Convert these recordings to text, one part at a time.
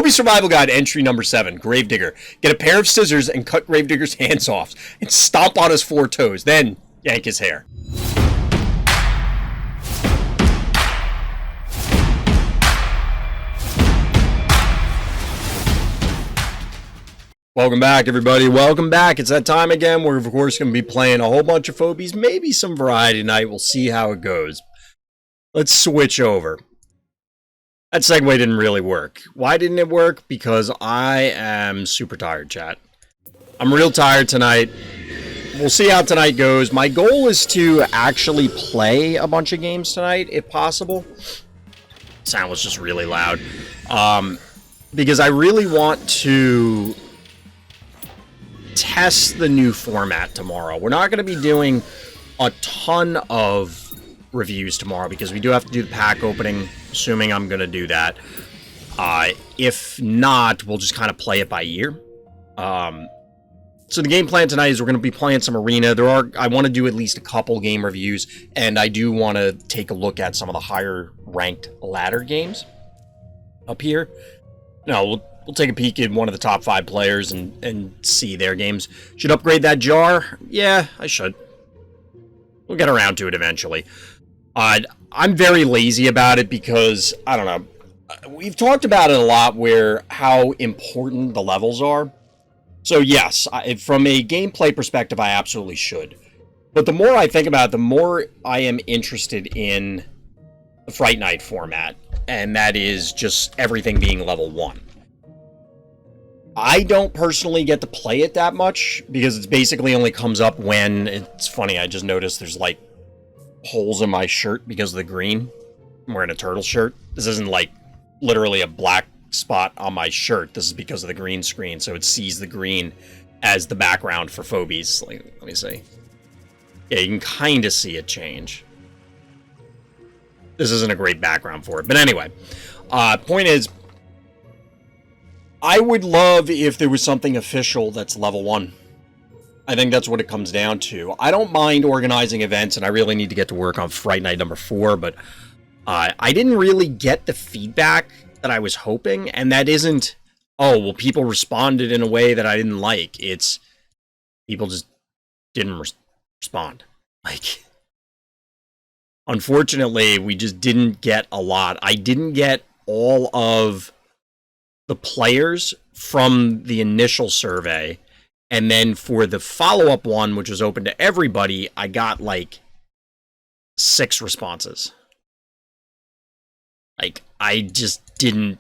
Phobie Survival Guide entry number 7, Gravedigger. Get a pair of scissors and cut Gravedigger's hands off and stomp on his 4 toes, then yank his hair. Welcome back, everybody. Welcome back. It's that time again. We're, of course, going to be playing a whole bunch of Phobies, maybe some variety night. We'll see how it goes. Let's switch over. That segue didn't really work. Why didn't it work? Because I am super tired, chat. I'm real tired tonight. We'll see how tonight goes. My goal is to actually play a bunch of games tonight, if possible. Sound was just really loud. Because I really want to test the new format tomorrow. We're not going to be doing a ton of reviews tomorrow because we do have to do the pack opening, assuming I'm going to do that. If not, we'll just kind of play it by ear. So the game plan tonight is we're going to be playing some Arena. I want to do at least a couple game reviews, and I do want to take a look at some of the higher ranked ladder games up here. No, we'll take a peek at one of the top 5 players and see their games. Should upgrade that jar? Yeah, I should. We'll get around to it eventually. I'm very lazy about it because, I don't know, we've talked about it a lot how important the levels are. So yes, from a gameplay perspective, I absolutely should. But the more I think about it, the more I am interested in the Fright Night format, and that is just everything being level 1. I don't personally get to play it that much, because it basically only comes up when, it's funny, I just noticed there's like holes in my shirt because of the green. I'm wearing a turtle shirt. This isn't like literally a black spot on my shirt. This is because of the green screen, so it sees the green as the background for Phobies. Like, let me see. Yeah, you can kind of see it change. This isn't a great background for it, but anyway. Point is, I would love if there was something official that's level 1. I think that's what it comes down to. I don't mind organizing events, and I really need to get to work on Fright Night number 4, but I didn't really get the feedback that I was hoping, and that isn't, oh, well, people responded in a way that I didn't like. It's, people just didn't respond. Like, unfortunately, we just didn't get a lot. I didn't get all of the players from the initial survey, and then for the follow-up one, which was open to everybody, I got like 6 responses. Like, I just didn't,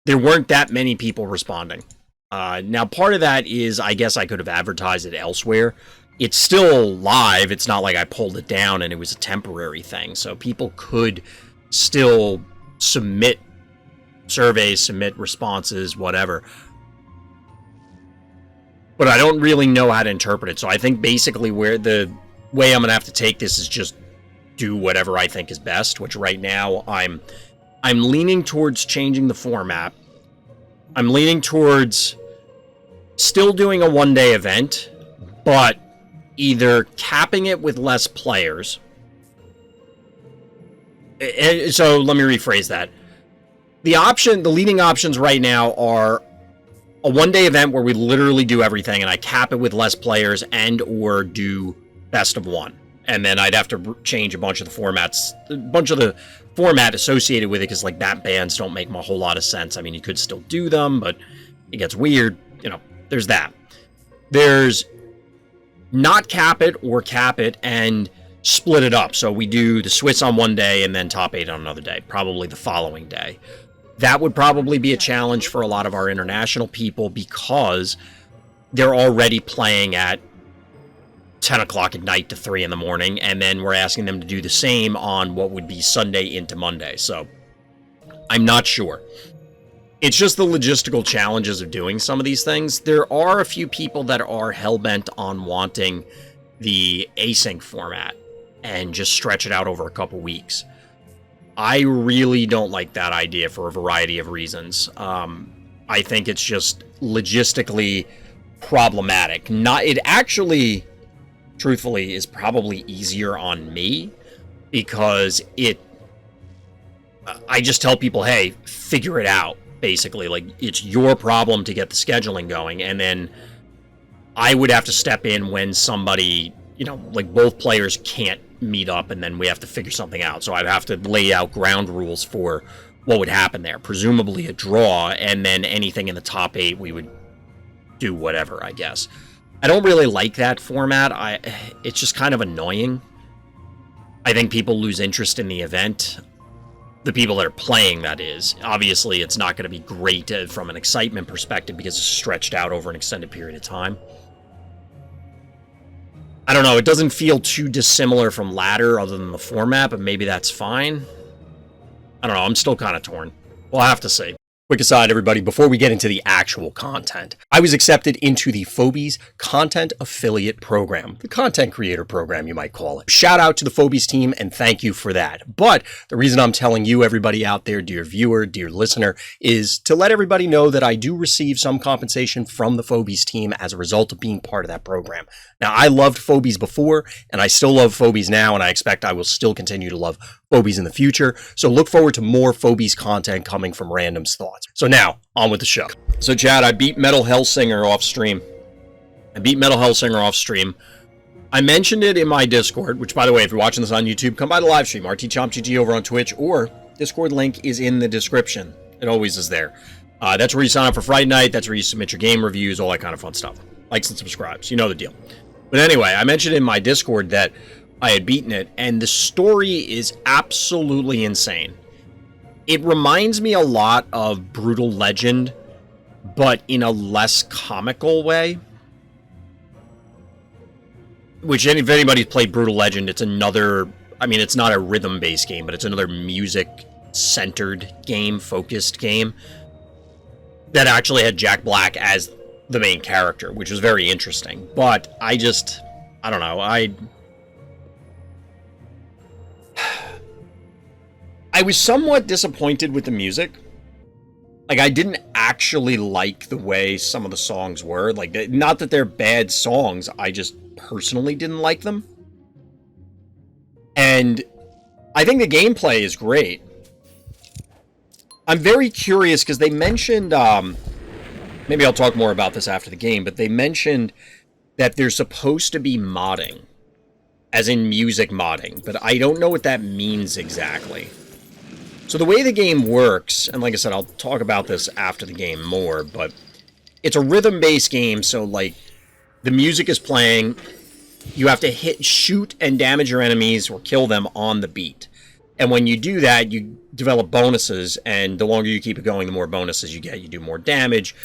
there weren't that many people responding. Now, part of that is, I guess I could have advertised it elsewhere. It's still live. It's not like I pulled it down and it was a temporary thing. So people could still submit surveys, submit responses, whatever. But I don't really know how to interpret it. So I think basically the way I'm going to have to take this is just do whatever I think is best, which right now I'm leaning towards changing the format. I'm leaning towards still doing a 1-day event, but either capping it with less players. So let me rephrase that. The leading options right now are a 1-day event where we literally do everything, and I cap it with less players and or do best of 1. And then I'd have to change a bunch of the formats, a bunch of the format associated with it, because like that bands don't make a whole lot of sense. I mean, you could still do them, but it gets weird. You know, there's that. There's not cap it or cap it and split it up. So we do the Swiss on 1 day and then top 8 on another day, probably the following day. That would probably be a challenge for a lot of our international people because they're already playing at 10 o'clock at night to 3 in the morning, and then we're asking them to do the same on what would be Sunday into Monday. So I'm not sure. It's just the logistical challenges of doing some of these things. There are a few people that are hell-bent on wanting the async format and just stretch it out over a couple weeks. I really don't like that idea for a variety of reasons. I think it's just logistically problematic. It actually, truthfully, is probably easier on me because I just tell people, hey, figure it out. basically. Like, it's your problem to get the scheduling going, and then I would have to step in when somebody, you know, like both players can't meet up, and then we have to figure something out. So I'd have to lay out ground rules for what would happen there. Presumably a draw, and then anything in the top 8, we would do whatever, I guess. I don't really like that format. It's just kind of annoying. I think people lose interest in the event. The people that are playing, that is. Obviously, it's not going to be great from an excitement perspective because it's stretched out over an extended period of time. I don't know, it doesn't feel too dissimilar from Ladder other than the format, but maybe that's fine. I don't know, I'm still kind of torn. We'll have to see. Quick aside, everybody, before we get into the actual content, I was accepted into the Phobies Content Affiliate Program, the content creator program, you might call it. Shout out to the Phobies team, and thank you for that. But the reason I'm telling you, everybody out there, dear viewer, dear listener, is to let everybody know that I do receive some compensation from the Phobies team as a result of being part of that program. Now, I loved Phobies before, and I still love Phobies now, and I expect I will still continue to love Phobies in the future. So look forward to more Phobies content coming from Random's Thoughts. So now, on with the show. So Chad, I beat Metal Hellsinger off stream. I mentioned it in my Discord, which, by the way, if you're watching this on YouTube, come by the live stream, RTChompGG over on Twitch, or Discord link is in the description. It always is there. That's where you sign up for Friday night. That's where you submit your game reviews, all that kind of fun stuff. Likes and subscribes. You know the deal. But anyway, I mentioned in my Discord that I had beaten it, and the story is absolutely insane. It reminds me a lot of Brutal Legend, but in a less comical way. Which, if anybody's played Brutal Legend, it's another... I mean, it's not a rhythm-based game, but it's another music-centered game, focused game, that actually had Jack Black as the main character, which was very interesting. But I don't know, I was somewhat disappointed with the music. Like, I didn't actually like the way some of the songs were. Like, not that they're bad songs, I just personally didn't like them. And I think the gameplay is great. I'm very curious, because they mentioned, maybe I'll talk more about this after the game, but they mentioned that there's supposed to be modding, as in music modding, but I don't know what that means exactly. So the way the game works, and like I said, I'll talk about this after the game more, but it's a rhythm-based game, so like the music is playing, you have to shoot and damage your enemies or kill them on the beat. And when you do that, you develop bonuses, and the longer you keep it going, the more bonuses you get. You do more damage,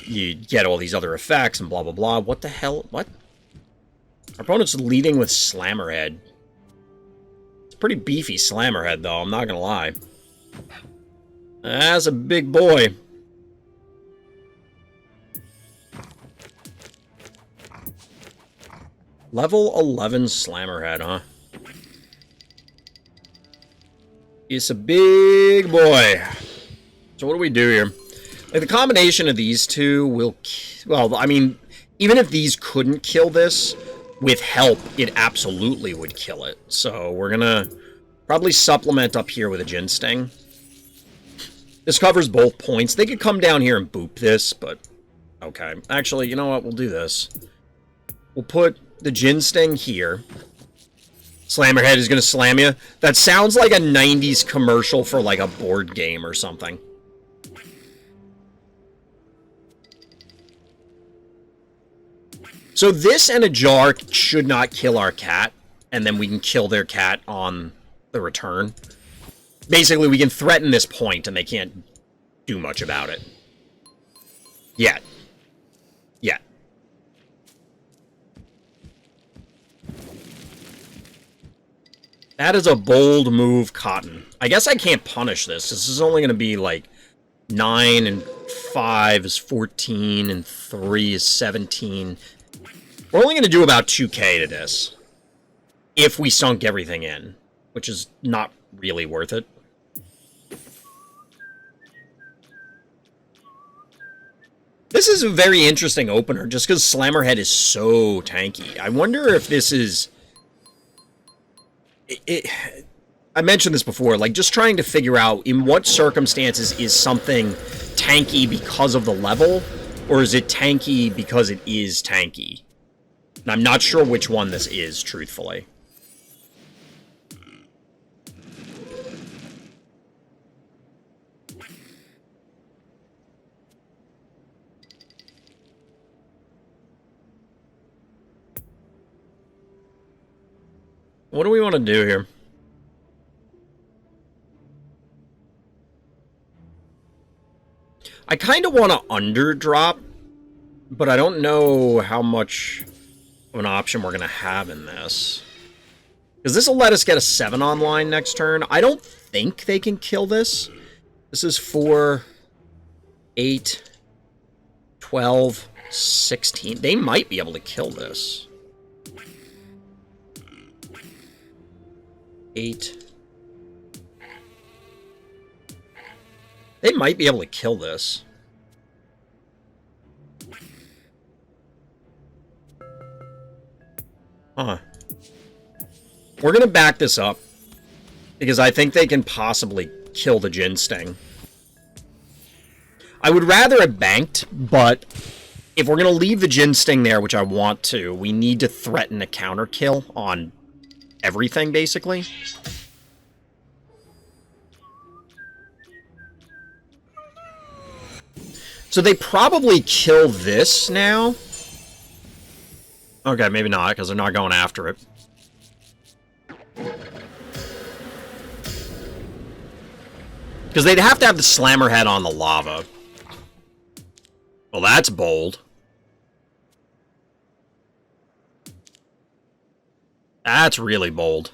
you get all these other effects, and blah, blah, blah. What the hell? What? Our opponent's leading with Slammerhead. Pretty beefy Slammerhead, though, I'm not gonna lie. That's a big boy. Level 11 Slammerhead, huh? It's a big boy. So what do we do here? Like, the combination of these two will... Well, I mean, even if these couldn't kill this... with help, it absolutely would kill it. So we're gonna probably supplement up here with a Gin Sting. This covers both points. They could come down here and boop this, but okay. Actually, you know what? We'll do this. We'll put the Gin Sting here. Slammerhead is gonna slam you. That sounds like a 90s commercial for like a board game or something. So this and a jar should not kill our cat, and then we can kill their cat on the return. Basically, we can threaten this point, and they can't do much about it. Yet. Yet. That is a bold move, Cotton. I guess I can't punish this. This is only going to be, like, 9 and 5 is 14, and 3 is 17... We're only going to do about 2k to this, if we sunk everything in, which is not really worth it. This is a very interesting opener, just because Slammerhead is so tanky. I wonder if this is... I mentioned this before, like, just trying to figure out in what circumstances is something tanky because of the level, or is it tanky because it is tanky? And I'm not sure which one this is, truthfully. What do we want to do here? I kind of want to underdrop, but I don't know how much of an option we're going to have in this. Because this will let us get a 7 online next turn. I don't think they can kill this. This is 4, 8, 12, 16. They might be able to kill this. 8. They might be able to kill this. Huh. We're going to back this up, because I think they can possibly kill the Jin Sting. I would rather have banked, but if we're going to leave the Jin Sting there, which I want to, we need to threaten a counter kill on everything, basically. So they probably kill this now. Okay, maybe not, because they're not going after it. Because they'd have to have the slammer head on the lava. Well, that's bold. That's really bold.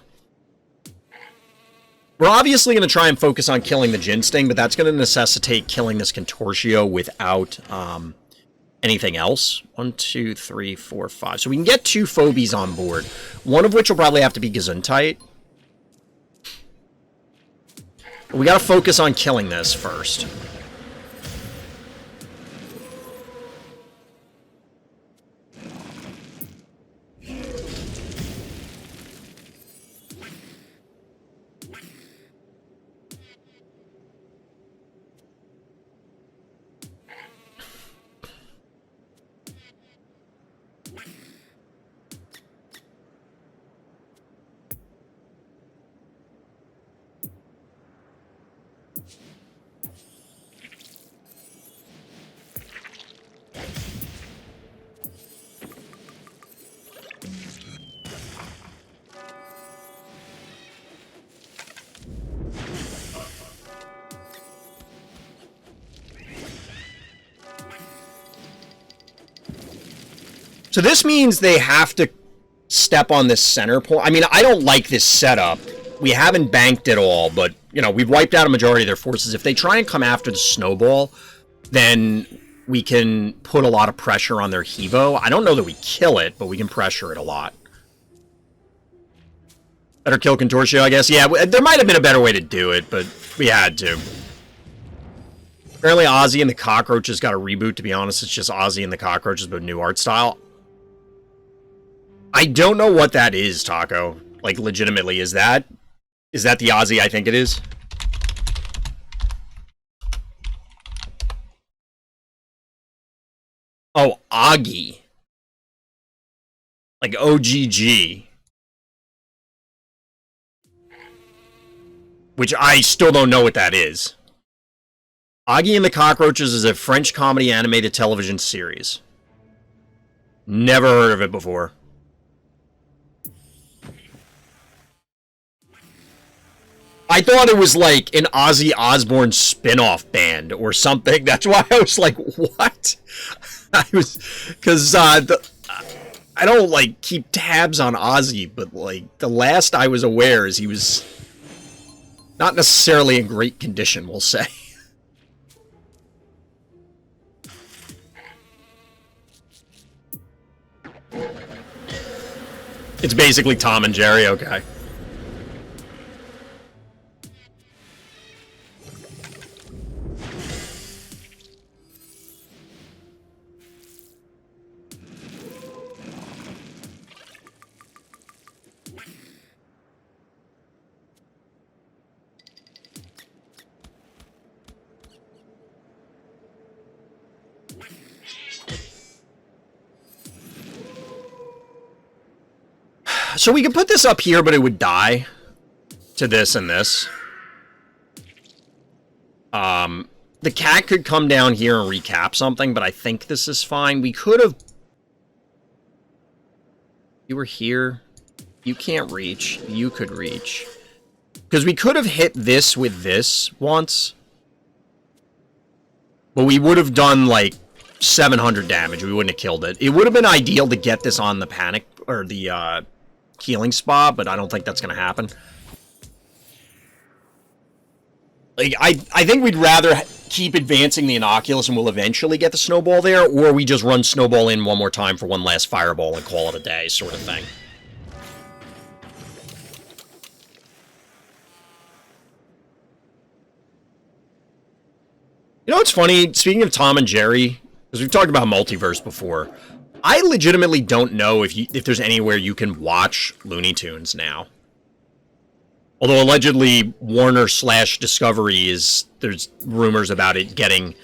We're obviously going to try and focus on killing the Jin Sting, but that's going to necessitate killing this Contortio without anything else. 1, 2, 3, 4, 5. So we can get 2 Phobies on board. One of which will probably have to be Gesundheit. But we got to focus on killing this first. So this means they have to step on this center point. I mean, I don't like this setup. We haven't banked at all, but, you know, we've wiped out a majority of their forces. If they try and come after the snowball, then we can put a lot of pressure on their Hevo. I don't know that we kill it, but we can pressure it a lot. Better kill Contortio, I guess. Yeah, there might have been a better way to do it, but we had to. Apparently Ozzy and the Cockroaches got a reboot, to be honest. It's just Ozzy and the Cockroaches, but new art style. I don't know what that is, Taco. Like, legitimately, is that the Ozzy I think it is? Oh, Oggy. Like OGG. Which I still don't know what that is. Oggy and the Cockroaches is a French comedy animated television series. Never heard of it before. I thought it was like an Ozzy Osbourne spin-off band or something. That's why I was like, what? I was, because I don't like keep tabs on Ozzy, but like the last I was aware is he was not necessarily in great condition, we'll say. It's basically Tom and Jerry, okay. So we could put this up here, but it would die to this and this. The cat could come down here and recap something, but I think this is fine. We could have... You were here. You can't reach. You could reach. Because we could have hit this with this once. But we would have done, like, 700 damage. We wouldn't have killed it. It would have been ideal to get this on the panic, or the, healing spa, but I don't think that's going to happen. Like, I think we'd rather keep advancing the Inoculus and we'll eventually get the Snowball there, or we just run Snowball in one more time for one last Fireball and call it a day, sort of thing. You know what's funny? Speaking of Tom and Jerry, because we've talked about Multiverse before, I legitimately don't know if there's anywhere you can watch Looney Tunes now. Although allegedly Warner/Discovery there's rumors about it getting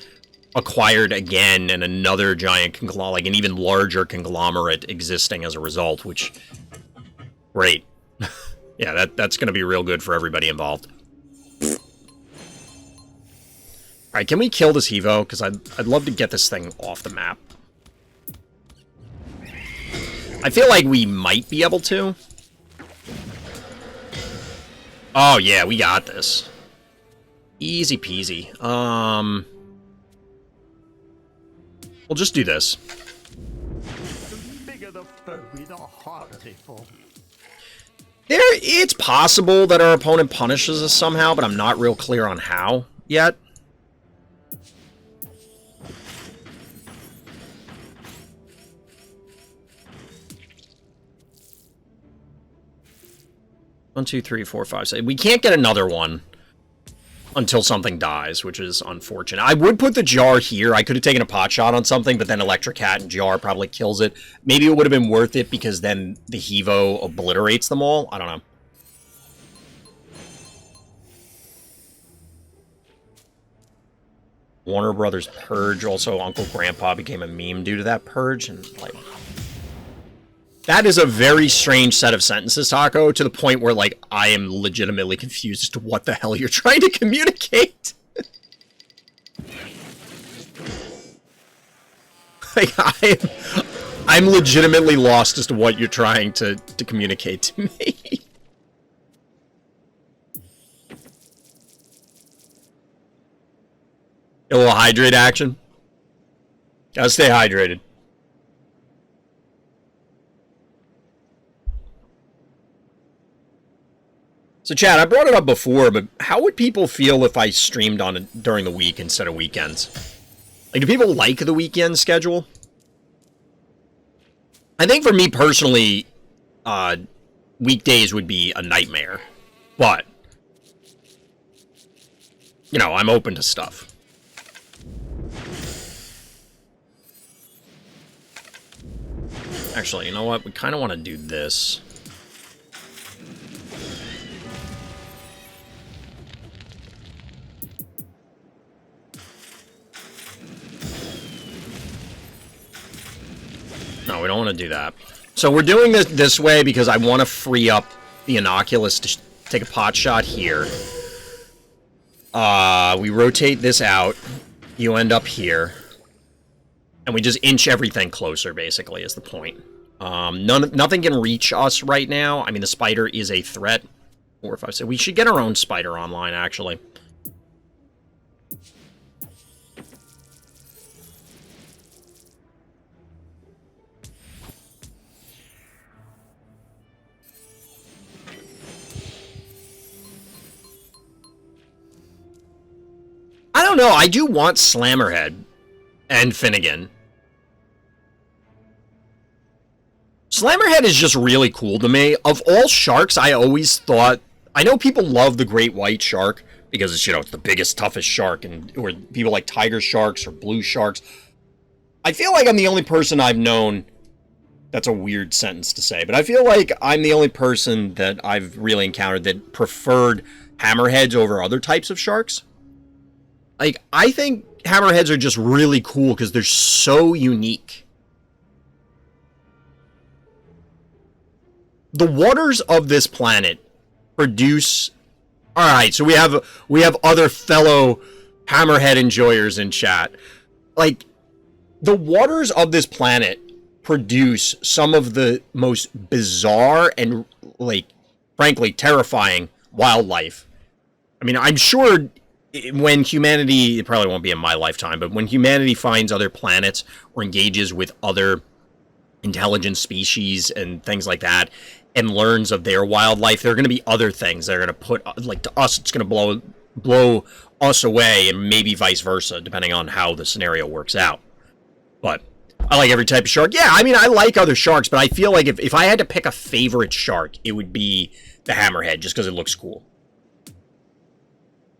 acquired again and another giant conglomerate, like an even larger conglomerate existing as a result, which, great. Yeah, that's going to be real good for everybody involved. Alright, can we kill this Hevo? Because I'd love to get this thing off the map. I feel like we might be able to. Oh, yeah, we got this. Easy peasy. We'll just do this. The bigger the Phobie, the harder they fall. It's possible that our opponent punishes us somehow, but I'm not real clear on how yet. One, two, three, four, five, six. We can't get another one until something dies, which is unfortunate. I would put the jar here. I could have taken a pot shot on something, but then Electric Cat and jar probably kills it. Maybe it would have been worth it because then the Hevo obliterates them all. I don't know. Warner Brothers Purge. Also, Uncle Grandpa became a meme due to that purge. And, like... That is a very strange set of sentences, Taco, to the point where, like, I am legitimately confused as to what the hell you're trying to communicate. Like, I'm legitimately lost as to what you're trying to communicate to me. A little hydrate action. Gotta stay hydrated. So, Chad, I brought it up before, but how would people feel if I streamed on it during the week instead of weekends? Like, do people like the weekend schedule? I think for me personally, weekdays would be a nightmare. But, you know, I'm open to stuff. Actually, you know what? We kind of want to do this. No, we don't want to do that. So we're doing this way because I want to free up the Inoculus to take a pot shot here. We rotate this out. You end up here. And we just inch everything closer, basically, is the point. Nothing can reach us right now. I mean, the spider is a threat. 4, 5, 6. We should get our own spider online, actually. I don't know. I do want Slammerhead and Finnegan. Slammerhead is just really cool to me. Of all sharks, I always thought... I know people love the great white shark because it's, you know, it's the biggest, toughest shark, and or people like tiger sharks or blue sharks. I feel like I'm the only person I've known... That's a weird sentence to say, but I feel like I'm the only person that I've really encountered that preferred hammerheads over other types of sharks. Like, I think hammerheads are just really cool because they're so unique. the waters of this planet produce... Alright, so we have other fellow Hammerhead enjoyers in chat. Like, the waters of this planet produce some of the most bizarre and, like, frankly, terrifying wildlife. I mean, I'm sure when humanity, it probably won't be in my lifetime, but when humanity finds other planets or engages with other intelligent species and things like that, and learns of their wildlife, there are going to be other things that are going to put, like, to us, it's going to blow us away, and maybe vice versa, depending on how the scenario works out. But I like every type of shark. Yeah, I mean, I like other sharks, but I feel like if I had to pick a favorite shark, it would be the hammerhead, just because it looks cool.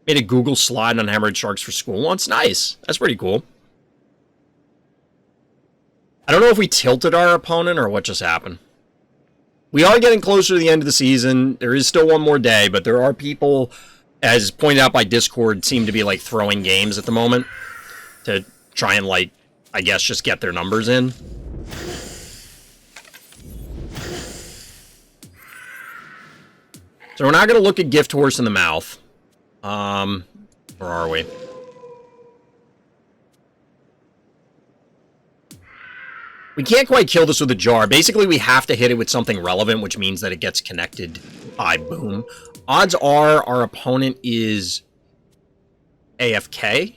Made a Google slide on hammerhead sharks for school once. Nice. That's pretty cool. I don't know if we tilted our opponent or what just happened. We are getting closer to the end of the season. There is still one more day, but there are people, as pointed out by Discord, seem to be, like, throwing games at the moment to try and, like, I guess just get their numbers in. So we're not going to look at Gift Horse in the mouth. Where are we? We can't quite kill this with a jar. Basically, we have to hit it with something relevant, which means that it gets connected by boom. Odds are our opponent is AFK.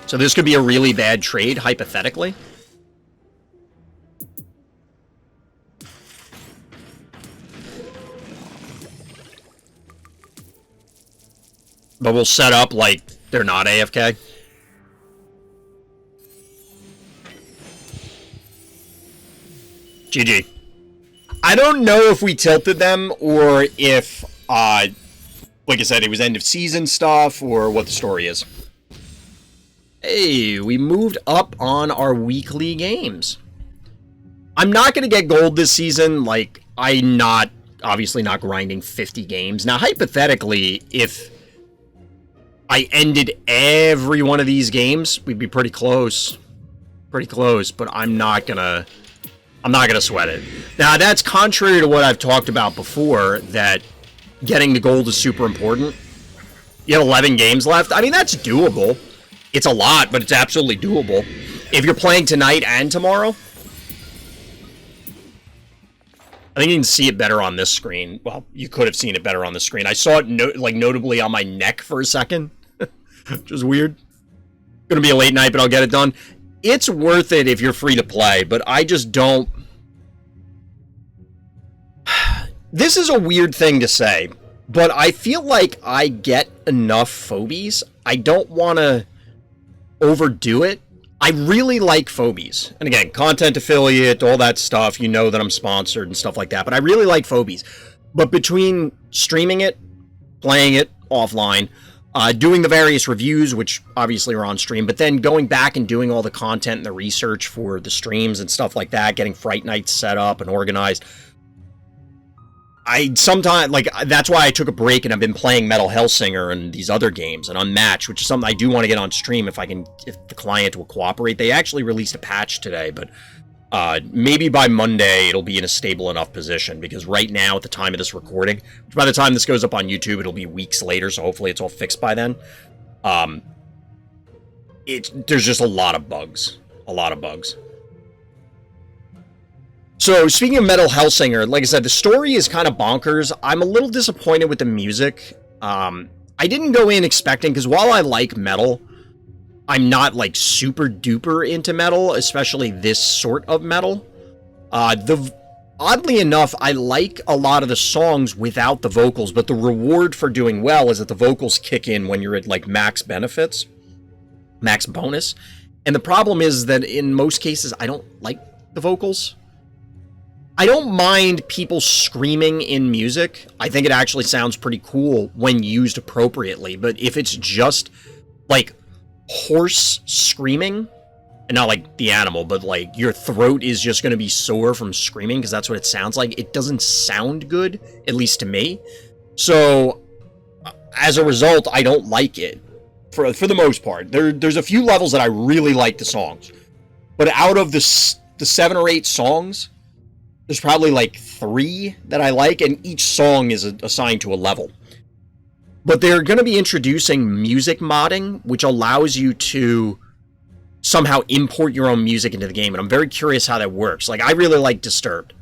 So this could be a really bad trade, hypothetically. But we'll set up like they're not AFK. GG. I don't know if we tilted them or if, like I said, it was end of season stuff or what the story is. Hey, we moved up on our weekly games. I'm not going to get gold this season. Like, I'm obviously not grinding 50 games. Now, hypothetically, if I ended every one of these games, we'd be pretty close. Pretty close, but I'm not gonna sweat it. Now, that's contrary to what I've talked about before, that getting the gold is super important. You have 11 games left. I mean, that's doable. It's a lot, but it's absolutely doable. If you're playing tonight and tomorrow, I think you can see it better on this screen. Well, you could have seen it better on the screen. I saw it notably on my neck for a second, which is weird. Gonna be a late night, but I'll get it done. It's worth it if you're free to play, but I just don't... This is a weird thing to say, but I feel like I get enough phobies. I don't want to overdo it. I really like Phobies. And again, content affiliate, all that stuff, you know that I'm sponsored and stuff like that, but I really like Phobies. But between streaming it, playing it offline, doing the various reviews, which obviously are on stream, but then going back and doing all the content and the research for the streams and stuff like that, getting Fright Nights set up and organized, I sometimes, like, that's why I took a break and I've been playing Metal Hellsinger and these other games and Unmatched, which is something I do want to get on stream if the client will cooperate. They actually released a patch today, but maybe by Monday it'll be in a stable enough position, because right now at the time of this recording, which by the time this goes up on YouTube, it'll be weeks later, so hopefully it's all fixed by then. There's just a lot of bugs. A lot of bugs. So, speaking of Metal Hellsinger, like I said, the story is kind of bonkers. I'm a little disappointed with the music. I didn't go in expecting, because while I like metal, I'm not, like, super duper into metal, especially this sort of metal. Oddly enough, I like a lot of the songs without the vocals, but the reward for doing well is that the vocals kick in when you're at, like, max benefits, max bonus. And the problem is that in most cases, I don't like the vocals. I don't mind people screaming in music. I think it actually sounds pretty cool when used appropriately. But if it's just, like, horse screaming, and not like the animal, but like your throat is just going to be sore from screaming, because that's what it sounds like, it doesn't sound good, at least to me. So, as a result, I don't like it. for the most part. There's a few levels that I really like the songs, but out of the 7 or 8 songs, there's probably like 3 that I like, and each song is assigned to a level. But they're going to be introducing music modding, which allows you to somehow import your own music into the game, and I'm very curious how that works. Like, I really like Disturbed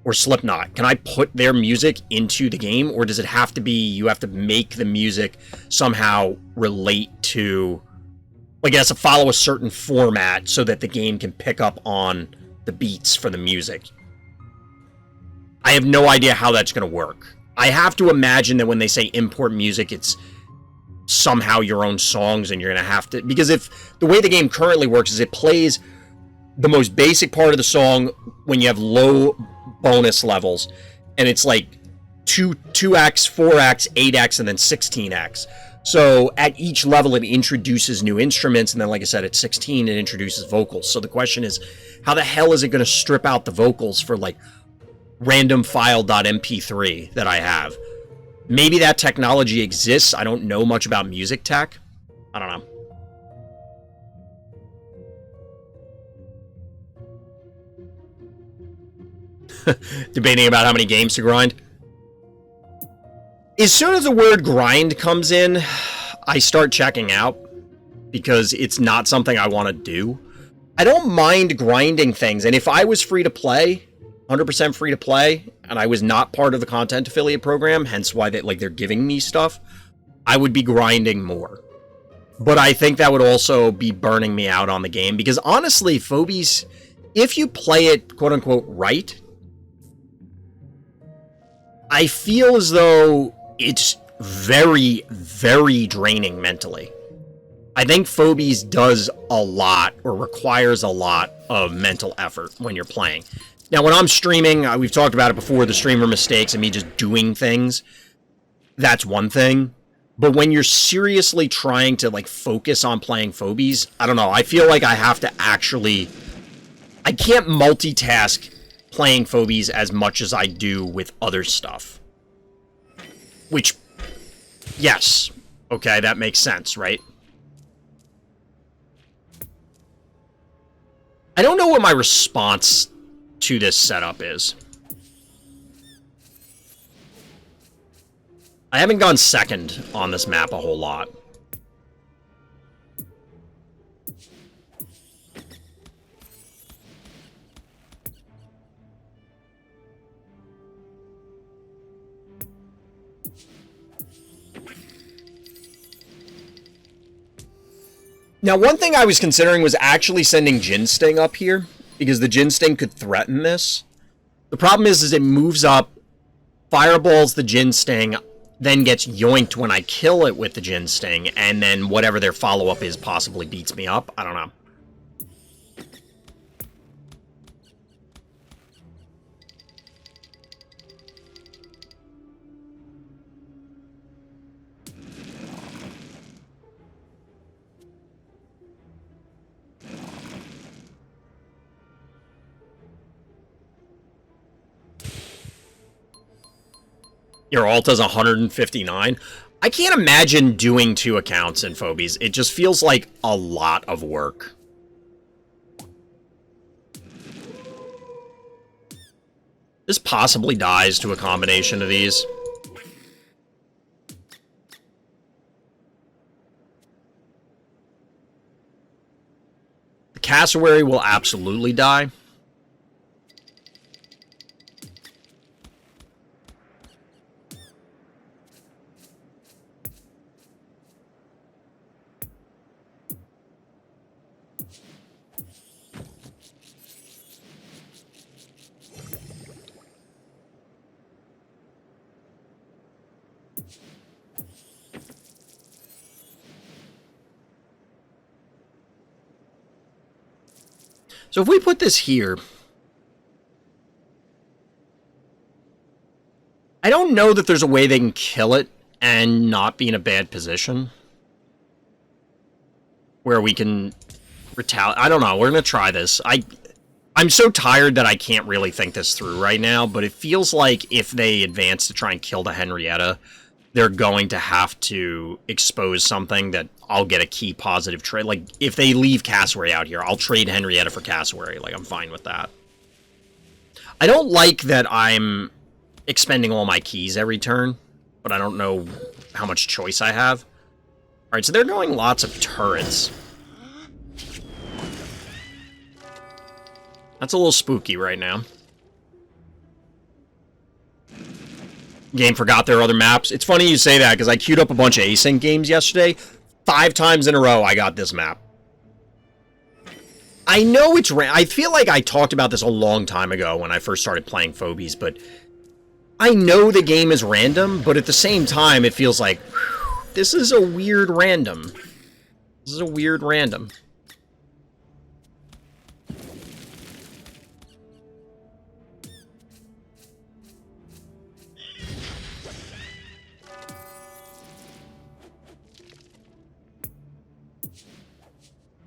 or Slipknot. Can I put their music into the game, or does it have to be you have to make the music somehow relate to, like, it has to follow a certain format so that the game can pick up on the beats for the music? I have no idea how that's going to work. I have to imagine that when they say import music, it's somehow your own songs, and you're going to have to... Because if the way the game currently works is it plays the most basic part of the song when you have low bonus levels, and it's like 2x, 4x, 8x, and then 16x. So at each level, it introduces new instruments, and then, like I said, at 16, it introduces vocals. So the question is, how the hell is it going to strip out the vocals for, like, random file.mp3 that I have? Maybe that technology exists. I don't know much about music tech. I don't know. Debating about how many games to grind. As soon as the word grind comes in, I start checking out, because it's not something I want to do. I don't mind grinding things, and if I was free to play, 100% free to play, and I was not part of the content affiliate program, hence why they're giving me stuff, I would be grinding more. But I think that would also be burning me out on the game, because honestly, Phobies, if you play it quote-unquote right, I feel as though it's very, very draining mentally. I think Phobies does a lot, or requires a lot of mental effort when you're playing. Now, when I'm streaming, we've talked about it before, the streamer mistakes and me just doing things, that's one thing. But when you're seriously trying to, like, focus on playing Phobies, I don't know, I feel like I have to actually... I can't multitask playing Phobies as much as I do with other stuff. Which, yes, okay, that makes sense, right? I don't know what my response to this setup is. I haven't gone second on this map a whole lot. Now, one thing I was considering was actually sending Jin Sting up here, because the Jin Sting could threaten this. The problem is it moves up, fireballs the Jin Sting, then gets yoinked when I kill it with the Jin Sting, and then whatever their follow-up is possibly beats me up. I don't know. Your alt is 159. I can't imagine doing 2 accounts in Phobies. It just feels like a lot of work. This possibly dies to a combination of these. The cassowary will absolutely die. So if we put this here, I don't know that there's a way they can kill it and not be in a bad position where we can retaliate. I don't know. We're going to try this. I'm so tired that I can't really think this through right now, but it feels like if they advance to try and kill the Henrietta, they're going to have to expose something that I'll get a key positive trade. Like, if they leave Cassowary out here, I'll trade Henrietta for Cassowary. Like, I'm fine with that. I don't like that I'm expending all my keys every turn, but I don't know how much choice I have. Alright, so they're going lots of turrets. That's a little spooky right now. Game forgot there are other maps. It's funny you say that, because I queued up a bunch of async games yesterday. 5 times in a row, I got this map. I know it's... I feel like I talked about this a long time ago when I first started playing Phobies, but... I know the game is random, but at the same time, it feels like... This is a weird random. This is a weird random.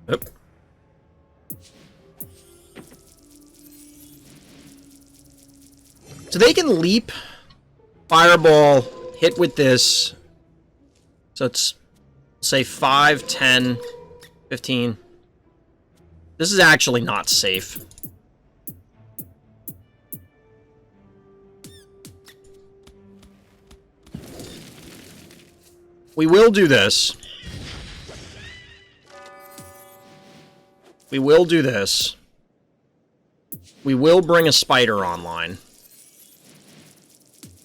Oop. So they can leap, fireball, hit with this. So it's, say, 5, 10, 15. This is actually not safe. We will do this. We will do this. We will bring a spider online.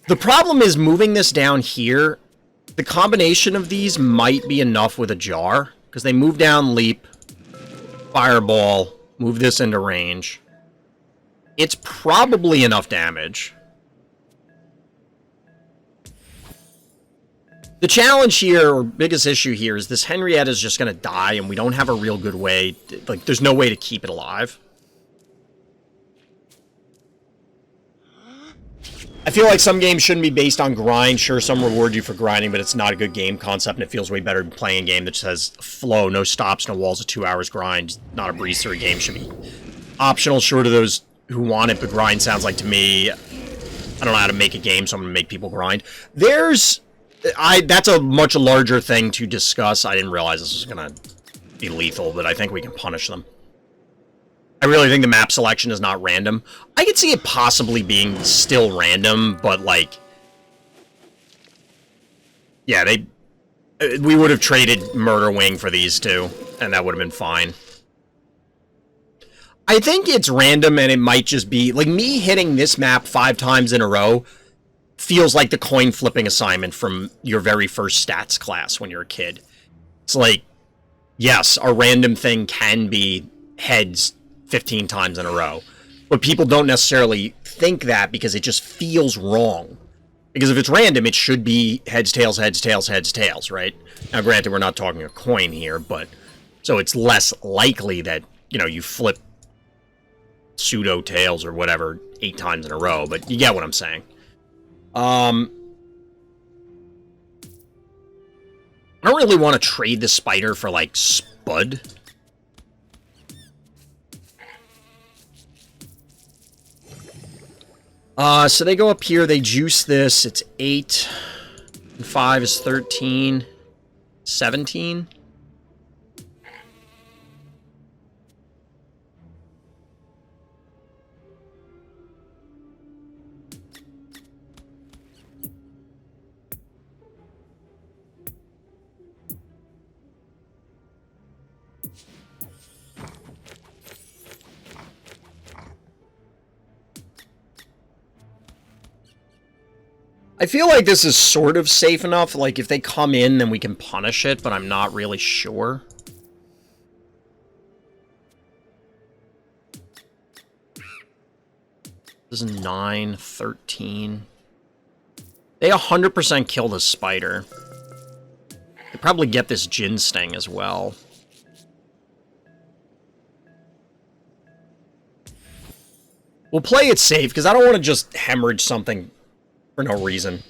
The problem is moving this down here. The combination of these might be enough with a jar, because they move down, leap, fireball, move this into range. It's probably enough damage. The challenge here, or biggest issue here, is this Henrietta is just going to die, and we don't have a real good way. Like, there's no way to keep it alive. I feel like some games shouldn't be based on grind. Sure, some reward you for grinding, but it's not a good game concept, and it feels way better than playing a game that just has flow, no stops, no walls of 2 hours grind. Not a breeze through a game. Should be optional, sure, to those who want it, but grind sounds like, to me, I don't know how to make a game, so I'm going to make people grind. That's a much larger thing to discuss. I didn't realize this was going to be lethal, but I think we can punish them. I really think the map selection is not random. I could see it possibly being still random, but, like... Yeah, we would have traded Murder Wing for these two, and that would have been fine. I think it's random, and it might just be... Like, me hitting this map 5 times in a row feels like the coin flipping assignment from your very first stats class when you're a kid. It's like, yes, a random thing can be heads 15 times in a row. But people don't necessarily think that because it just feels wrong. Because if it's random, it should be heads, tails, heads, tails, heads, tails, right? Now, granted, we're not talking a coin here, but... So it's less likely that, you know, you flip pseudo tails or whatever 8 times in a row, but you get what I'm saying. I don't really want to trade the spider for, like, Spud. So they go up here, they juice this, it's 8, and 5 is 13, 17. I feel like this is sort of safe enough. Like, if they come in, then we can punish it, but I'm not really sure. This is 9, 13. They 100% kill the spider. They probably get this Jin Sting as well. We'll play it safe, because I don't want to just hemorrhage something for no reason.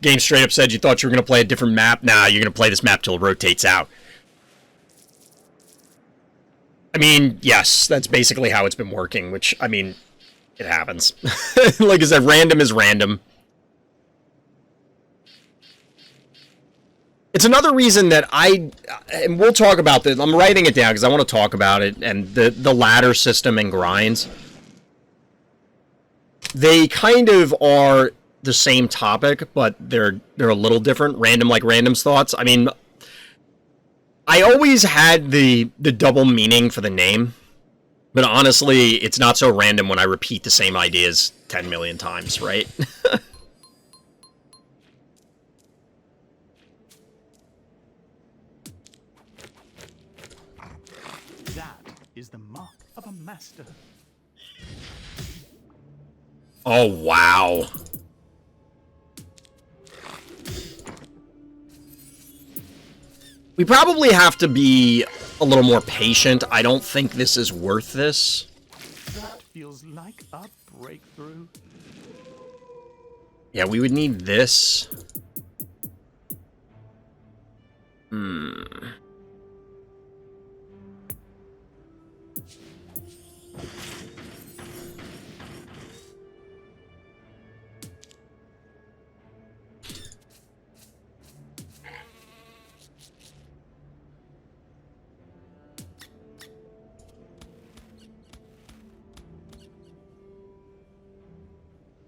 Game straight up said you thought you were going to play a different map. Nah, you're going to play this map till it rotates out. I mean, yes, that's basically how it's been working, which, I mean, it happens. Like I said, random is random. It's another reason that and we'll talk about this. I'm writing it down because I want to talk about it, and the ladder system and grinds. They kind of are the same topic, but they're a little different. Random like Random's thoughts. I mean, I always had the double meaning for the name, but honestly, it's not so random when I repeat the same ideas 10 million times, right? That is the mark of a master. Oh, wow. We probably have to be a little more patient. I don't think this is worth this. That feels like a breakthrough. Yeah, we would need this.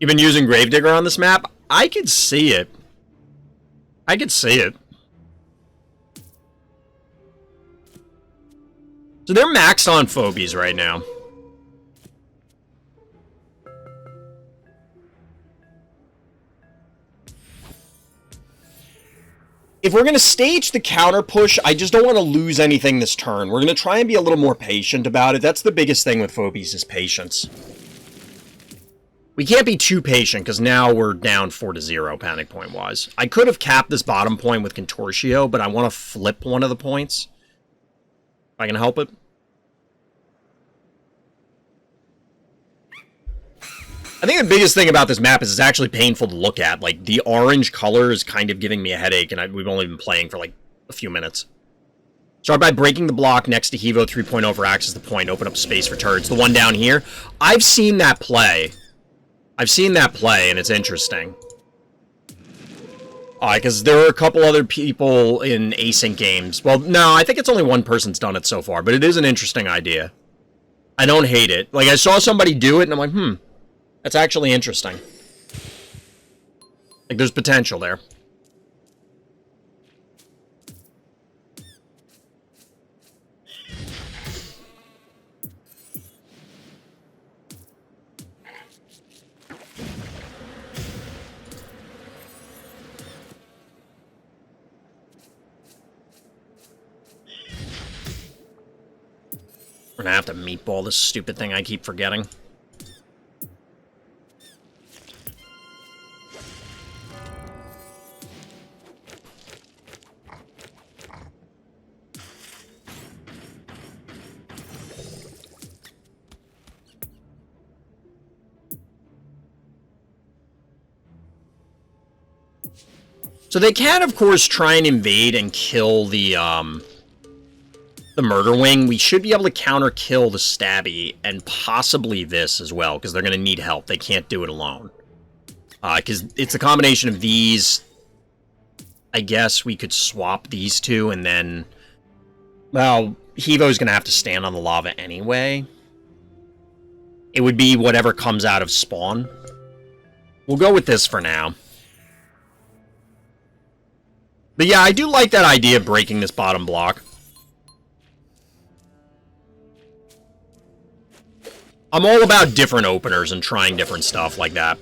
You've been using Gravedigger on this map? I could see it. I could see it. So they're maxed on Phobies right now. If we're going to stage the counter push, I just don't want to lose anything this turn. We're going to try and be a little more patient about it. That's the biggest thing with Phobies is patience. We can't be too patient, because now we're down 4-0, panic point-wise. I could have capped this bottom point with Contortio, but I want to flip one of the points. If I can help it. I think the biggest thing about this map is it's actually painful to look at. Like, the orange color is kind of giving me a headache, and we've only been playing for, like, a few minutes. Start by breaking the block next to Hevo 3.0 for access the point, open up space for turrets. The one down here, I've seen that play. I've seen that play, and it's interesting. Because there are a couple other people in async games. Well, no, I think it's only one person's done it so far, but it is an interesting idea. I don't hate it. Like, I saw somebody do it, and I'm like, that's actually interesting. Like, there's potential there. We're gonna have to meatball this stupid thing I keep forgetting. So they can, of course, try and invade and kill the Murder Wing. We should be able to counter-kill the Stabby, and possibly this as well, because they're going to need help. They can't do it alone. Because it's a combination of these. I guess we could swap these two, and then... Well, Hevo's going to have to stand on the lava anyway. It would be whatever comes out of spawn. We'll go with this for now. But yeah, I do like that idea of breaking this bottom block. I'm all about different openers and trying different stuff like that.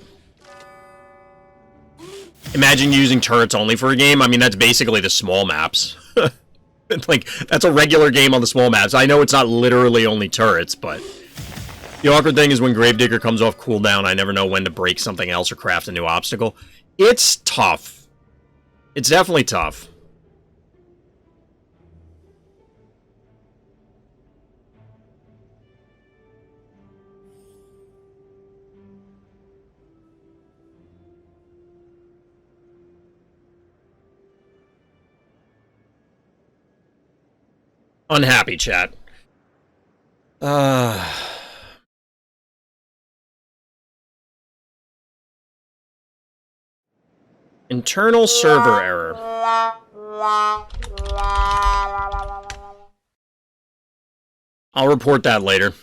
Imagine using turrets only for a game. I mean, that's basically the small maps. Like, that's a regular game on the small maps. I know it's not literally only turrets, but... The awkward thing is when Gravedigger comes off cooldown, I never know when to break something else or craft a new obstacle. It's tough. It's definitely tough. Unhappy, chat. Internal server error. I'll report that later.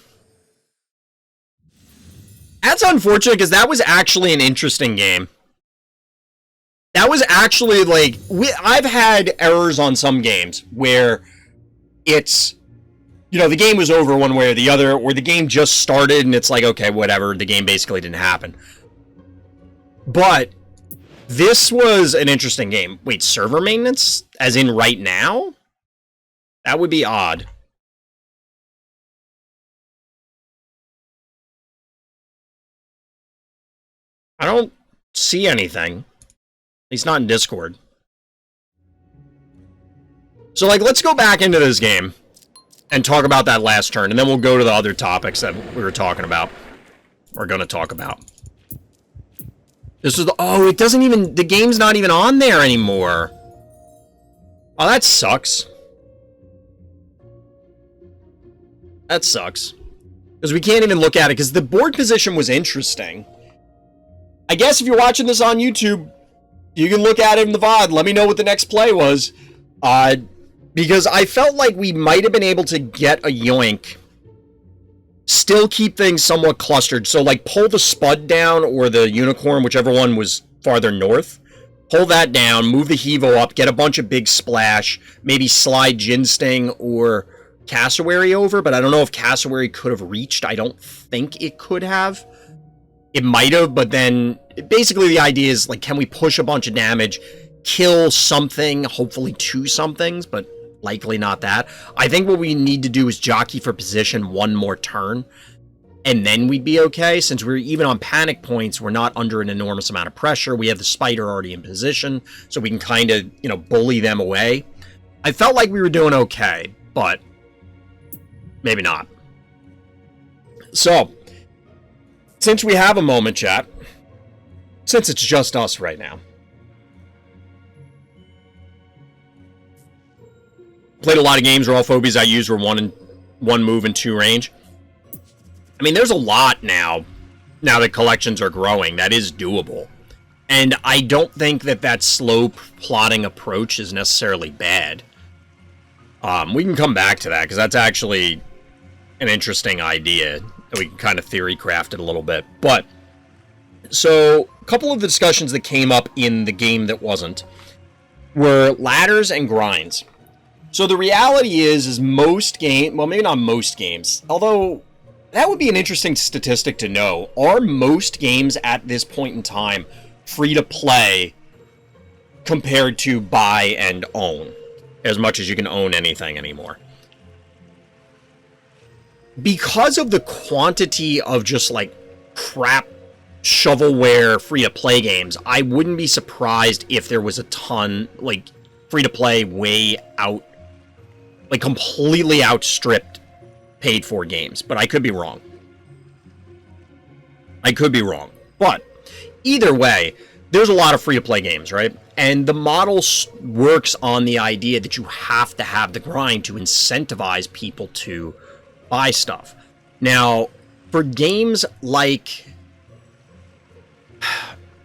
That's unfortunate because that was actually an interesting game. That was actually like I've had errors on some games where it's, you know, the game was over one way or the other, or the game just started and it's like, okay, whatever, the game basically didn't happen. But this was an interesting game. Wait, server maintenance? As in right now? That would be odd. I don't see anything. At least not in Discord. So, like, let's go back into this game and talk about that last turn, and then we'll go to the other topics that we were talking about. We're going to talk about. This is the... Oh, it doesn't even... The game's not even on there anymore. Oh, that sucks. That sucks. Because we can't even look at it, because the board position was interesting. I guess if you're watching this on YouTube, you can look at it in the VOD. Let me know what the next play was. Because I felt like we might have been able to get a yoink. Still keep things somewhat clustered. So, like, pull the Spud down or the Unicorn, whichever one was farther north. Pull that down, move the Hevo up, get a bunch of big splash. Maybe slide Ginsting or Cassowary over, but I don't know if Cassowary could have reached. I don't think it could have. It might have, but then basically the idea is, like, can we push a bunch of damage, kill something, hopefully two somethings, but likely not that. I think what we need to do is jockey for position one more turn, and then we'd be okay. Since we're even on panic points, we're not under an enormous amount of pressure. We have the Spider already in position, so we can kind of, you know, bully them away. I felt like we were doing okay, but maybe not. So, since we have a moment, chat, since it's just us right now, played a lot of games where all phobies I used were one move and 2 range. I mean, there's a lot now that collections are growing, that is doable. And I don't think that slow plotting approach is necessarily bad. We can come back to that, because that's actually an interesting idea. We can kind of theory craft it a little bit. But, so, a couple of the discussions that came up in the game that wasn't were ladders and grinds. So the reality is most games, well, maybe not most games, although that would be an interesting statistic to know. Are most games at this point in time free to play compared to buy and own, as much as you can own anything anymore? Because of the quantity of just, like, crap shovelware free-to-play games, I wouldn't be surprised if there was a ton, like, free-to-play way out, like, completely outstripped paid-for games. But I could be wrong. I could be wrong. But, either way, there's a lot of free-to-play games, right? And the model works on the idea that you have to have the grind to incentivize people to buy stuff. Now, for games like...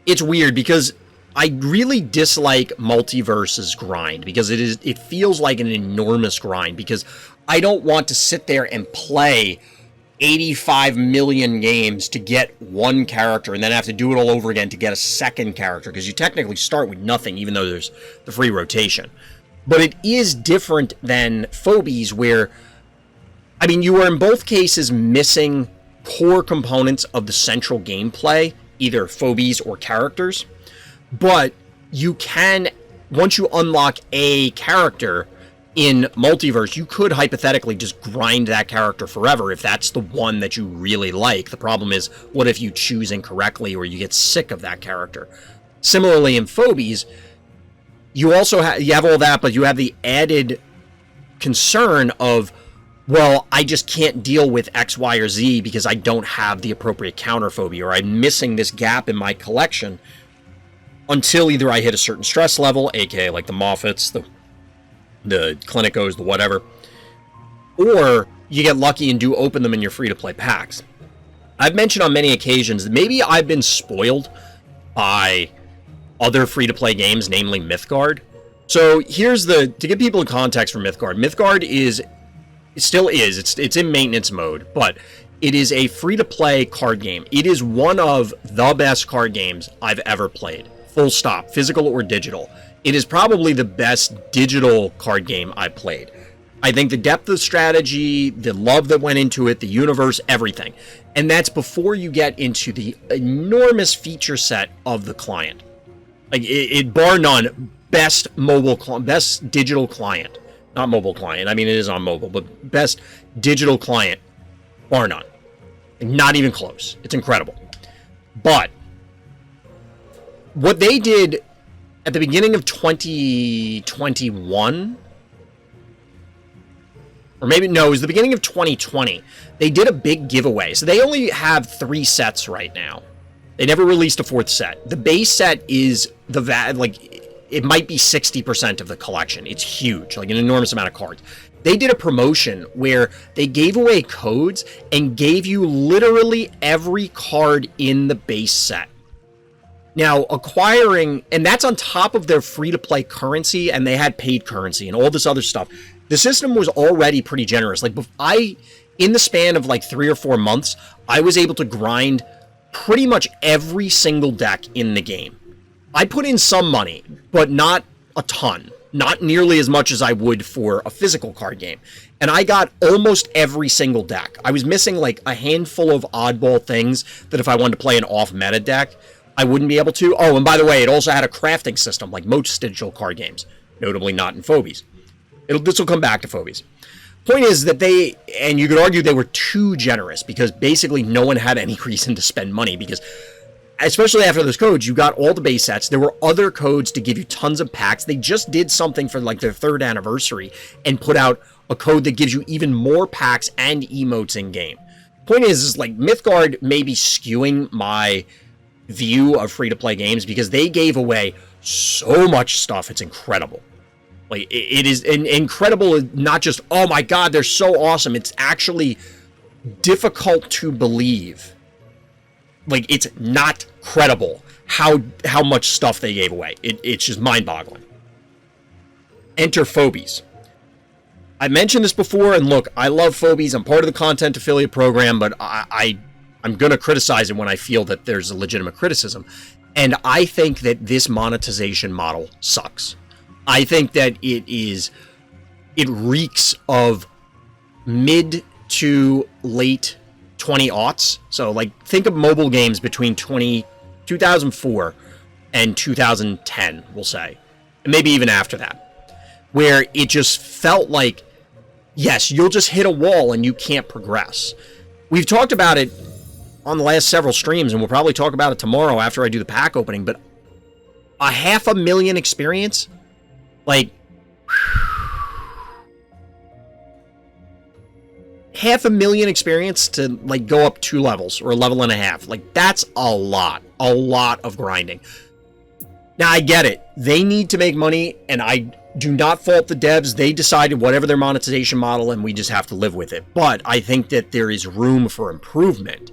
It's weird, because I really dislike Multiverse's grind, because it feels like an enormous grind, because I don't want to sit there and play 85 million games to get one character and then have to do it all over again to get a second character, because you technically start with nothing, even though there's the free rotation. But it is different than Phobies, where, I mean, you are in both cases missing core components of the central gameplay, either Phobies or characters. But you can, once you unlock a character in Multiverse, you could hypothetically just grind that character forever if that's the one that you really like. The problem is, what if you choose incorrectly or you get sick of that character? Similarly, in Phobies, you also have all that, but you have the added concern of, well, I just can't deal with X, Y, or Z because I don't have the appropriate counter phobia, or I'm missing this gap in my collection until either I hit a certain stress level, aka like the Moffats, the Clinicos, the whatever, or you get lucky and do open them in your free-to-play packs. I've mentioned on many occasions that maybe I've been spoiled by other free-to-play games, namely Mythgard, So here's to give people a context for Mythgard. Mythgard it's in maintenance mode, but it is a free-to-play card game. It is one of the best card games I've ever played. Full stop, physical or digital. It is probably the best digital card game I played. I think the depth of strategy, the love that went into it, the universe, everything. And that's before you get into the enormous feature set of the client. Like, it bar none, best digital client. Not mobile client, I mean it is on mobile, but best digital client, bar none. Not even close. It's incredible. But what they did at the beginning of 2021, or maybe, no, it was the beginning of 2020, they did a big giveaway. So they only have 3 sets right now. They never released a 4th set. The base set is it might be 60% of the collection. It's huge, like an enormous amount of cards. They did a promotion where they gave away codes and gave you literally every card in the base set. Now, acquiring, and that's on top of their free-to-play currency, and they had paid currency and all this other stuff. The system was already pretty generous. Like, in the span of like 3 or 4 months, I was able to grind pretty much every single deck in the game. I put in some money, but not a ton. Not nearly as much as I would for a physical card game. And I got almost every single deck. I was missing like a handful of oddball things that if I wanted to play an off-meta deck, I wouldn't be able to. Oh, and by the way, it also had a crafting system like most digital card games. Notably not in Phobies. This will come back to Phobies. Point is that and you could argue they were too generous because basically no one had any reason to spend money because especially after those codes, you got all the base sets. There were other codes to give you tons of packs. They just did something for like their 3rd anniversary and put out a code that gives you even more packs and emotes in game. Point is like Mythgard may be skewing my view of free-to-play games because they gave away so much stuff. It's incredible. Like it is incredible. Not just, oh my God, they're so awesome. It's actually difficult to believe. Like, it's not credible how much stuff they gave away. It's just mind-boggling. Enter Phobies. I mentioned this before, and look, I love Phobies. I'm part of the content affiliate program, but I'm going to criticize it when I feel that there's a legitimate criticism. And I think that this monetization model sucks. I think that it reeks of mid to late 20-aughts. So, like, think of mobile games between 2004 and 2010, we'll say. And maybe even after that. Where it just felt like, yes, you'll just hit a wall and you can't progress. We've talked about it on the last several streams, and we'll probably talk about it tomorrow after I do the pack opening, but a 500,000 experience? Like, 500,000 experience to like go up 2 levels or a level and a half. Like, that's a lot of grinding. Now, I get it. They need to make money, and I do not fault the devs. They decided whatever their monetization model, and we just have to live with it. But I think that there is room for improvement.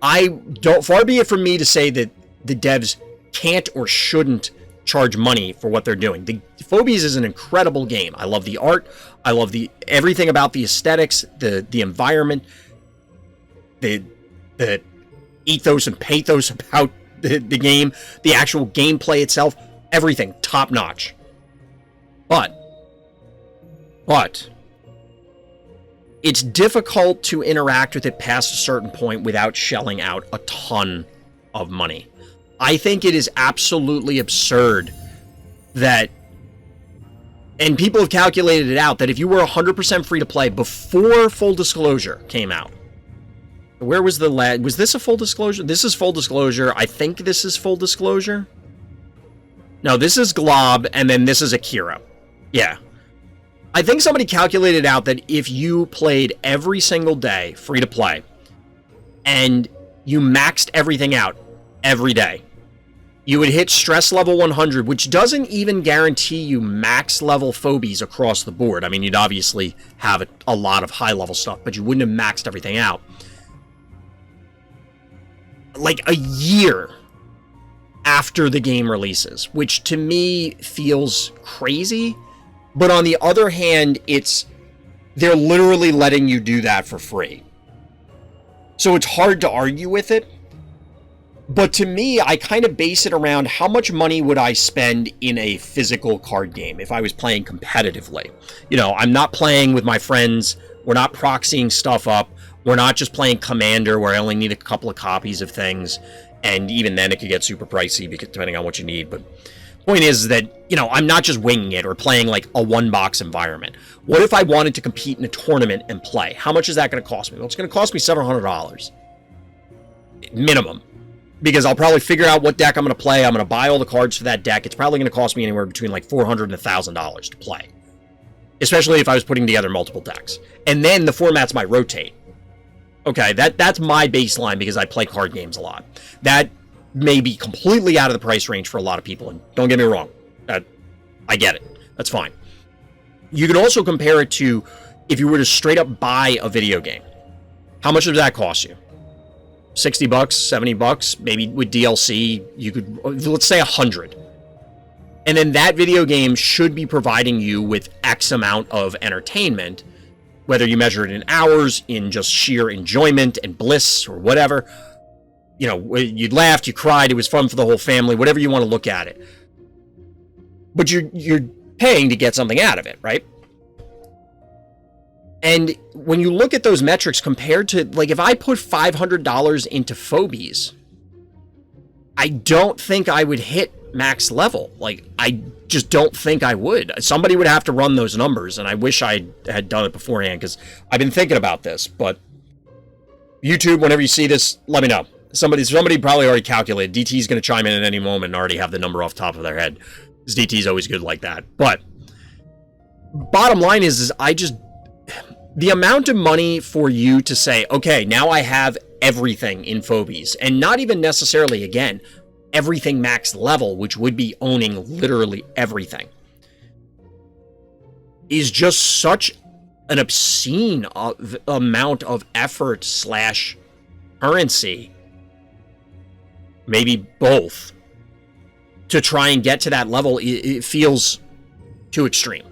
Far be it from me to say that the devs can't or shouldn't charge money for what they're doing. The Phobies is an incredible game. I love the art. I love everything about the aesthetics, the environment, the ethos and pathos about the game, the actual gameplay itself, everything top notch. But it's difficult to interact with it past a certain point without shelling out a ton of money. I think it is absolutely absurd that, and people have calculated it out, that if you were 100% free to play before full disclosure came out, where was was this a full disclosure? This is full disclosure. I think this is full disclosure. No, this is Glob, and then this is Akira. Yeah. I think somebody calculated out that if you played every single day free to play, and you maxed everything out every day, you would hit stress level 100, which doesn't even guarantee you max level Phobies across the board. I mean, you'd obviously have a lot of high level stuff, but you wouldn't have maxed everything out. Like a year after the game releases, which to me feels crazy. But on the other hand, they're literally letting you do that for free. So it's hard to argue with it. But to me, I kind of base it around how much money would I spend in a physical card game if I was playing competitively. You know, I'm not playing with my friends. We're not proxying stuff up. We're not just playing Commander where I only need a couple of copies of things. And even then it could get super pricey because depending on what you need. But point is that, you know, I'm not just winging it or playing like a one-box environment. What if I wanted to compete in a tournament and play? How much is that going to cost me? Well, it's going to cost me $700 minimum. Because I'll probably figure out what deck I'm going to play. I'm going to buy all the cards for that deck. It's probably going to cost me anywhere between like $400 and $1,000 to play. Especially if I was putting together multiple decks. And then the formats might rotate. Okay, that's my baseline because I play card games a lot. That may be completely out of the price range for a lot of people. And don't get me wrong. I get it. That's fine. You can also compare it to if you were to straight up buy a video game. How much does that cost you? $60, $70, maybe with DLC, you could, let's say 100. And then that video game should be providing you with X amount of entertainment, whether you measure it in hours, in just sheer enjoyment and bliss or whatever. You know, you laughed, you cried, it was fun for the whole family, whatever you want to look at it. But you're paying to get something out of it, right? And when you look at those metrics compared to, like, if I put $500 into Phobies, I don't think I would hit max level. Like, I just don't think I would. Somebody would have to run those numbers, and I wish I had done it beforehand, because I've been thinking about this, but YouTube, whenever you see this, let me know. Somebody probably already calculated. DT's going to chime in at any moment and already have the number off the top of their head, because DT's always good like that. But bottom line is the amount of money for you to say, okay, now I have everything in Phobies, and not even necessarily, again, everything max level, which would be owning literally everything, is just such an obscene amount of effort / currency, maybe both, to try and get to that level. It feels too extreme.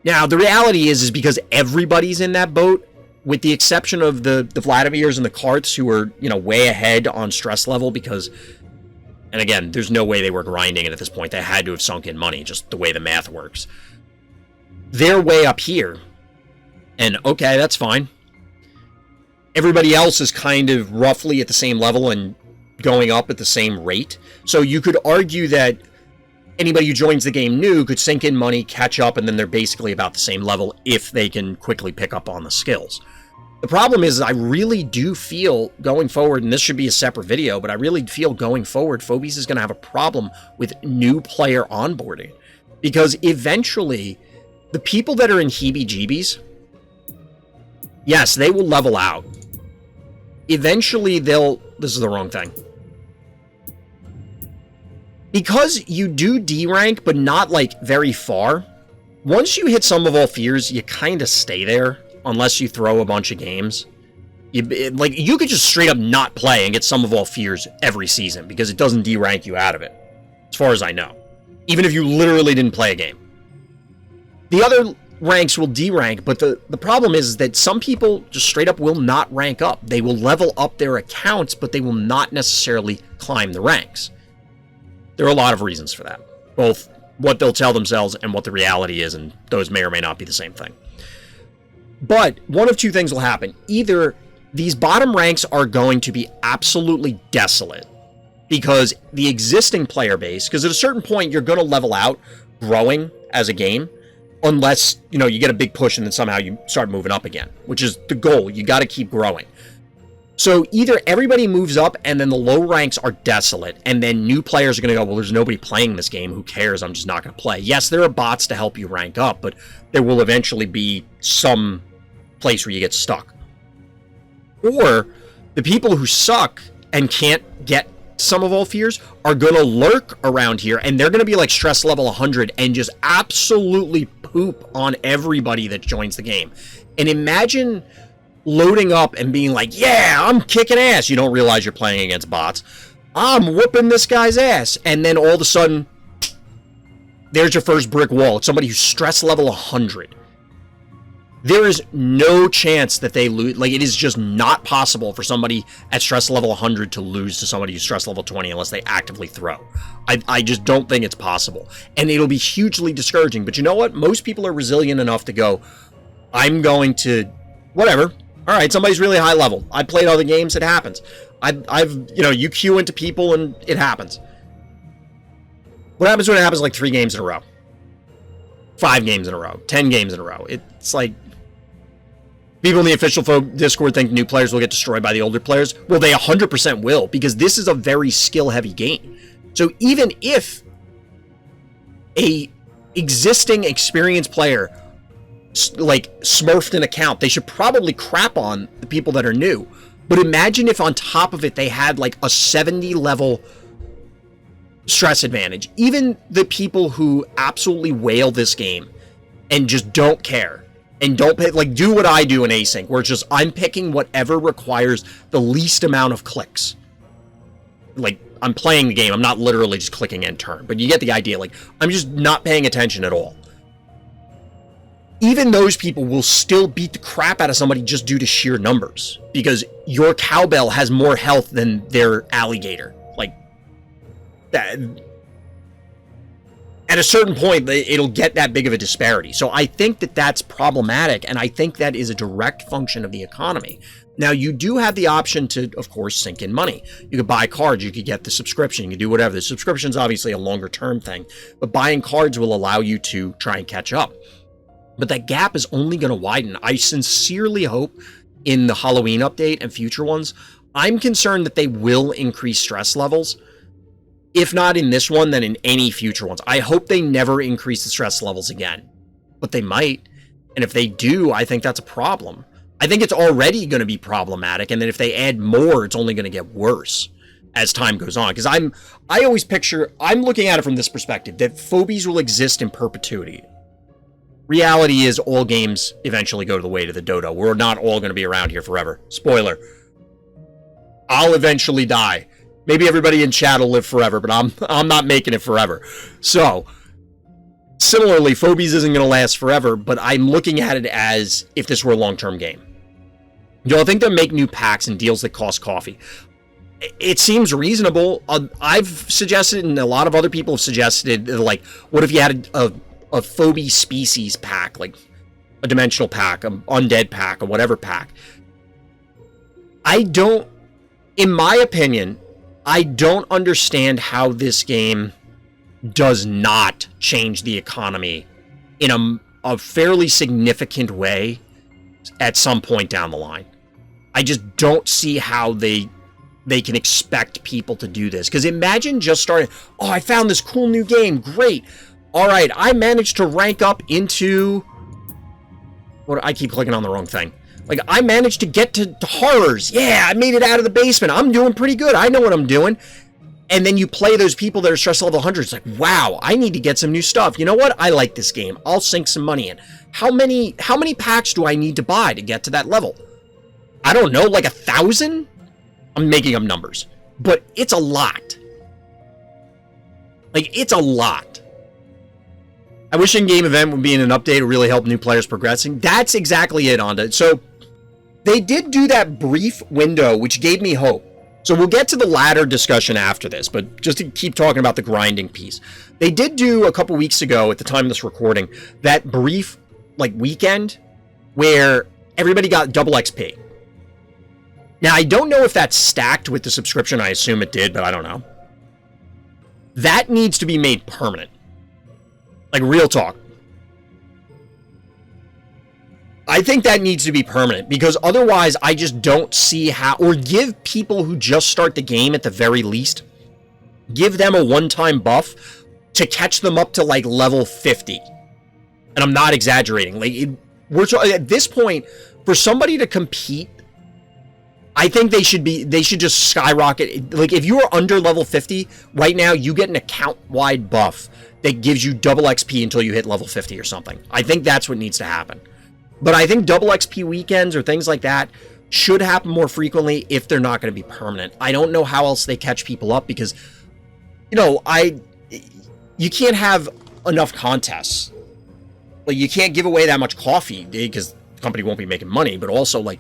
Now, the reality is because everybody's in that boat, with the exception of the Vladimirs and the Karths, who are, you know, way ahead on stress level because, and again, there's no way they were grinding it at this point. They had to have sunk in money, just the way the math works. They're way up here, and okay, that's fine. Everybody else is kind of roughly at the same level and going up at the same rate. So you could argue that anybody who joins the game new could sink in money, catch up, and then they're basically about the same level if they can quickly pick up on the skills. The problem is I really do feel going forward, and this should be a separate video, but I really feel going forward, Phobies is going to have a problem with new player onboarding. Because eventually, the people that are in heebie-jeebies, yes, they will level out. Eventually, this is the wrong thing. Because you do D-rank, but not, like, very far, once you hit Sum of All Fears, you kind of stay there, unless you throw a bunch of games. You could just straight up not play and get Sum of All Fears every season, because it doesn't D-rank you out of it, as far as I know. Even if you literally didn't play a game. The other ranks will D-rank, but the problem is that some people just straight up will not rank up. They will level up their accounts, but they will not necessarily climb the ranks. There are a lot of reasons for that, both what they'll tell themselves and what the reality is, and those may or may not be the same thing. But one of two things will happen. Either these bottom ranks are going to be absolutely desolate because the existing player base, because at a certain point you're going to level out growing as a game, unless, you know, you get a big push and then somehow you start moving up again, which is the goal. You got to keep growing. So either everybody moves up and then the low ranks are desolate, and then new players are going to go, well, there's nobody playing this game. Who cares? I'm just not going to play. Yes, there are bots to help you rank up, but there will eventually be some place where you get stuck. Or the people who suck and can't get Sum of All Fears are going to lurk around here, and they're going to be like stress level 100 and just absolutely poop on everybody that joins the game. And imagine loading up and being like, yeah, I'm kicking ass. You don't realize you're playing against bots. I'm whooping this guy's ass. And then all of a sudden, there's your first brick wall. It's somebody who's stress level 100. There is no chance that they lose. Like, it is just not possible for somebody at stress level 100 to lose to somebody who's stress level 20 unless they actively throw. I just don't think it's possible. And it'll be hugely discouraging. But you know what? Most people are resilient enough to go, I'm going to, whatever. All right, somebody's really high level. I played other games. It happens. You queue into people and it happens. What happens when it happens like 3 games in a row? 5 games in a row? 10 games in a row? It's like, people in the official Discord think new players will get destroyed by the older players. Well, they 100% will, because this is a very skill-heavy game. So even if a existing experienced player like smurfed an account, they should probably crap on the people that are new. But imagine if on top of it they had like a 70 level stress advantage. Even the people who absolutely whale this game and just don't care and don't pay, like, do what I do in async, where it's just I'm picking whatever requires the least amount of clicks. Like, I'm playing the game, I'm not literally just clicking end turn, but you get the idea. Like, I'm just not paying attention at all. Even those people will still beat the crap out of somebody just due to sheer numbers, because your cowbell has more health than their alligator. Like, that. At a certain point, it'll get that big of a disparity. So I think that that's problematic, and I think that is a direct function of the economy. Now, you do have the option to, of course, sink in money. You could buy cards, you could get the subscription, you could do whatever. The subscription's obviously a longer-term thing, but buying cards will allow you to try and catch up. But that gap is only going to widen. I sincerely hope in the Halloween update and future ones, I'm concerned that they will increase stress levels. If not in this one, then in any future ones. I hope they never increase the stress levels again. But they might. And if they do, I think that's a problem. I think it's already going to be problematic. And then if they add more, it's only going to get worse as time goes on. Because I always picture, I'm looking at it from this perspective, that phobies will exist in perpetuity. Reality is all games eventually go to the way to the dodo. We're not all going to be around here forever. Spoiler. I'll eventually die. Maybe everybody in chat will live forever, but I'm not making it forever. So, similarly, Phobies isn't going to last forever, but I'm looking at it as if this were a long-term game. I think they'll make new packs and deals that cost coffee. It seems reasonable. I've suggested, and a lot of other people have suggested, like, what if you had a Phobie species pack, like a dimensional pack, an undead pack, or whatever pack. In my opinion, I don't understand how this game does not change the economy in a fairly significant way at some point down the line. I just don't see how they can expect people to do this. Because imagine just starting, oh, I found this cool new game, great. All right, I managed to rank up into, I keep clicking on the wrong thing. Like, I managed to get to horrors. Yeah, I made it out of the basement. I'm doing pretty good. I know what I'm doing. And then you play those people that are stress level 100. It's like, wow, I need to get some new stuff. You know what? I like this game. I'll sink some money in. How many packs do I need to buy to get to that level? I don't know, like 1,000? I'm making up numbers. But it's a lot. Like, it's a lot. I wish in-game event would be in an update to really help new players progressing. That's exactly it, Onda. So, they did do that brief window, which gave me hope. So we'll get to the ladder discussion after this, but just to keep talking about the grinding piece. They did do a couple weeks ago, at the time of this recording, that brief, like, weekend where everybody got double XP. Now, I don't know if that's stacked with the subscription. I assume it did, but I don't know. That needs to be made permanent. Like, real talk. I think that needs to be permanent, because otherwise I just don't see how, or give people who just start the game at the very least, give them a one-time buff to catch them up to like level 50. And I'm not exaggerating. Like, at this point, for somebody to compete, I think they should just skyrocket. Like, if you are under level 50, right now you get an account-wide buff that gives you double XP until you hit level 50 or something. I think that's what needs to happen. But I think double XP weekends or things like that should happen more frequently if they're not going to be permanent. I don't know how else they catch people up because, you know, you can't have enough contests. Like, you can't give away that much coffee because the company won't be making money, but also, like,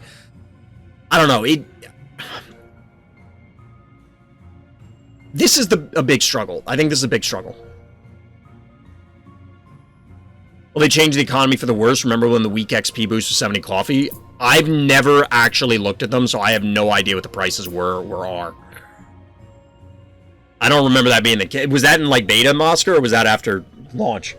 I don't know, this is a big struggle. I think this is a big struggle. Well, they changed the economy for the worse. Remember when the week XP boost was 70 coffee? I've never actually looked at them, so I have no idea what the prices were or are. I don't remember that being the case. Was that in, like, beta, Moscow, or was that after launch?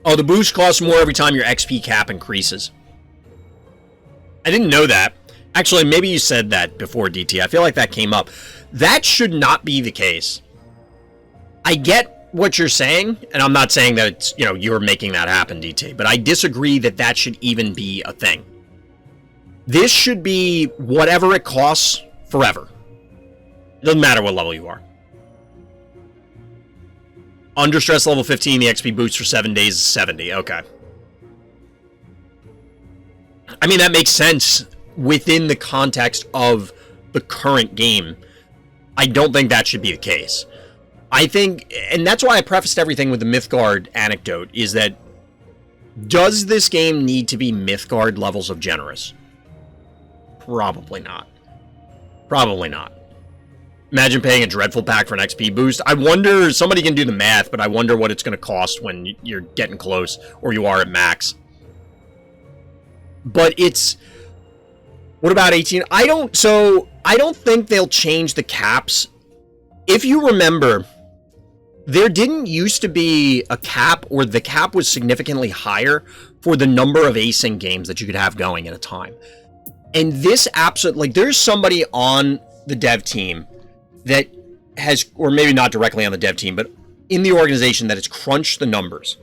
Oh, the boost costs more every time your XP cap increases. I didn't know that. Actually, maybe you said that before, DT. I feel like that came up. That should not be the case. I get what you're saying, and I'm not saying that it's, you know, you're making that happen, DT, but I disagree that that should even be a thing. This should be whatever it costs forever. It doesn't matter what level you are. Under stress level 15, the XP boost for 7 days is 70. Okay. I mean, that makes sense within the context of the current game. I don't think that should be the case. I think, and that's why I prefaced everything with the Mythgard anecdote, is that does this game need to be Mythgard levels of generous? Probably not. Probably not. Imagine paying a dreadful pack for an XP boost. I wonder, somebody can do the math, but I wonder what it's going to cost when you're getting close, or you are at max. But it's... What about 18? I don't think they'll change the caps. If you remember, there didn't used to be a cap, or the cap was significantly higher for the number of async games that you could have going at a time. And this absolutely, like, there's somebody on the dev team that has, or maybe not directly on the dev team, but in the organization that has crunched the numbers.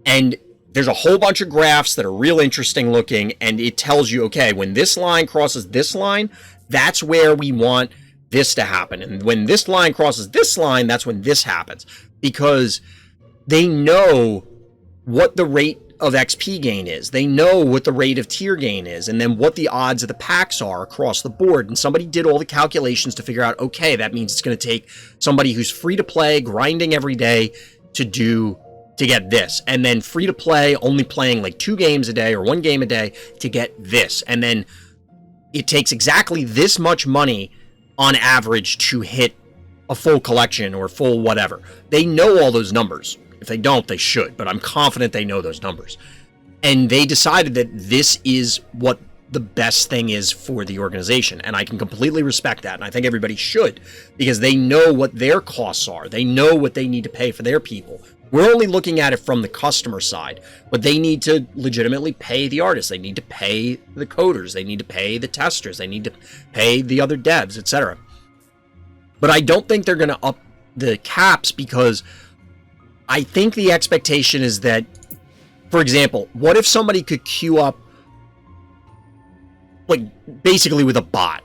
And there's a whole bunch of graphs that are real interesting looking, and it tells you, okay, when this line crosses this line, that's where we want this to happen. And when this line crosses this line, that's when this happens. Because they know what the rate of XP gain is. They know what the rate of tier gain is, and then what the odds of the packs are across the board. And somebody did all the calculations to figure out, okay, that means it's going to take somebody who's free to play, grinding every day to get this, and then free to play, only playing like 2 games a day or 1 game a day to get this. And then it takes exactly this much money on average to hit a full collection or full whatever. They know all those numbers. If they don't, they should, but I'm confident they know those numbers. And they decided that this is what the best thing is for the organization, and I can completely respect that, and I think everybody should, because they know what their costs are. They know what they need to pay for their people. We're only looking at it from the customer side, but they need to legitimately pay the artists. They need to pay the coders. They need to pay the testers. They need to pay the other devs, etc. But I don't think they're going to up the caps, because I think the expectation is that, for example, what if somebody could queue up, like, basically with a bot,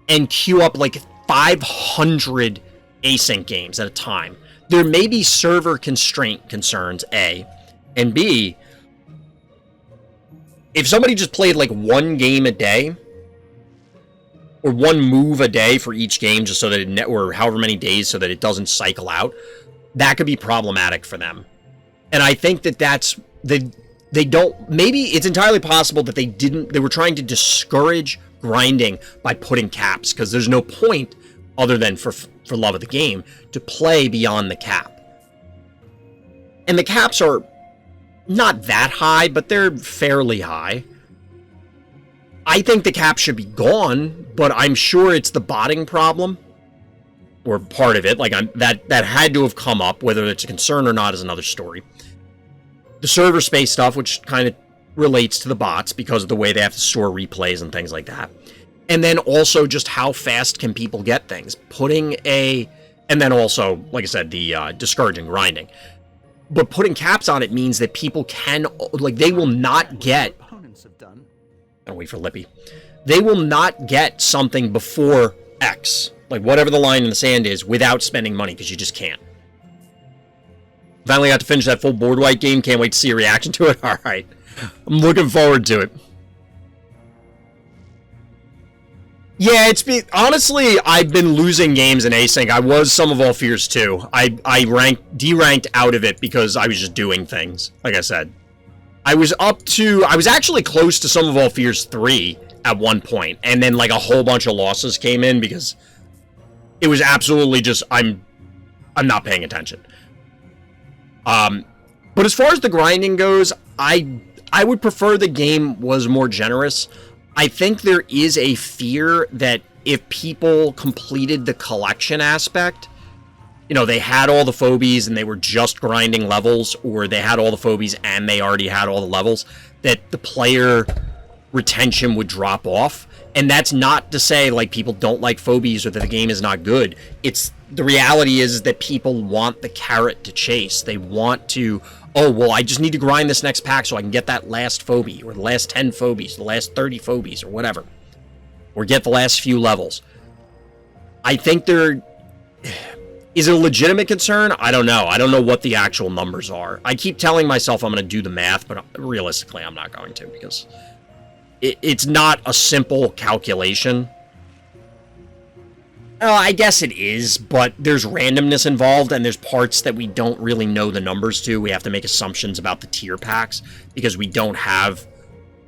and queue up like 500 async games at a time? There may be server constraint concerns, A, and B, if somebody just played like 1 game a day, or 1 move a day for each game, just so that it, or however many days, so that it doesn't cycle out, that could be problematic for them. And I think that that's, they don't, maybe it's entirely possible that they were trying to discourage grinding by putting caps, because there's no point, other than for love of the game, to play beyond the cap. And the caps are not that high, but they're fairly high. I think the cap should be gone, but I'm sure it's the botting problem, or part of it. Like, that had to have come up. Whether it's a concern or not is another story. The server space stuff, which kind of relates to the bots because of the way they have to store replays and things like that. And then also just how fast can people get things. And then also, like I said, the discouraging grinding. But putting caps on it means that people can, like, they will not get, I'll wait for Lippy. They will not get something before X, like whatever the line in the sand is, without spending money, because you just can't. Finally got to finish that full board wipe game. Can't wait to see your reaction to it. All right. I'm looking forward to it. Yeah, honestly, I've been losing games in async. I was Sum of All Fears too. I deranked out of it because I was just doing things. Like I said, I was actually close to Sum of All Fears 3 at one point, and then like a whole bunch of losses came in because it was absolutely just I'm not paying attention. But as far as the grinding goes, I would prefer the game was more generous. I think there is a fear that if people completed the collection aspect, you know, they had all the phobies and they were just grinding levels, or they had all the phobies and they already had all the levels, that the player retention would drop off. And that's not to say like people don't like phobies or that the game is not good. It's the reality is that people want the carrot to chase. They want to, oh, well, I just need to grind this next pack so I can get that last phobie, or the last 10 phobies, the last 30 phobies, or whatever. Or get the last few levels. I think there... Is it a legitimate concern? I don't know. I don't know what the actual numbers are. I keep telling myself I'm going to do the math, but realistically I'm not going to, because it's not a simple calculation. I guess it is, but there's randomness involved, and there's parts that we don't really know the numbers to. We have to make assumptions about the tier packs, because we don't have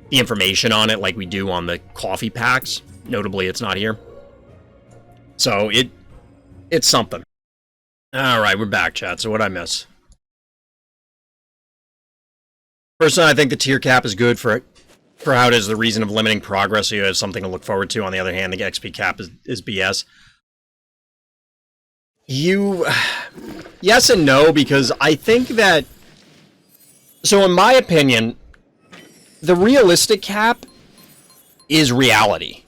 the information on it like we do on the coffee packs. Notably, it's not here. So, it's something. Alright, we're back, chat. So, what'd I miss? Personally, I think the tier cap is good for how it is the reason of limiting progress, so you have something to look forward to. On the other hand, the XP cap is BS. Yes and no, because I think that... So in my opinion, the realistic cap is reality.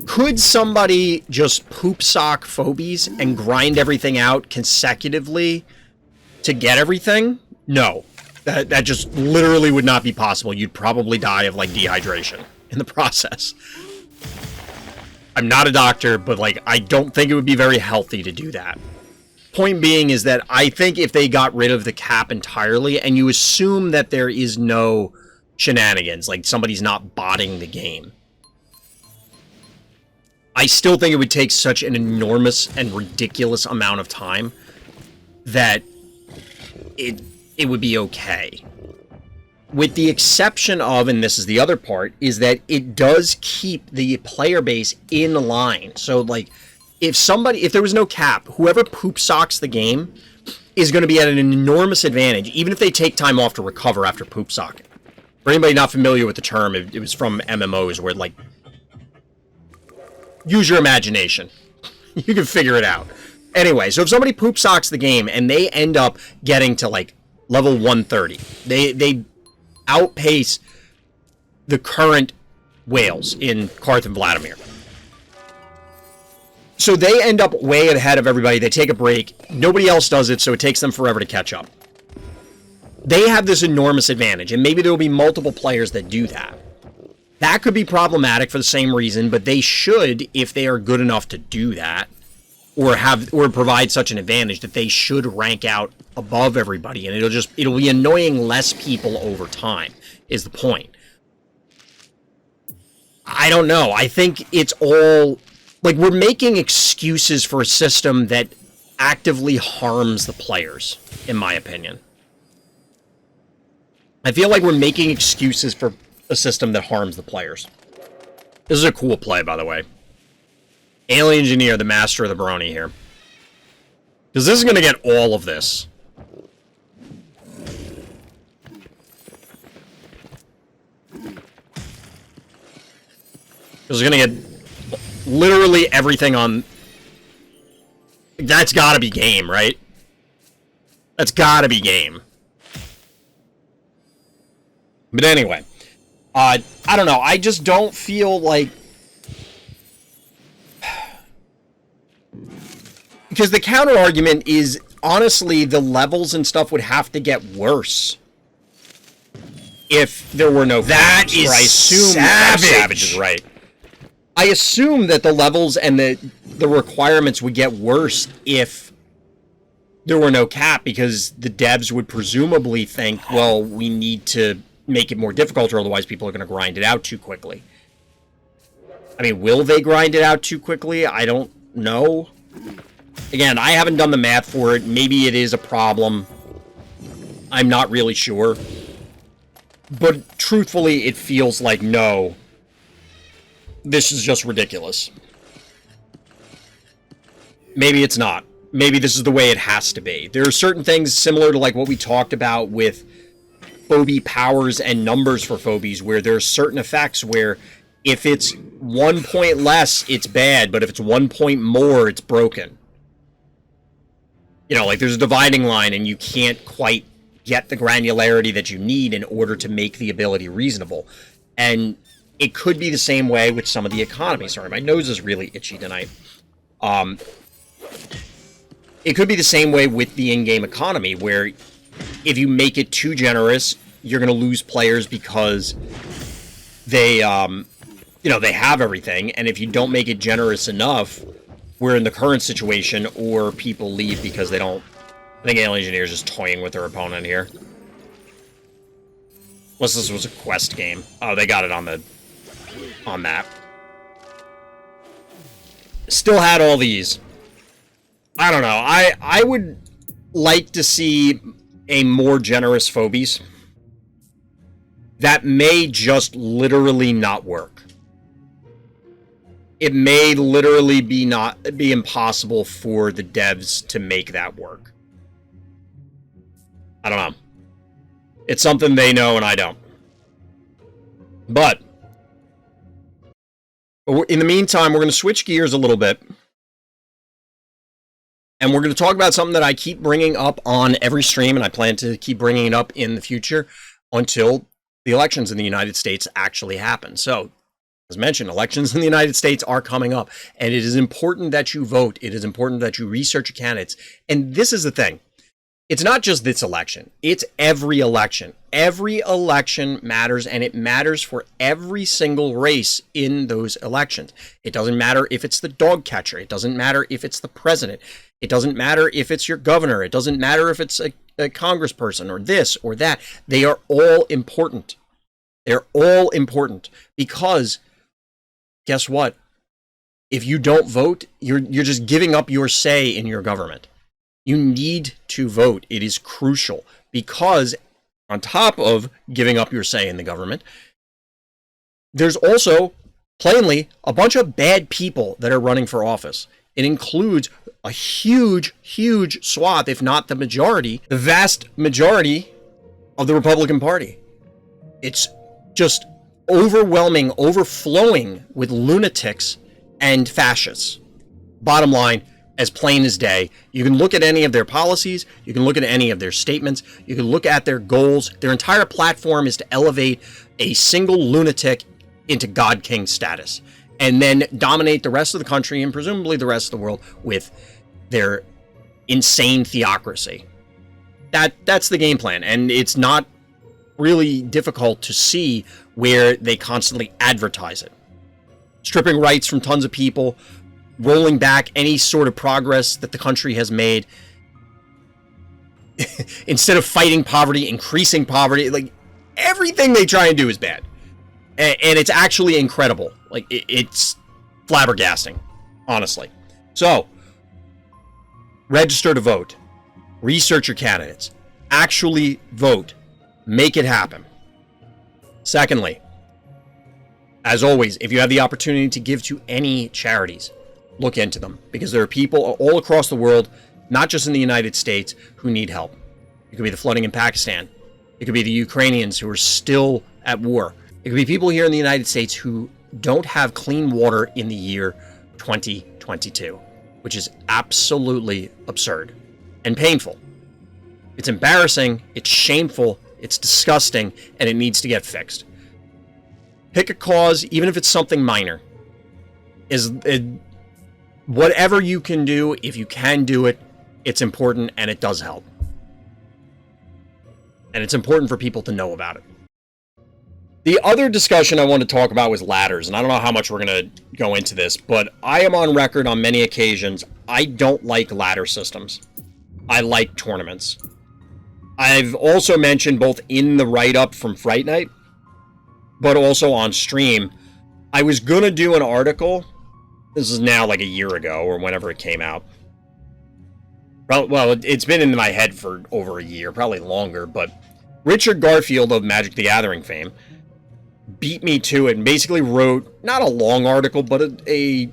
Could somebody just poop sock phobies and grind everything out consecutively to get everything? No. That just literally would not be possible. You'd probably die of, like, dehydration in the process. I'm not a doctor, but, like, I don't think it would be very healthy to do that. Point being is that I think if they got rid of the cap entirely, and you assume that there is no shenanigans, like somebody's not botting the game, I still think it would take such an enormous and ridiculous amount of time that it would be okay. With the exception of, and this is the other part, is that it does keep the player base in line. So, like, if there was no cap, whoever poop socks the game is going to be at an enormous advantage, even if they take time off to recover after poop socking. For anybody not familiar with the term, it was from MMOs where, like, use your imagination. You can figure it out. Anyway, so if somebody poop socks the game and they end up getting to, like, level 130, they outpace the current whales in Karth and Vladimir. So they end up way ahead of everybody. They take a break. Nobody else does it, so it takes them forever to catch up. They have this enormous advantage, and maybe there will be multiple players that do that. That could be problematic for the same reason, but they should, if they are good enough to do that, or provide such an advantage, that they should rank out above everybody, and it'll be annoying less people over time, is the point. I don't know. I think it's all... Like, we're making excuses for a system that actively harms the players, in my opinion. I feel like we're making excuses for a system that harms the players. This is a cool play, by the way. Alien Engineer, the master of the brony here. Because this is going to get all of this. This is going to get literally everything on... That's gotta be game, right? That's gotta be game. But anyway. I don't know. I just don't feel like... Because the counter-argument is, honestly, the levels and stuff would have to get worse if there were no... That is savage! Savage is right. I assume that the levels and the requirements would get worse if there were no cap, because the devs would presumably think, well, we need to make it more difficult, or otherwise people are going to grind it out too quickly. I mean, will they grind it out too quickly? I don't know. Again, I haven't done the math for it. Maybe it is a problem. I'm not really sure. But truthfully, it feels like, no, this is just ridiculous. Maybe it's not. Maybe this is the way it has to be. There are certain things similar to like what we talked about with Phobie powers and numbers for Phobies, where there are certain effects where if it's 1 point less, it's bad, but if it's 1 point more, it's broken. You know, like there's a dividing line and you can't quite get the granularity that you need in order to make the ability reasonable. And it could be the same way with some of the economy. Sorry, my nose is really itchy tonight. It could be the same way with the in-game economy, where if you make it too generous, you're going to lose players because they, you know, they have everything. And if you don't make it generous enough, we're in the current situation, or people leave because they don't. I think Alien Engineer's just toying with their opponent here. Unless this was a quest game. Oh, they got it on that. Still had all these. I don't know. I would like to see a more generous Phobies. That may just literally not work. It may literally be impossible for the devs to make that work. I don't know. It's something they know and I don't. But in the meantime, we're going to switch gears a little bit. And we're going to talk about something that I keep bringing up on every stream, and I plan to keep bringing it up in the future until the elections in the United States actually happen. So, as mentioned, elections in the United States are coming up, and it is important that you vote. It is important that you research your candidates. And this is the thing. It's not just this election. It's every election. Every election matters, and it matters for every single race in those elections. It doesn't matter if it's the dog catcher. It doesn't matter if it's the president. It doesn't matter if it's your governor. It doesn't matter if it's a congressperson or this or that. They are all important. They're all important because guess what? If you don't vote, you're just giving up your say in your government. You need to vote. It is crucial because on top of giving up your say in the government, there's also plainly a bunch of bad people that are running for office. It includes a huge, huge swath, if not the majority, the vast majority of the Republican Party. It's just overwhelming, overflowing with lunatics and fascists. Bottom line, as plain as day. You can look at any of their policies. You can look at any of their statements. You can look at their goals. Their entire platform is to elevate a single lunatic into God King status and then dominate the rest of the country and presumably the rest of the world with their insane theocracy. That's the game plan, and it's not really difficult to see where they constantly advertise it. Stripping rights from tons of people, rolling back any sort of progress that the country has made. Instead of fighting poverty, increasing poverty. Like, everything they try and do is bad. And it's actually incredible. Like, it's flabbergasting, honestly. So, register to vote. Research your candidates. Actually vote. Make it happen. Secondly, as always, if you have the opportunity to give to any charities, look into them, because there are people all across the world, not just in the United States, who need help. It could be the flooding in Pakistan. It could be the Ukrainians who are still at war. It could be people here in the United States who don't have clean water in the year 2022, which is absolutely absurd and painful. It's embarrassing, it's shameful, it's disgusting, and it needs to get fixed. Pick a cause, even if it's something minor. Whatever you can do, if you can do it, it's important and it does help. And it's important for people to know about it. The other discussion I want to talk about was ladders, and I don't know how much we're going to go into this, but I am on record on many occasions, I don't like ladder systems. I like tournaments. I've also mentioned both in the write-up from Fright Night, but also on stream, I was going to do an article. This is now like a year ago or whenever it came out. Well, it's been in my head for over a year, probably longer, but Richard Garfield of Magic the Gathering fame beat me to it and basically wrote, not a long article, but a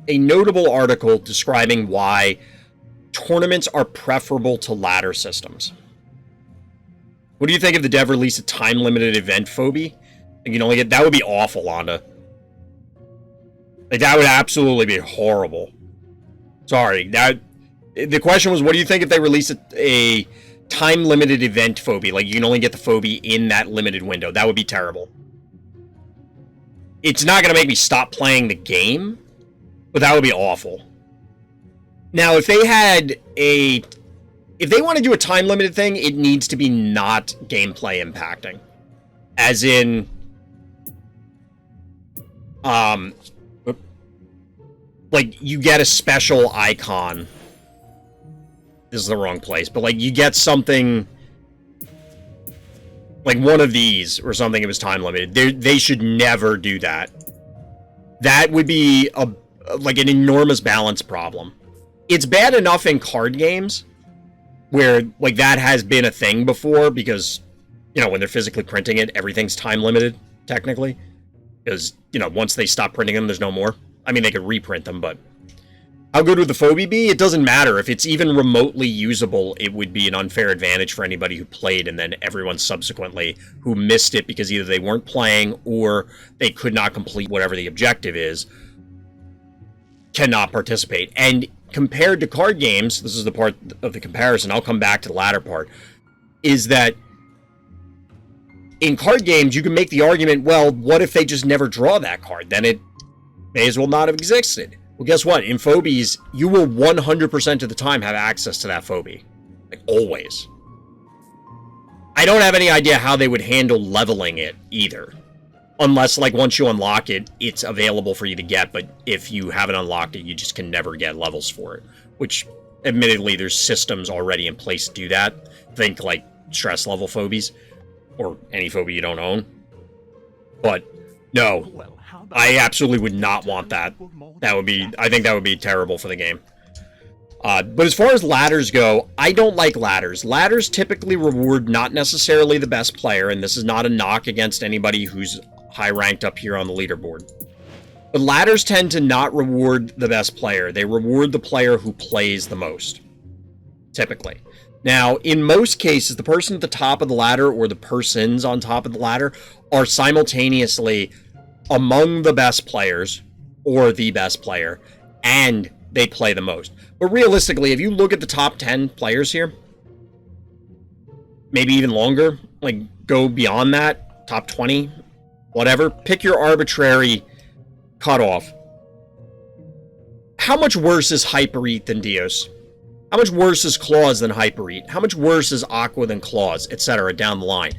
notable article describing why tournaments are preferable to ladder systems. What do you think if the dev released a time-limited event Phobie? You can only get, that would be awful, Londa. Like, that would absolutely be horrible. Sorry, the question was, what do you think if they released a time-limited event Phobie? Like, you can only get the Phobie in that limited window. That would be terrible. It's not going to make me stop playing the game, but that would be awful. Now, if they had if they want to do a time-limited thing, it needs to be not gameplay impacting. As in, like, you get a special icon. This is the wrong place, but, like, you get something, like one of these or something. It was time-limited. They should never do that. That would be, like, an enormous balance problem. It's bad enough in card games where, like, that has been a thing before because, you know, when they're physically printing it, everything's time-limited, technically. Because, you know, once they stop printing them, there's no more. I mean, they could reprint them, but how good would the Phobie be? It doesn't matter. If it's even remotely usable, it would be an unfair advantage for anybody who played, and then everyone subsequently who missed it because either they weren't playing or they could not complete whatever the objective is, cannot participate. And compared to card games, this is the part of the comparison, I'll come back to the latter part, is that in card games, you can make the argument, well, what if they just never draw that card? Then it may as well not have existed. Well, guess what? In Phobies, you will 100% of the time have access to that Phobie. Like, always. I don't have any idea how they would handle leveling it, either. Unless, like, once you unlock it, it's available for you to get, but if you haven't unlocked it, you just can never get levels for it. Which, admittedly, there's systems already in place to do that. Think, like, stress level Phobies. Or any Phobie you don't own. But, no. I absolutely would not want that. That would be, I think that would be terrible for the game. But as far as ladders go, I don't like ladders. Ladders typically reward not necessarily the best player, and this is not a knock against anybody who's high-ranked up here on the leaderboard. But ladders tend to not reward the best player. They reward the player who plays the most, typically. Now, in most cases, the person at the top of the ladder or the persons on top of the ladder are simultaneously among the best players or the best player, and they play the most. But realistically, if you look at the top 10 players here, maybe even longer, like go beyond that, top 20, whatever, pick your arbitrary cutoff. How much worse is Hyper-Eat than Dios? How much worse is Claws than Hyper-Eat? How much worse is Aqua than Claws, etc. down the line?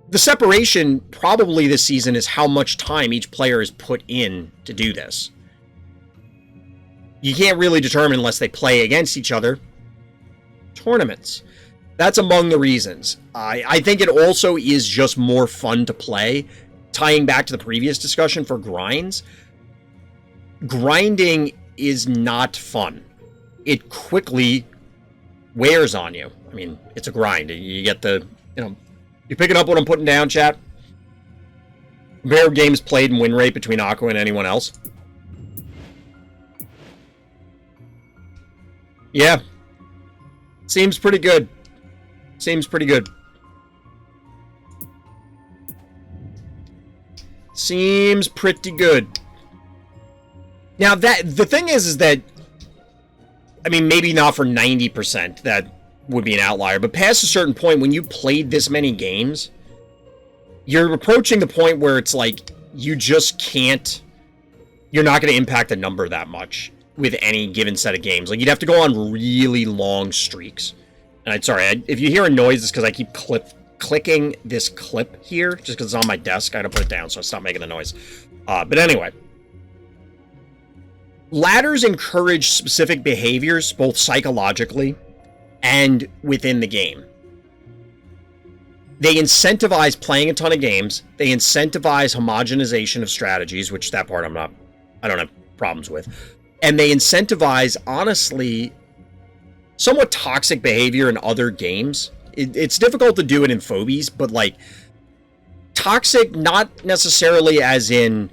The separation probably this season is how much time each player has put in to do this. You can't really determine unless they play against each other. Tournaments. That's among the reasons. I think it also is just more fun to play. Tying back to the previous discussion for grinds, grinding is not fun. It quickly wears on you. I mean, it's a grind. You get the, you know, you picking up what I'm putting down, chat? Compare games played and win rate between Aqua and anyone else. Yeah. Seems pretty good. Seems pretty good. Seems pretty good. Now, the thing is that, I mean, maybe not for 90%, that would be an outlier, but past a certain point, when you played this many games, you're approaching the point where it's like, you just can't, you're not going to impact the number that much with any given set of games. Like, you'd have to go on really long streaks. And if you hear a noise, it's because I keep clicking this clip here, just because it's on my desk. I gotta put it down, so I stop making the noise. But anyway. ladders encourage specific behaviors, both psychologically and within the game. They incentivize playing a ton of games. They incentivize homogenization of strategies, which that part I don't have problems with. And they incentivize, honestly, somewhat toxic behavior in other games. It's difficult to do it in Phobies, but like toxic, not necessarily as in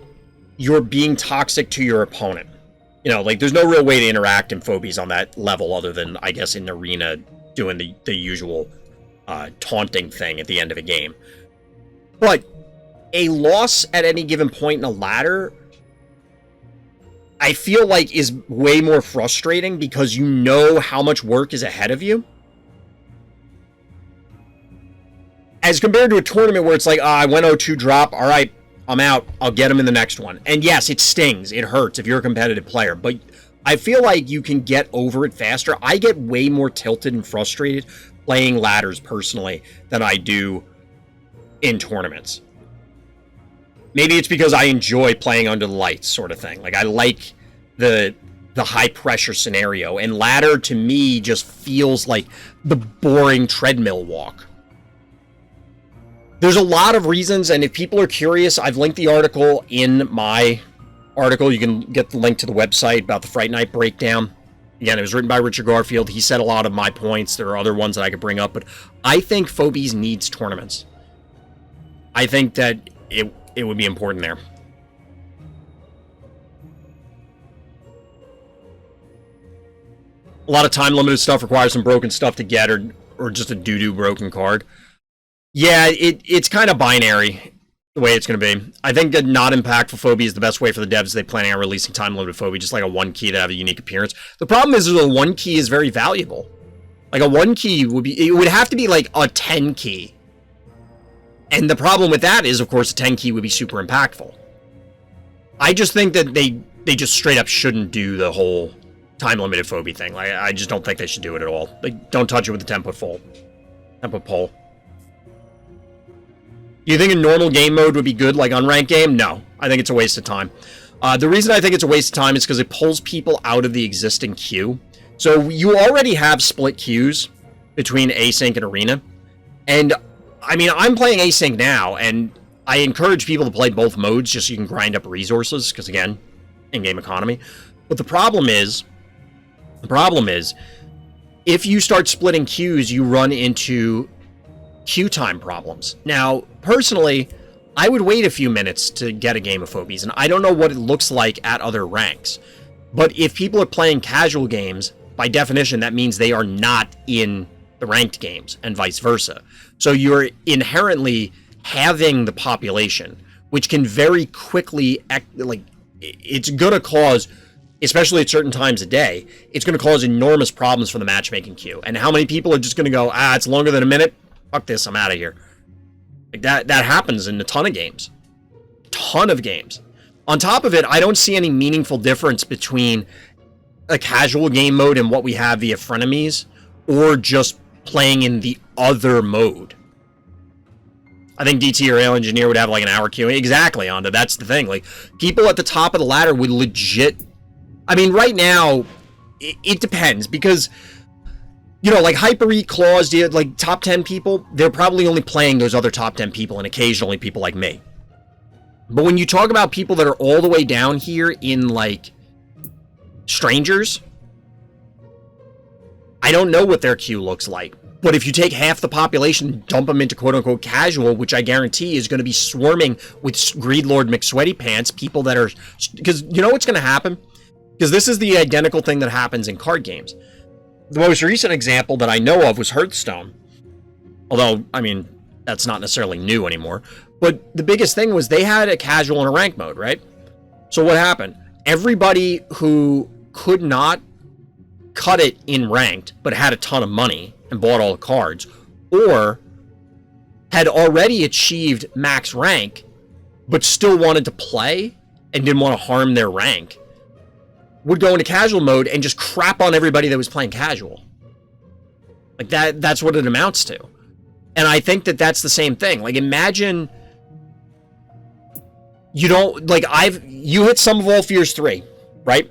you're being toxic to your opponent. You know, like there's no real way to interact in Phobies on that level other than, I guess, in Arena doing the usual taunting thing at the end of a game. But a loss at any given point in a ladder, I feel like, is way more frustrating because you know how much work is ahead of you. As compared to a tournament where it's like, I went 0-2 drop, all right, I'm out, I'll get him in the next one. And yes, it stings, it hurts if you're a competitive player, but I feel like you can get over it faster. I get way more tilted and frustrated playing ladders personally than I do in tournaments. Maybe it's because I enjoy playing under the lights sort of thing. Like I like the high pressure scenario, and ladder to me just feels like the boring treadmill walk. There's a lot of reasons, and if people are curious, I've linked the article in my article. You can get the link to the website about the Fright Night breakdown. Again, it was written by Richard Garfield. He said a lot of my points. There are other ones that I could bring up, but I think Phobies needs tournaments. I think that it would be important there. A lot of time-limited stuff requires some broken stuff to get, or just a doo-doo broken card. Yeah, it's kind of binary, the way it's going to be. I think that not impactful Phobie is the best way for the devs. They're planning on releasing time-limited Phobie, just like a 1 key to have a unique appearance. The problem is that a 1 key is very valuable. Like, a 1 key it would have to be like a 10 key. And the problem with that is, of course, a 10 key would be super impactful. I just think that they just straight up shouldn't do the whole time-limited Phobie thing. Like, I just don't think they should do it at all. Like, don't touch it with the 10-foot pole. 10-foot pole. Do you think a normal game mode would be good, like unranked game? No. I think it's a waste of time. The reason I think it's a waste of time is because it pulls people out of the existing queue. So you already have split queues between async and arena. And, I mean, I'm playing async now, and I encourage people to play both modes just so you can grind up resources, because, again, in-game economy. But the problem is, if you start splitting queues, you run into queue time problems. Now, personally, I would wait a few minutes to get a game of Phobies, and I don't know what it looks like at other ranks. But if people are playing casual games, by definition, that means they are not in the ranked games, and vice versa. So you're inherently having the population, which can very quickly, like, it's gonna cause, especially at certain times a day, it's gonna cause enormous problems for the matchmaking queue. And how many people are just gonna go, it's longer than a minute? Fuck this, I'm out of here. Like that happens in a ton of games. Ton of games. On top of it, I don't see any meaningful difference between a casual game mode and what we have via frenemies, or just playing in the other mode. I think DT or Rail Engineer would have like an hour queue. Exactly, Onda. That's the thing. Like, people at the top of the ladder would legit... I mean, right now, it depends, because... You know, like Hyper Eat, Claws, like top 10 people, they're probably only playing those other top 10 people and occasionally people like me. But when you talk about people that are all the way down here in, like, strangers, I don't know what their queue looks like. But if you take half the population and dump them into quote-unquote casual, which I guarantee is going to be swarming with Greedlord McSweaty Pants, people that are... Because you know what's going to happen? Because this is the identical thing that happens in card games. The most recent example that I know of was Hearthstone. Although, I mean, that's not necessarily new anymore. But the biggest thing was they had a casual and a rank mode, right? So what happened? Everybody who could not cut it in ranked, but had a ton of money and bought all the cards, or had already achieved max rank, but still wanted to play and didn't want to harm their rank, would go into casual mode and just crap on everybody that was playing casual. Like, that's what it amounts to. And I think that that's the same thing. Like, imagine you don't, like, you hit Sum of All Fears 3, right?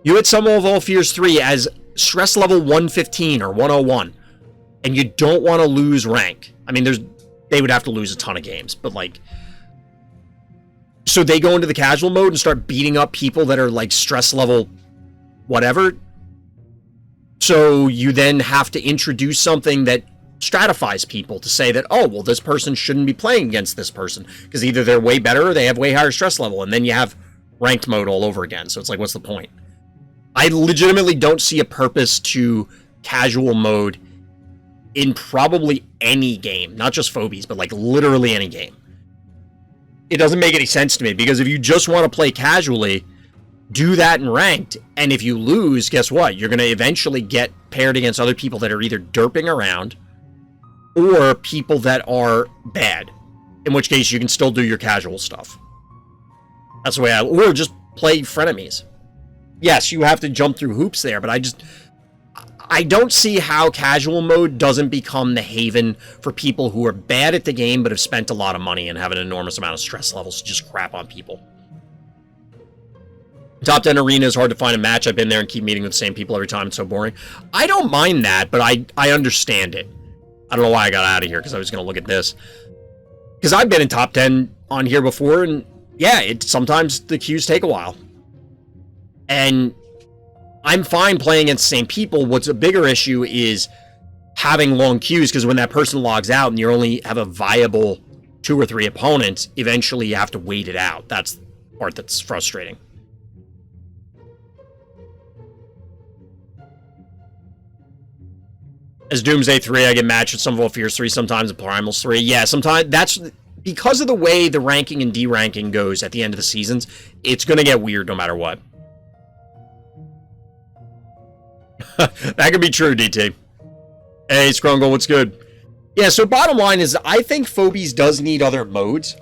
You hit Sum of All Fears 3 as stress level 115 or 101, and you don't want to lose rank. I mean, they would have to lose a ton of games, but like, so they go into the casual mode and start beating up people that are like stress level whatever. So you then have to introduce something that stratifies people to say that, oh, well, this person shouldn't be playing against this person because either they're way better or they have way higher stress level, and then you have ranked mode all over again. So it's like, what's the point? I legitimately don't see a purpose to casual mode in probably any game, not just Phobies, but like literally any game. It doesn't make any sense to me, because if you just want to play casually, do that in ranked, and if you lose, guess what? You're going to eventually get paired against other people that are either derping around or people that are bad, in which case you can still do your casual stuff. That's the way or just play frenemies. Yes, you have to jump through hoops there, but I don't see how casual mode doesn't become the haven for people who are bad at the game but have spent a lot of money and have an enormous amount of stress levels to just crap on people. Top 10 arena is hard to find a match. I've been there and keep meeting with the same people every time. It's so boring. I don't mind that, but I understand it. I don't know why I got out of here, because I was going to look at this. Because I've been in top 10 on here before, and yeah, sometimes the queues take a while. And I'm fine playing against the same people. What's a bigger issue is having long queues, because when that person logs out and you only have a viable 2 or 3 opponents, eventually you have to wait it out. That's the part that's frustrating. As Doomsday 3, I get matched with Sum of All Fears 3, sometimes at Primals 3. Yeah, sometimes that's because of the way the ranking and de-ranking goes at the end of the seasons, it's going to get weird no matter what. That could be true, DT. Hey, Scrungle, what's good? Yeah, so bottom line is, I think Phobies does need other modes,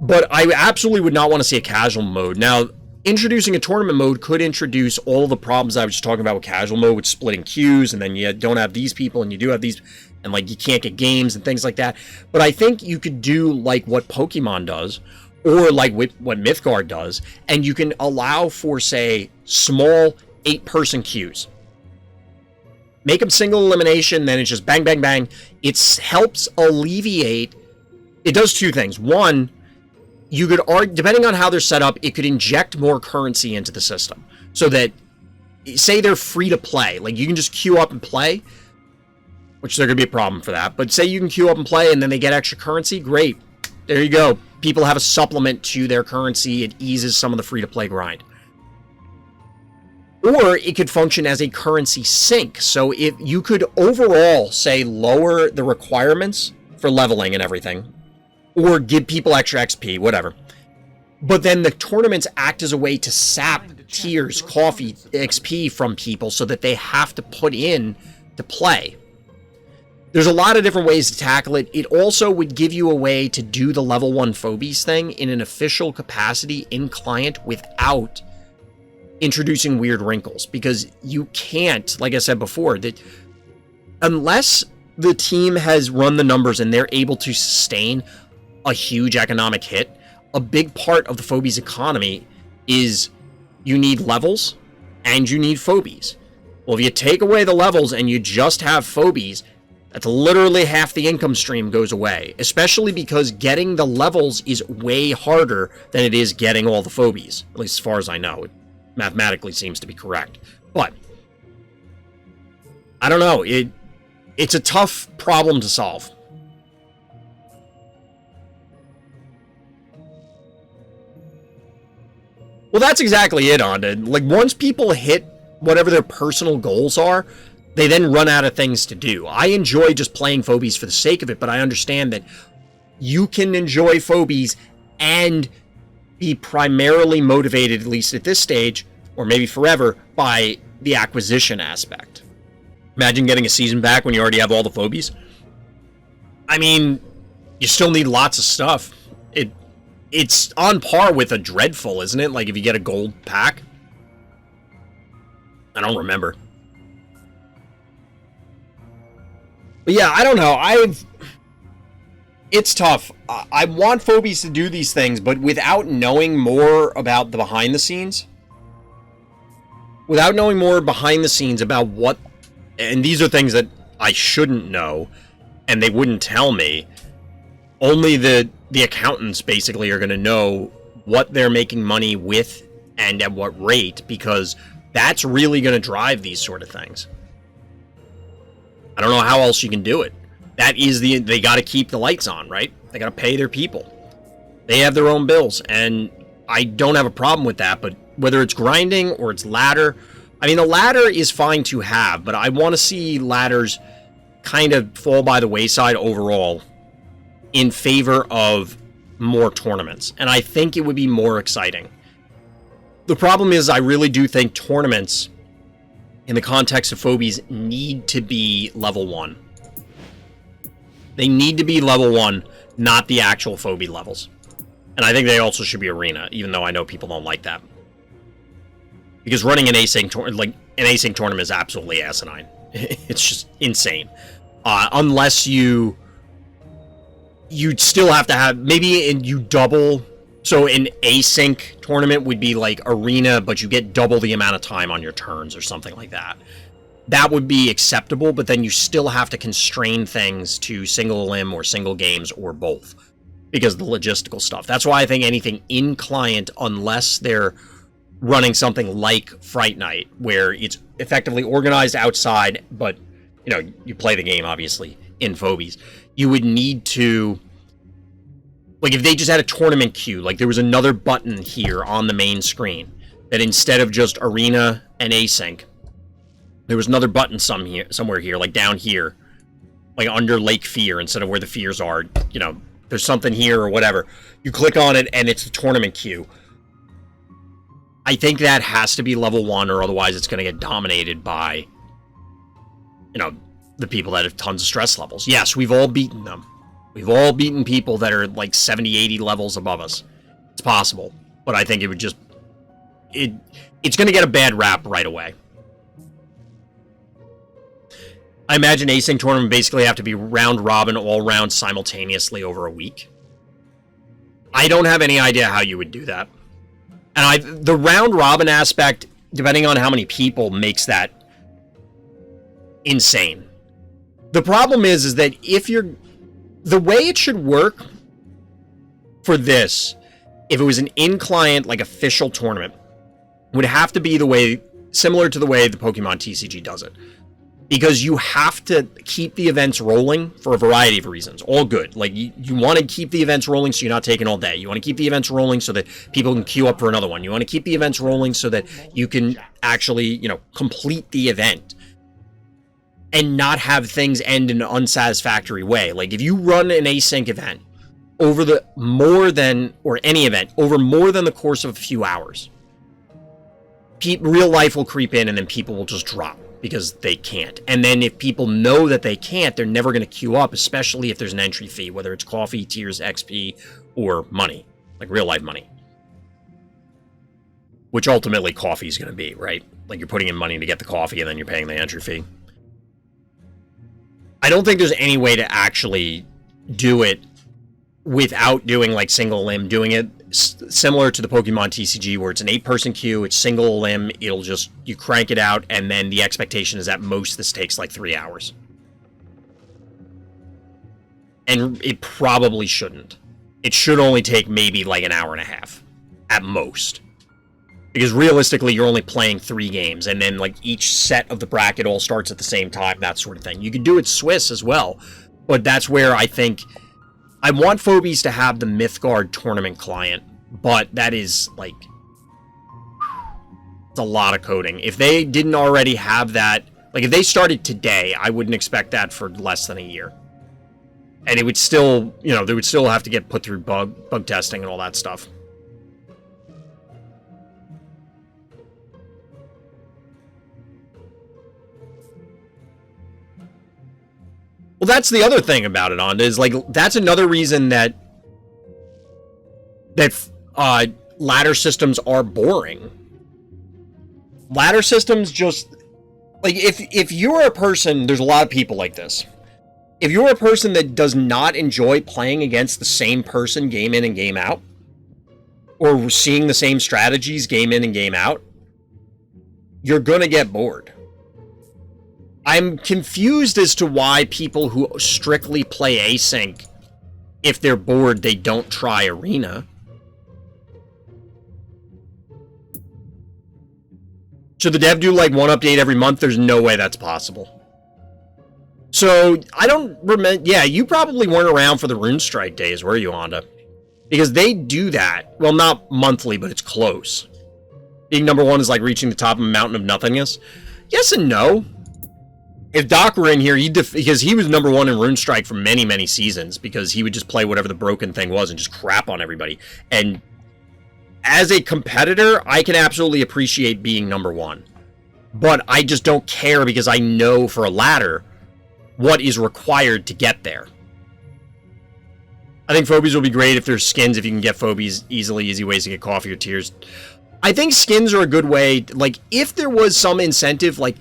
but I absolutely would not want to see a casual mode. Now, introducing a tournament mode could introduce all the problems I was just talking about with casual mode, with splitting queues, and then you don't have these people, and you do have these, and like you can't get games and things like that. But I think you could do like what Pokemon does, or like what Mythgard does, and you can allow for, say, small 8-person queues. Make them single elimination, then it's just bang, bang, bang. It helps alleviate. It does 2 things. One, you could argue, depending on how they're set up, it could inject more currency into the system. So that, say they're free to play, like you can just queue up and play, which there could be a problem for that, but say you can queue up and play and then they get extra currency, great. There you go. People have a supplement to their currency. It eases some of the free-to-play grind. Or it could function as a currency sink. So if you could overall, say, lower the requirements for leveling and everything, or give people extra XP, whatever. But then the tournaments act as a way to sap tiers, coffee, XP from people so that they have to put in to play. There's a lot of different ways to tackle it. It also would give you a way to do the level 1 Phobies thing in an official capacity in client without introducing weird wrinkles, because you can't, like I said before, that unless the team has run the numbers and they're able to sustain a huge economic hit, a big part of the Phobies economy is you need levels and you need Phobies. Well, if you take away the levels and you just have Phobies, that's literally half the income stream goes away, especially because getting the levels is way harder than it is getting all the Phobies, at least as far as I know. It mathematically seems to be correct. But I don't know. It's a tough problem to solve. Well, that's exactly it, Onda. Like, once people hit whatever their personal goals are, they then run out of things to do. I enjoy just playing Phobies for the sake of it, but I understand that you can enjoy Phobies and be primarily motivated, at least at this stage, or maybe forever, by the acquisition aspect. Imagine getting a season pack when you already have all the Phobies. I mean, you still need lots of stuff. It's on par with a Dreadful, isn't it? Like, if you get a gold pack. I don't remember. But yeah, I don't know. It's tough. I want Phobies to do these things, but without knowing more about the behind the scenes, without knowing more behind the scenes about what, and these are things that I shouldn't know, and they wouldn't tell me, only the accountants basically are going to know what they're making money with and at what rate, because that's really going to drive these sort of things. I don't know how else you can do it. That is they got to keep the lights on, right? They got to pay their people. They have their own bills, and I don't have a problem with that, but whether it's grinding or it's ladder, I mean, the ladder is fine to have, but I want to see ladders kind of fall by the wayside overall in favor of more tournaments, and I think it would be more exciting. The problem is I really do think tournaments, in the context of Phobies, need to be level 1. They need to be level 1, not the actual Phobie levels. And I think they also should be arena, even though I know people don't like that. Because running an async tournament is absolutely asinine. It's just insane. Unless you'd still have to have, maybe you double, so an async tournament would be like arena, but you get double the amount of time on your turns or something like that. That would be acceptable, but then you still have to constrain things to single elim or single games or both, because of the logistical stuff. That's why I think anything in client, unless they're running something like Fright Night, where it's effectively organized outside, but, you know, you play the game, obviously, in Phobies, you would need to, like, if they just had a tournament queue, like there was another button here on the main screen, that instead of just arena and async, there was another button somewhere here, like down here, like under Lake Fear, instead of where the fears are, you know, there's something here or whatever. You click on it, and it's the tournament queue. I think that has to be level 1, or otherwise it's going to get dominated by, you know, the people that have tons of stress levels. Yes, we've all beaten them. We've all beaten people that are like 70, 80 levels above us. It's possible. But I think it would just... It's going to get a bad rap right away. I imagine async tournament basically have to be round robin, all round simultaneously over a week. I don't have any idea how you would do that. And the round robin aspect, depending on how many people, makes that insane. The problem is that if you're... The way it should work for this, if it was an in-client, like, official tournament, would have to be the way... Similar to the way the Pokemon TCG does it. Because you have to keep the events rolling for a variety of reasons. All good. Like, you want to keep the events rolling so you're not taking all day. You want to keep the events rolling so that people can queue up for another one. You want to keep the events rolling so that you can actually, you know, complete the event and not have things end in an unsatisfactory way. Like, if you run an async event over any event over more than the course of a few hours, real life will creep in, and then people will just drop because they can't. And then if people know that they can't, they're never going to queue up, especially if there's an entry fee, whether it's coffee, tears, XP, or money, like real life money. Which ultimately coffee is going to be, right? Like, you're putting in money to get the coffee, and then you're paying the entry fee. I don't think there's any way to actually do it without doing, like, single limb, doing it similar to the Pokemon TCG, where it's an 8-person queue, it's single limb, it'll just, you crank it out, and then the expectation is at most this takes like 3 hours. And it probably shouldn't. It should only take maybe like an hour and a half, at most. Because realistically, you're only playing 3 games, and then like each set of the bracket all starts at the same time, that sort of thing. You can do it Swiss as well, but that's where I think... I want Phobies to have the Mythgard tournament client, but that is, like, it's a lot of coding. If they didn't already have that, like, if they started today, I wouldn't expect that for less than a year. And it would still, you know, they would still have to get put through bug testing and all that stuff. Well, that's the other thing about it, Onda, is, like, that's another reason that ladder systems are boring. Ladder systems just, like, if you're a person, there's a lot of people like this. If you're a person that does not enjoy playing against the same person game in and game out, or seeing the same strategies game in and game out, you're gonna get bored. I'm confused as to why people who strictly play async, if they're bored, they don't try Arena. Should the dev do like one update every month? There's no way that's possible. So, I don't remember... Yeah, you probably weren't around for the Runestrike days, were you, Honda? Because they do that. Well, not monthly, but it's close. Being number one is like reaching the top of a mountain of nothingness. Yes and no. If Doc were in here, because he was number one in Runestrike for many, many seasons, because he would just play whatever the broken thing was and just crap on everybody. And as a competitor, I can absolutely appreciate being number one. But I just don't care because I know for a ladder what is required to get there. I think Phobies will be great if there's skins, if you can get Phobies easily, easy ways to get coffee or tears. I think skins are a good way, like, if there was some incentive, like,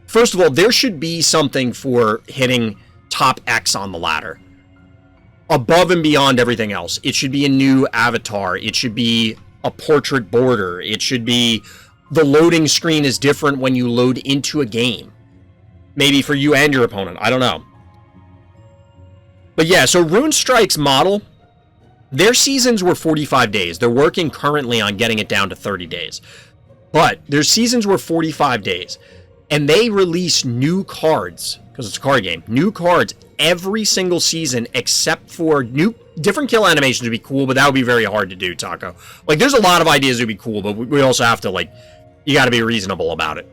first of all, there should be something for hitting top X on the ladder. Above and beyond everything else. It should be a new avatar. It should be a portrait border. It should be the loading screen is different when you load into a game. Maybe for you and your opponent. I don't know. But yeah, so Runestrike's model, their seasons were 45 days. They're working currently on getting it down to 30 days. But their seasons were 45 days. And they release new cards, because it's a card game, new cards every single season except for different kill animations would be cool, but that would be very hard to do, Taco. Like, there's a lot of ideas that would be cool, but we also have to, like, you got to be reasonable about it.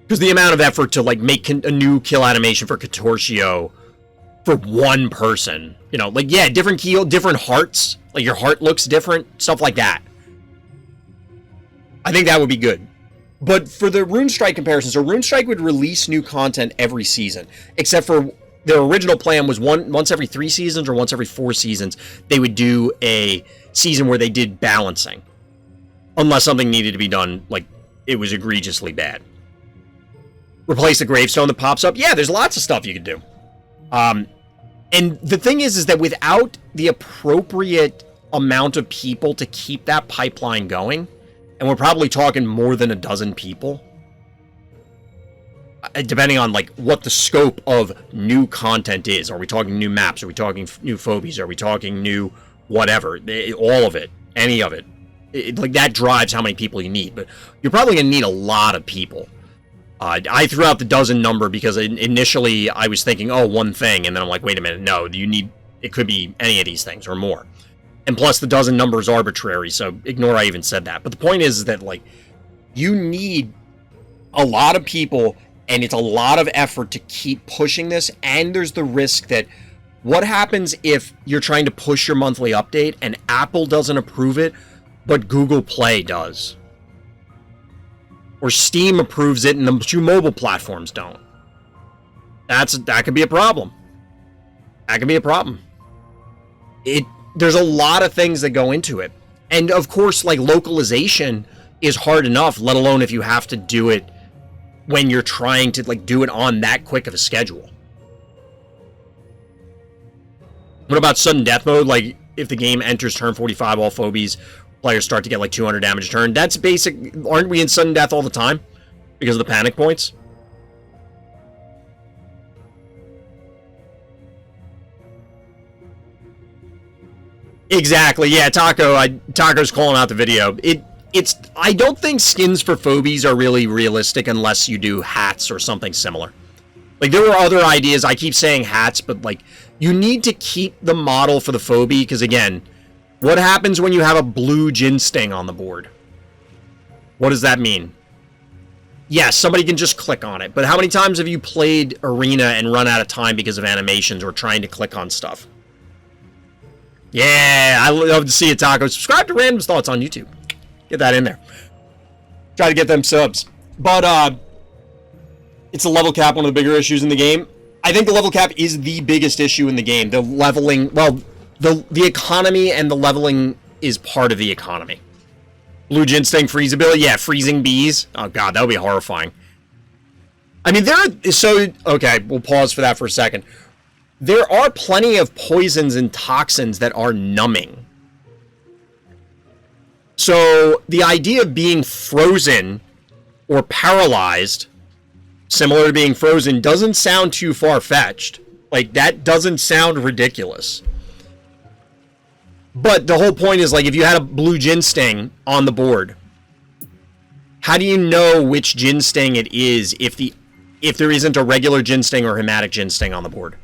Because the amount of effort to, like, make a new kill animation for Contortio for one person, you know, like, yeah, different kill, different hearts, like, your heart looks different, stuff like that. I think that would be good. But for the Runestrike comparison, so Runestrike would release new content every season, except for their original plan was once every 3 seasons or once every 4 seasons, they would do a season where they did balancing. Unless something needed to be done, like, it was egregiously bad. Replace the gravestone that pops up. Yeah, there's lots of stuff you could do. And the thing is that without the appropriate amount of people to keep that pipeline going, and we're probably talking more than a dozen people, depending on, like, what the scope of new content is. Are we talking new maps? Are we talking new phobies? Are we talking new whatever? All of it. Any of it. Like, that drives how many people you need. But you're probably going to need a lot of people. I threw out the dozen number because initially I was thinking, oh, one thing. And then I'm like, wait a minute. No, it could be any of these things or more. And plus, the dozen number is arbitrary, so ignore I even said that. But the point is that, like, you need a lot of people, and it's a lot of effort to keep pushing this, and there's the risk that what happens if you're trying to push your monthly update, and Apple doesn't approve it, but Google Play does? Or Steam approves it, and the 2 mobile platforms don't. That could be a problem. That could be a problem. There's a lot of things that go into it. And of course, like, localization is hard enough, let alone if you have to do it when you're trying to, like, do it on that quick of a schedule. What about sudden death mode? Like, if the game enters turn 45, all phobies, players start to get like 200 damage a turn. That's basic. Aren't we in sudden death all the time? Because of the panic points? Exactly. Yeah, Taco's calling out the video. I don't think skins for phobies are really realistic unless you do hats or something similar. Like, there were other ideas. I keep saying hats, but, like, you need to keep the model for the phobie, because, again, what happens when you have a blue Jin Sting on the board? What does that mean? Yes, somebody can just click on it, but how many times have you played Arena and run out of time because of animations or trying to click on stuff? Yeah, I love to see it, Taco. Subscribe to Random's Thoughts on YouTube. Get that in there. Try to get them subs. But, it's a level cap, one of the bigger issues in the game. I think the level cap is the biggest issue in the game. The leveling, well, the economy and the leveling is part of the economy. Blue Jin Sting freeze ability? Yeah, freezing bees. Oh, God, that would be horrifying. I mean, okay, we'll pause for that for a second. There are plenty of poisons and toxins that are numbing. So the idea of being frozen or paralyzed, similar to being frozen, doesn't sound too far-fetched. Like, that doesn't sound ridiculous. But the whole point is, like, if you had a blue Jin Sting on the board, how do you know which Jin Sting it is if there isn't a regular Jin Sting or hematic Jin Sting on the board?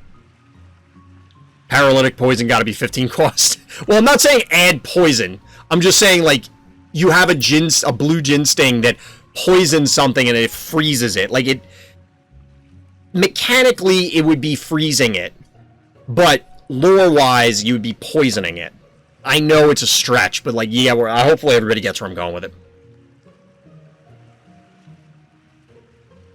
Paralytic poison got to be 15 cost. Well, I'm not saying add poison. I'm just saying, like, you have a blue Jin Sting that poisons something and it freezes it. Like, it mechanically it would be freezing it, but lore-wise you would be poisoning it. I know it's a stretch, but, like, yeah, hopefully everybody gets where I'm going with it.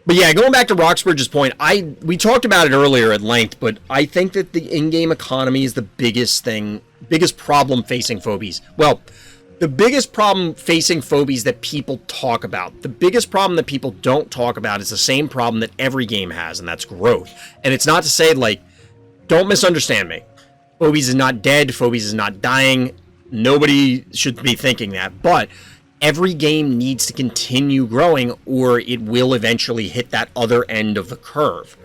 But yeah, going back to Roxburgh's point, we talked about it earlier at length, but I think that the in-game economy is the biggest problem facing Phobies. Well, the biggest problem facing Phobies that people talk about. The biggest problem that people don't talk about is the same problem that every game has, and that's growth. And it's not to say, like, don't misunderstand me. Phobies is not dead, Phobies is not dying. Nobody should be thinking that, but every game needs to continue growing or it will eventually hit that other end of the curve.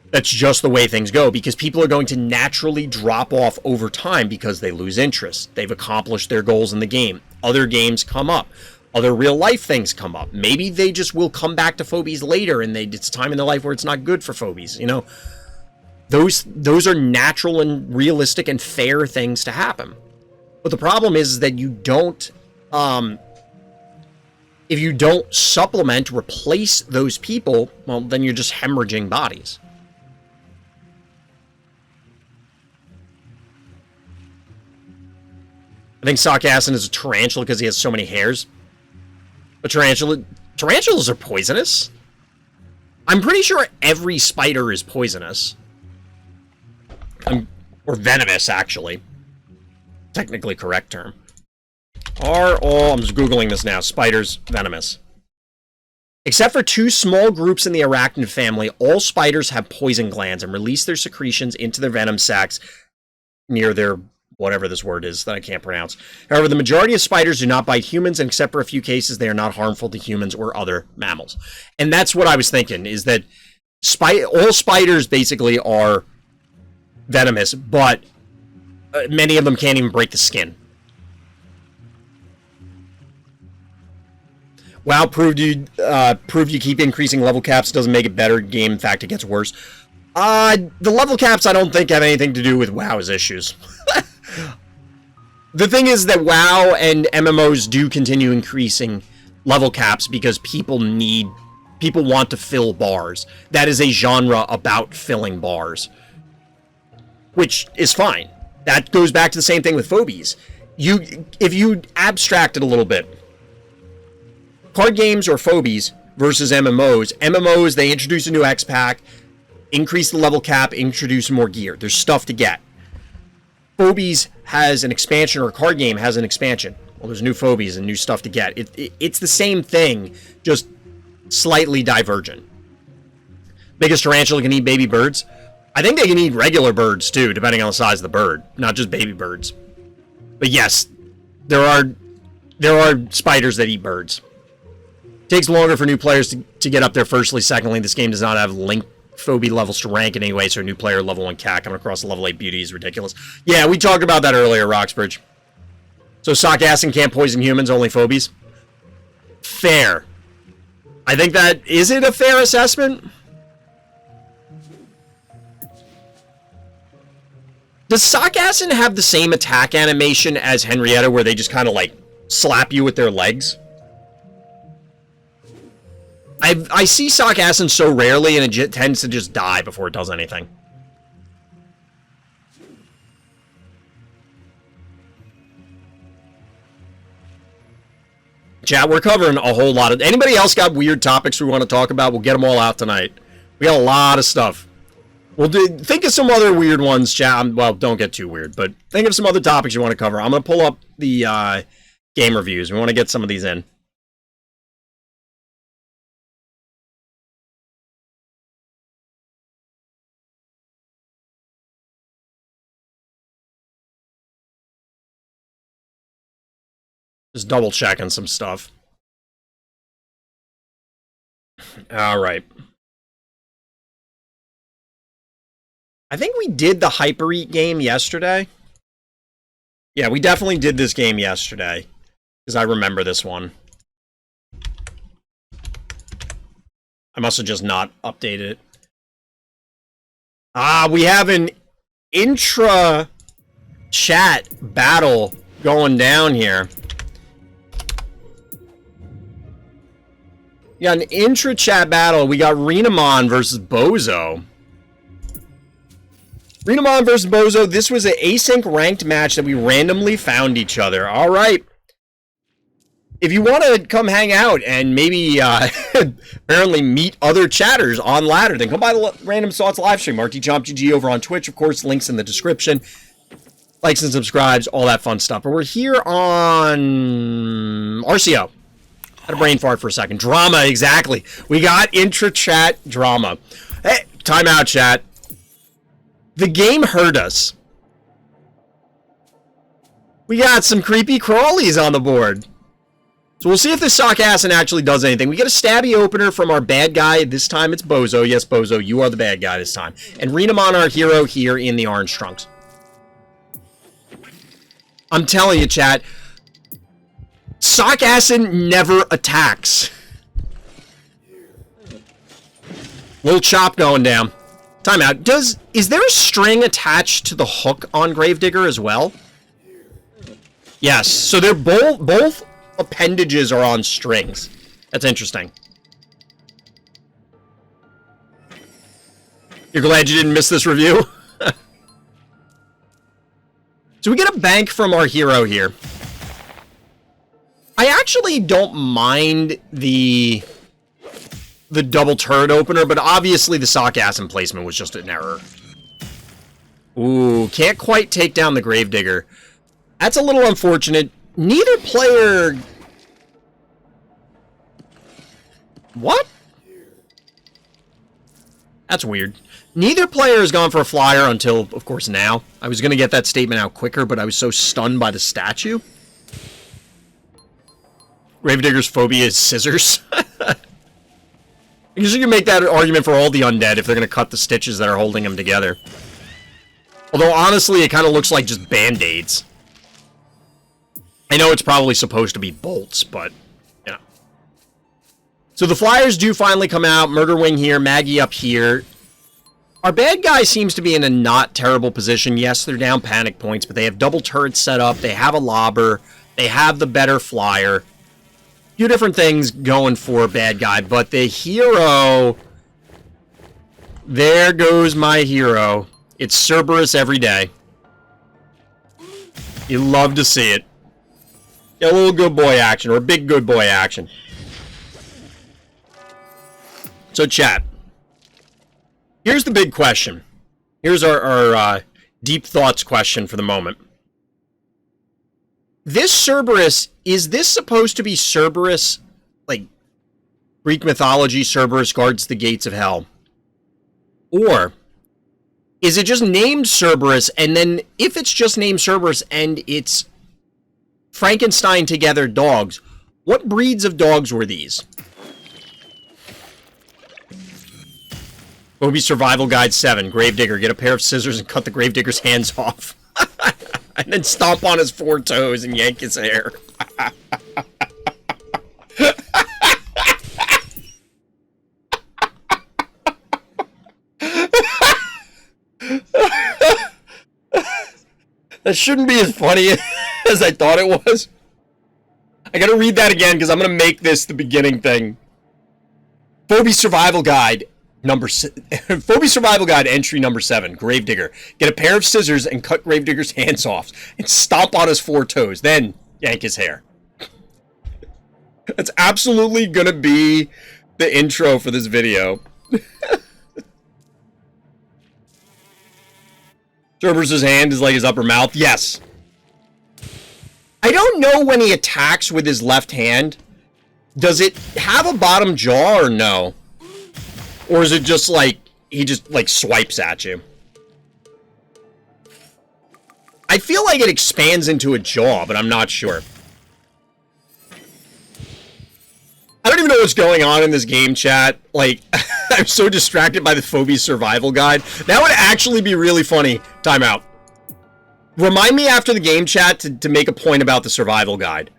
That's just the way things go, because people are going to naturally drop off over time because they lose interest. They've accomplished their goals in the game. Other games come up. Other real-life things come up. Maybe they just will come back to Phobies later and it's time in their life where it's not good for Phobies, you know? Those are natural and realistic and fair things to happen. But the problem is that you don't... if you don't supplement, replace those people, well, then you're just hemorrhaging bodies. I think Sarkassin is a tarantula because he has so many hairs. But tarantulas are poisonous. I'm pretty sure every spider is poisonous. Or venomous, actually. Technically correct term. Are all, I'm just Googling this now, spiders venomous? Except for two small groups in the arachnid family, all spiders have poison glands and release their secretions into their venom sacs near their, whatever this word is that I can't pronounce. However, the majority of spiders do not bite humans, and except for a few cases, they are not harmful to humans or other mammals. And that's what I was thinking, is that all spiders basically are venomous, but many of them can't even break the skin. WoW proved you keep increasing level caps doesn't make it better game. In fact, it gets worse. The level caps I don't think have anything to do with WoW's issues. The thing is that WoW and MMOs do continue increasing level caps because people want to fill bars. That is a genre about filling bars, which is fine. That goes back to the same thing with Phobies. If you abstract it a little bit, card games or Phobies versus MMOs, they introduce a new X pack, increase the level cap, introduce more gear. There's stuff to get. Phobies has an expansion, or a card game has an expansion. Well, there's new Phobies and new stuff to get. It's the same thing, just slightly divergent. Biggest tarantula can eat baby birds. I think they can eat regular birds too, depending on the size of the bird, not just baby birds. But yes, there are spiders that eat birds. Takes longer for new players to get up there. Firstly, secondly, this game does not have link Phobie levels to rank in any way, so a new player level 1 cat coming across the level 8 beauty is ridiculous. Yeah, we talked about that earlier, Roxbridge. So Sarkassin can't poison humans, only Phobies? Fair. I think that... Is it a fair assessment? Does Sarkassin have the same attack animation as Henrietta, where they just kind of, like, slap you with their legs? I see Sarkassin so rarely, and it tends to just die before it does anything. Chat, we're covering a whole lot of... Anybody else got weird topics we want to talk about? We'll get them all out tonight. We got a lot of stuff. We'll think of some other weird ones, chat. Well, don't get too weird, but think of some other topics you want to cover. I'm going to pull up the game reviews. We want to get some of these in. Just double checking some stuff. All right. I think we did the Hyper Eat game yesterday. Yeah, we definitely did this game yesterday. Because I remember this one. I must have just not updated it. We have an intra-chat battle going down here. We got an intra-chat battle. We got Renamon versus Bozo. Renamon versus Bozo. This was an async ranked match that we randomly found each other. All right. If you want to come hang out and maybe apparently meet other chatters on Ladder, then come by the Random Thoughts live stream. RTChompGG over on Twitch, of course. Links in the description. Likes and subscribes, all that fun stuff. But we're here on RCO. Had a brain fart for a second. Drama, exactly. We got intra-chat drama. Hey, time out, chat. The game hurt us. We got some creepy crawlies on the board. So we'll see if this Sockassin actually does anything. We get a stabby opener from our bad guy. This time it's Bozo. Yes, Bozo, you are the bad guy this time. And Renamon, our hero here in the orange trunks. I'm telling you, chat. Sockassin never attacks. Little chop going down. Timeout. Is there a string attached to the hook on Gravedigger as well? Yes. So they're both appendages are on strings. That's interesting. You're glad you didn't miss this review? So we get a bank from our hero here. I actually don't mind the double turret opener, but obviously the Sockassin placement was just an error. Ooh, can't quite take down the Gravedigger. That's a little unfortunate. Neither player... What? That's weird. Neither player has gone for a flyer until, of course, now. I was going to get that statement out quicker, but I was so stunned by the statue. Gravedigger's phobia is scissors. I guess you can make that argument for all the undead if they're going to cut the stitches that are holding them together. Although, honestly, it kind of looks like just Band-Aids. I know it's probably supposed to be bolts, but, you know. So the flyers do finally come out. Murder Wing here, Maggie up here. Our bad guy seems to be in a not terrible position. Yes, they're down panic points, but they have double turrets set up. They have a lobber. They have the better flyer. A few different things going for bad guy, but the hero... There goes my hero. It's Cerberus every day. You love to see it. Get a little good boy action, or a big good boy action. So, chat. Here's the big question. Here's our deep thoughts question for the moment. This Cerberus, is this supposed to be Cerberus, like Greek mythology, Cerberus guards the gates of hell? Or is it just named Cerberus, and then if it's just named Cerberus and it's Frankenstein together dogs, what breeds of dogs were these? Phobie Survival Guide 7, Gravedigger. Get a pair of scissors and cut the Gravedigger's hands off. And then stomp on his 4 toes and yank his hair. That shouldn't be as funny as I thought it was. I gotta read that again because I'm gonna make this the beginning thing. Phobie Survival Guide Phobie Survival Guide entry number 7, Gravedigger. Get a pair of scissors and cut Gravedigger's hands off and stomp on his 4 toes, then yank his hair. That's absolutely gonna be the intro for this video. Cerberus's hand is like his upper mouth. Yes. I don't know when he attacks with his left hand. Does it have a bottom jaw or no? Or is it just like, he just like swipes at you? I feel like it expands into a jaw, but I'm not sure. even know what's going on in this game, chat. Like, I'm so distracted by the Phobies survival guide. That would actually be really funny. Time out. Remind me after the game, chat, to make a point about the survival guide.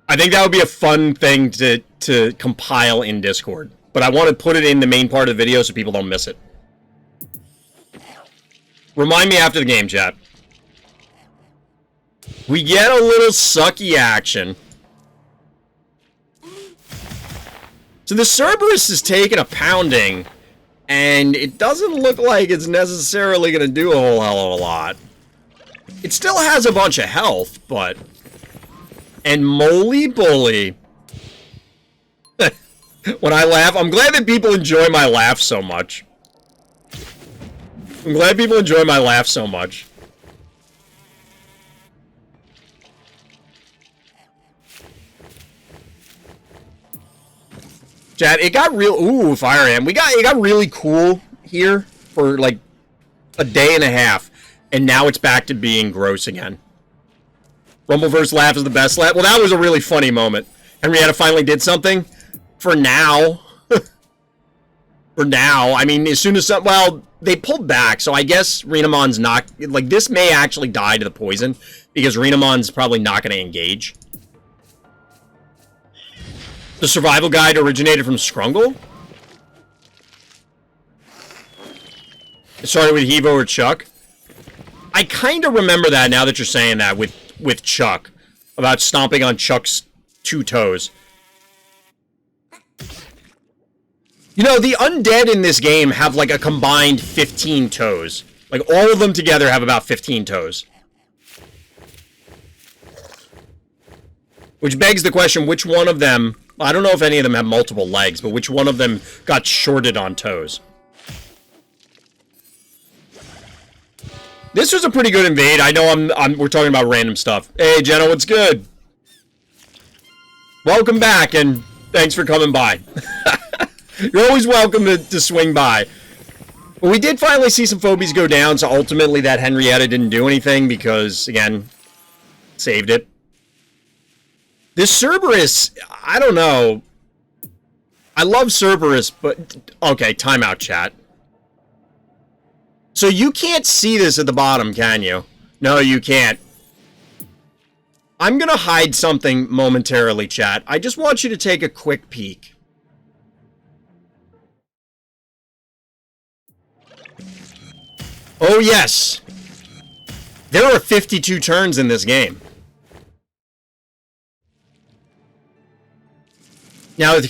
I think that would be a fun thing to compile in Discord. But I want to put it in the main part of the video so people don't miss it. Remind me after the game, chat. We get a little sucky action. So the Cerberus is taking a pounding, and it doesn't look like it's necessarily going to do a whole hell of a lot. It still has a bunch of health, but... And moly bully. When I laugh, I'm glad that people enjoy my laugh so much. I'm glad people enjoy my laugh so much. Chat, it got real... Ooh, Fire Ant. It got really cool here for, like, a day and a half. And now it's back to being gross again. Rumbleverse laugh is the best laugh. Well, that was a really funny moment. Henrietta finally did something. For now. For now. I mean, as soon as... Well, they pulled back, so I guess Renamon's not... Like, this may actually die to the poison. Because Renamon's probably not going to engage. The survival guide originated from Scrungle? It started with Hevo or Chuck? I kind of remember that now that you're saying that with Chuck. About stomping on Chuck's 2 toes. You know, the undead in this game have like a combined 15 toes. Like, all of them together have about 15 toes. Which begs the question, which one of them... I don't know if any of them have multiple legs, but which one of them got shorted on toes? This was a pretty good invade. I know we're talking about random stuff. Hey, Jenna, what's good? Welcome back, and thanks for coming by. You're always welcome to swing by. Well, we did finally see some Phobies go down, so ultimately that Henrietta didn't do anything because, again, saved it. This Cerberus, I don't know. I love Cerberus, but... Okay, timeout, chat. So you can't see this at the bottom, can you? No, you can't. I'm gonna hide something momentarily, chat. I just want you to take a quick peek. Oh, yes. There are 52 turns in this game. Now that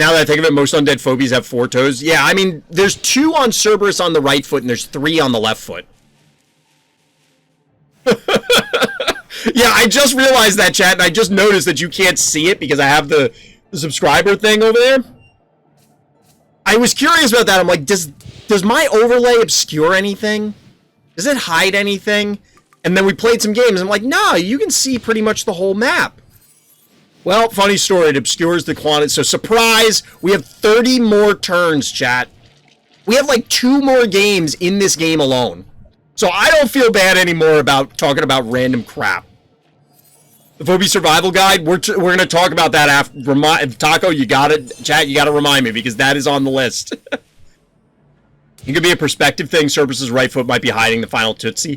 I think of it, most undead Phobies have 4 toes. Yeah, I mean, there's 2 on Cerberus on the right foot, and there's 3 on the left foot. Yeah, I just realized that, chat, and I just noticed that you can't see it because I have the subscriber thing over there. I was curious about that. I'm like, does my overlay obscure anything? Does it hide anything? And then we played some games, and I'm like, no, you can see pretty much the whole map. Well, funny story, it obscures the quantity. So, surprise, we have 30 more turns, chat. We have like 2 more games in this game alone. So, I don't feel bad anymore about talking about random crap. The Phobie Survival Guide, we're going to talk about that after. Taco, you got it. Chat, you got to remind me because that is on the list. It could be a perspective thing. Cerberus's right foot might be hiding the final Tootsie.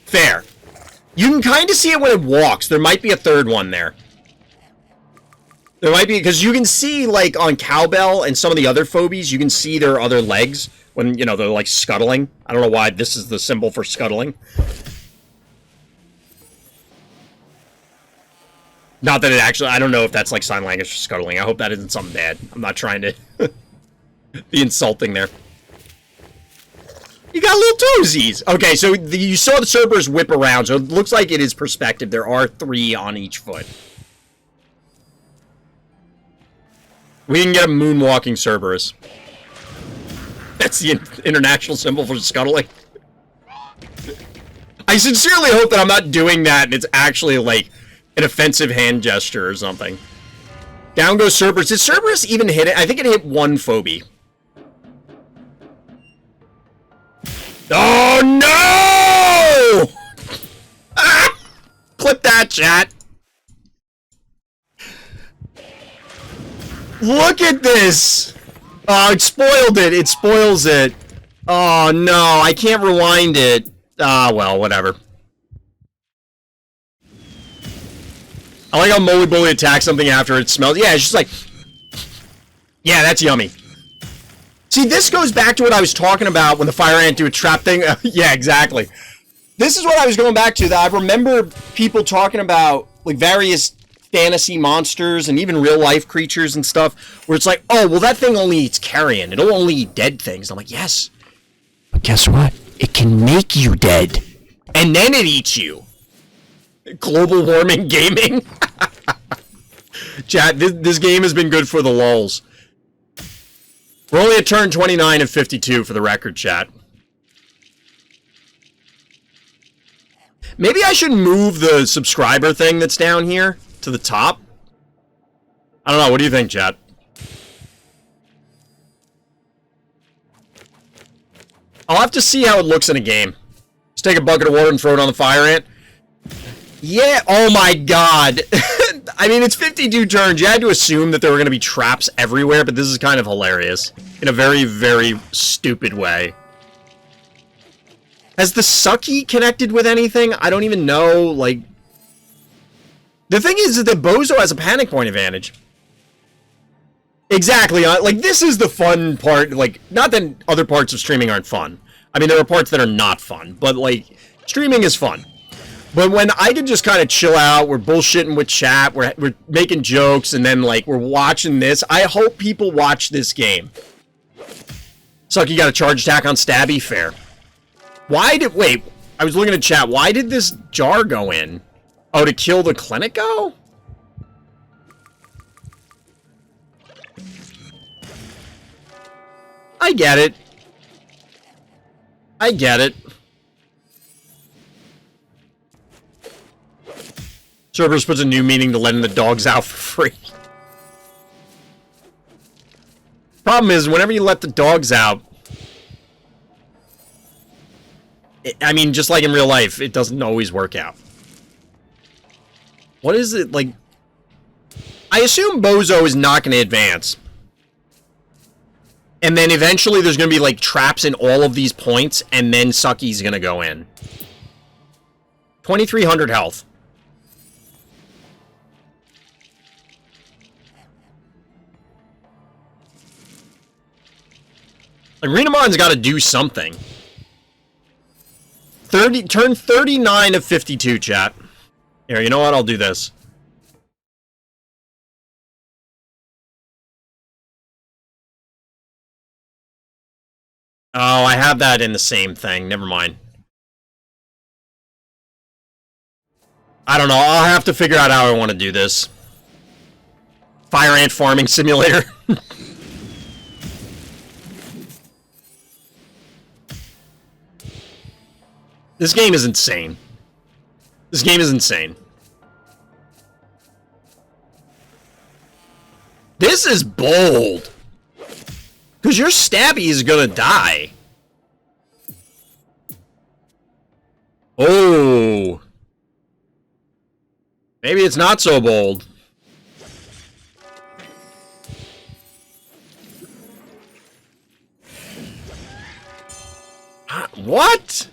Fair. You can kind of see it when it walks. There might be a third one there. There might be, because you can see, like, on Cowbell and some of the other Phobies, you can see their other legs when, you know, they're, like, scuttling. I don't know why this is the symbol for scuttling. Not that it actually, I don't know if that's, like, sign language for scuttling. I hope that isn't something bad. I'm not trying to be insulting there. You got little toesies! Okay, so you saw the Cerberus whip around, so it looks like it is perspective. There are 3 on each foot. We can get a moonwalking Cerberus. That's the international symbol for scuttling. I sincerely hope that I'm not doing that and it's actually like an offensive hand gesture or something. Down goes Cerberus. Did Cerberus even hit it? I think it hit 1 Phobie. Oh no! Ah! Clip that, chat. Look at this! Oh, it spoiled it. It spoils it. Oh, no. I can't rewind it. Ah, well, whatever. I like how Moly Bully attacks something after it smells. Yeah, it's just like... Yeah, that's yummy. See, this goes back to what I was talking about when the fire ant do a trap thing. Yeah, exactly. This is what I was going back to. That I remember people talking about, like, various fantasy monsters and even real-life creatures and stuff, where it's like, oh, well, that thing only eats carrion. It'll only eat dead things. I'm like, yes. But guess what? It can make you dead. And then it eats you. Global warming gaming. Chat, this game has been good for the lulz. We're only at turn 29 of 52 for the record, chat. Maybe I should move the subscriber thing that's down here to the top. I don't know. What do you think, chat? I'll have to see how it looks in a game. Just take a bucket of water and throw it on the fire ant. Yeah, oh my god. I mean, it's 52 turns. You had to assume that there were going to be traps everywhere, but this is kind of hilarious. In a very, very stupid way. Has the Sucky connected with anything? I don't even know, like... The thing is that Bozo has a panic point advantage. Exactly, like, this is the fun part, like, not that other parts of streaming aren't fun. I mean, there are parts that are not fun, but, like, streaming is fun. But when I can just kind of chill out, we're bullshitting with chat, we're making jokes, and then, like, we're watching this. I hope people watch this game. Sucky got a charge attack on Stabby, fair. Wait, I was looking at chat. Why did this jar go in? Oh, to kill the Clinico? I get it. I get it. Cerberus puts a new meaning to letting the dogs out for free. Problem is, whenever you let the dogs out, I mean, just like in real life, it doesn't always work out. What is it, like... I assume Bozo is not going to advance. And then eventually there's going to be, like, traps in all of these points, and then Sucky's going to go in. 2,300 health. Like, Renamon's got to do something. Turn 39 of 52, chat. Here, you know what? I'll do this. Oh, I have that in the same thing. Never mind. I don't know. I'll have to figure out how I want to do this. Fire ant farming simulator. This game is insane. This game is insane. This is bold. Because your Stabby is gonna die. Oh. Maybe it's not so bold. What?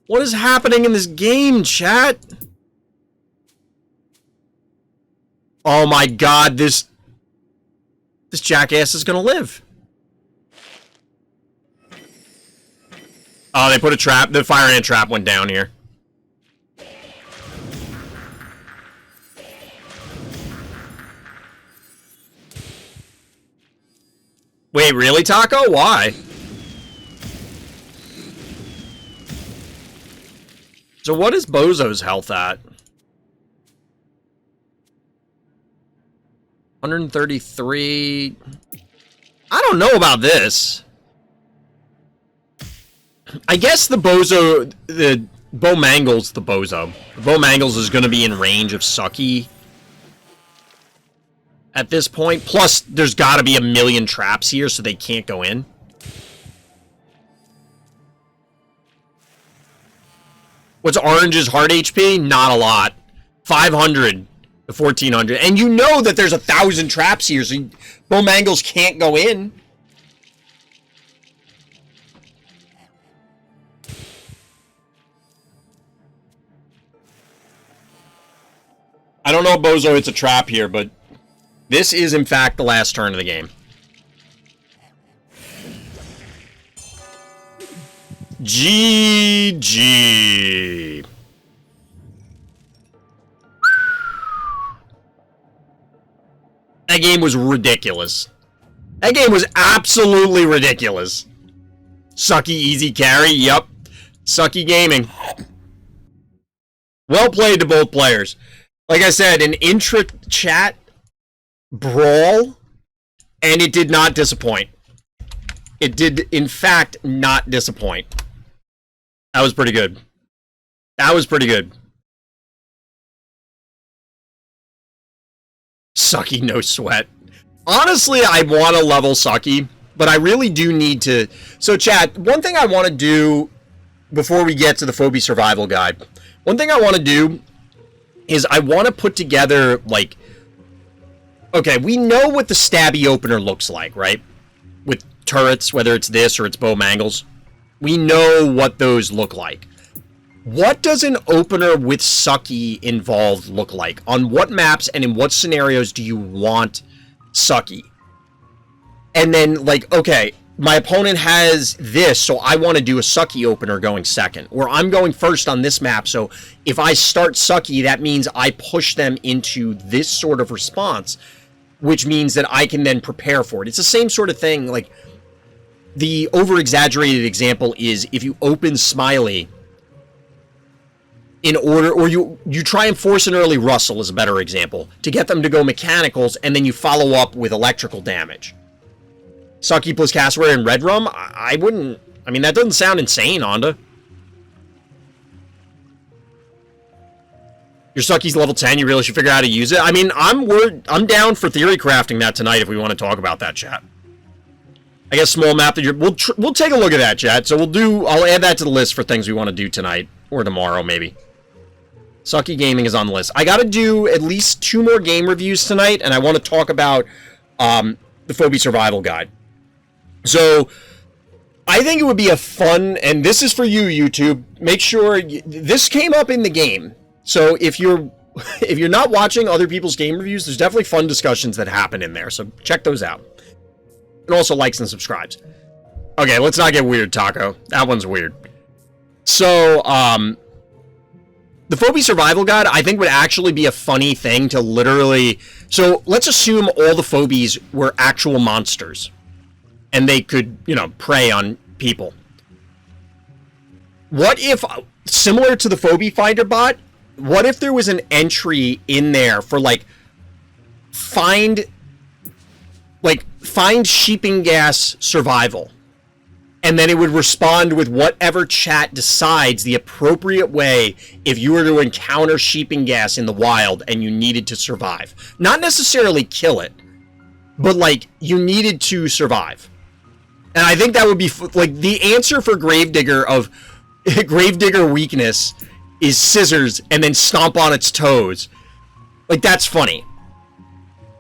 What is happening in this game, chat? Oh my god, this jackass is gonna live. Oh, they put a trap. The fire ant trap went down here. Wait, really, Taco? Why? So what is Bozo's health at? 133. I don't know about this. I guess the Bozo, the Bowmangle's the Bozo. The Bowmangles is going to be in range of Sucky at this point. Plus, there's got to be a million traps here, so they can't go in. What's Orange's heart HP? Not a lot. 500. The 1400. And you know that there's 1,000 traps here, so Bowmangles can't go in. I don't know, Bozo, it's a trap here, but this is, in fact, the last turn of the game. GG. That game was ridiculous. That game was absolutely ridiculous. Sucky easy carry, yep. Sucky gaming. Well played to both players. Like I said, an intra-chat brawl, and it did not disappoint. It did, in fact, not disappoint. That was pretty good. That was pretty good. Sucky, no sweat. Honestly, I want to level Sucky, but I really do need to... So, chat, one thing I want to do before we get to the Phobie survival guide, one thing I want to do is I want to put together, like... Okay, we know what the stabby opener looks like, right? With turrets, whether it's this or it's Bowmangles. We know what those look like. What does an opener with Sucky involved look like? On what maps and in what scenarios do you want Sucky? And then, like, okay, my opponent has this, so I want to do a Sucky opener going second. Or I'm going first on this map, so if I start Sucky, that means I push them into this sort of response, which means that I can then prepare for it. It's the same sort of thing, like, the over-exaggerated example is if you open Smiley in order, or you try and force an early Russell is a better example, to get them to go mechanicals, and then you follow up with electrical damage. Sucky plus Cassowary and Red Rum? I wouldn't... I mean, that doesn't sound insane, Onda. Your Sucky's level 10, you really should figure out how to use it. I mean, I'm down for theory crafting that tonight if we want to talk about that, chat. I guess small map that you're... We'll take a look at that, chat. So I'll add that to the list for things we want to do tonight. Or tomorrow, maybe. Sucky Gaming is on the list. I gotta do at least 2 more game reviews tonight, and I want to talk about the Phobie Survival Guide. So, I think it would be a fun... And this is for you, YouTube. Make sure... This came up in the game. So, if you're not watching other people's game reviews, there's definitely fun discussions that happen in there. So, check those out. And also likes and subscribes. Okay, let's not get weird, Taco. That one's weird. So, the Phobie Survival Guide, I think, would actually be a funny thing to literally... So, let's assume all the Phobies were actual monsters. And they could, you know, prey on people. What if, similar to the Phobie Finder bot, what if there was an entry in there for, like, find sheeping gas survival, and then it would respond with whatever chat decides the appropriate way if you were to encounter sheeping gas in the wild and you needed to survive. Not necessarily kill it, but, like, you needed to survive. And I think that would be, like, the answer for Gravedigger of Gravedigger weakness is scissors and then stomp on its toes. Like, that's funny.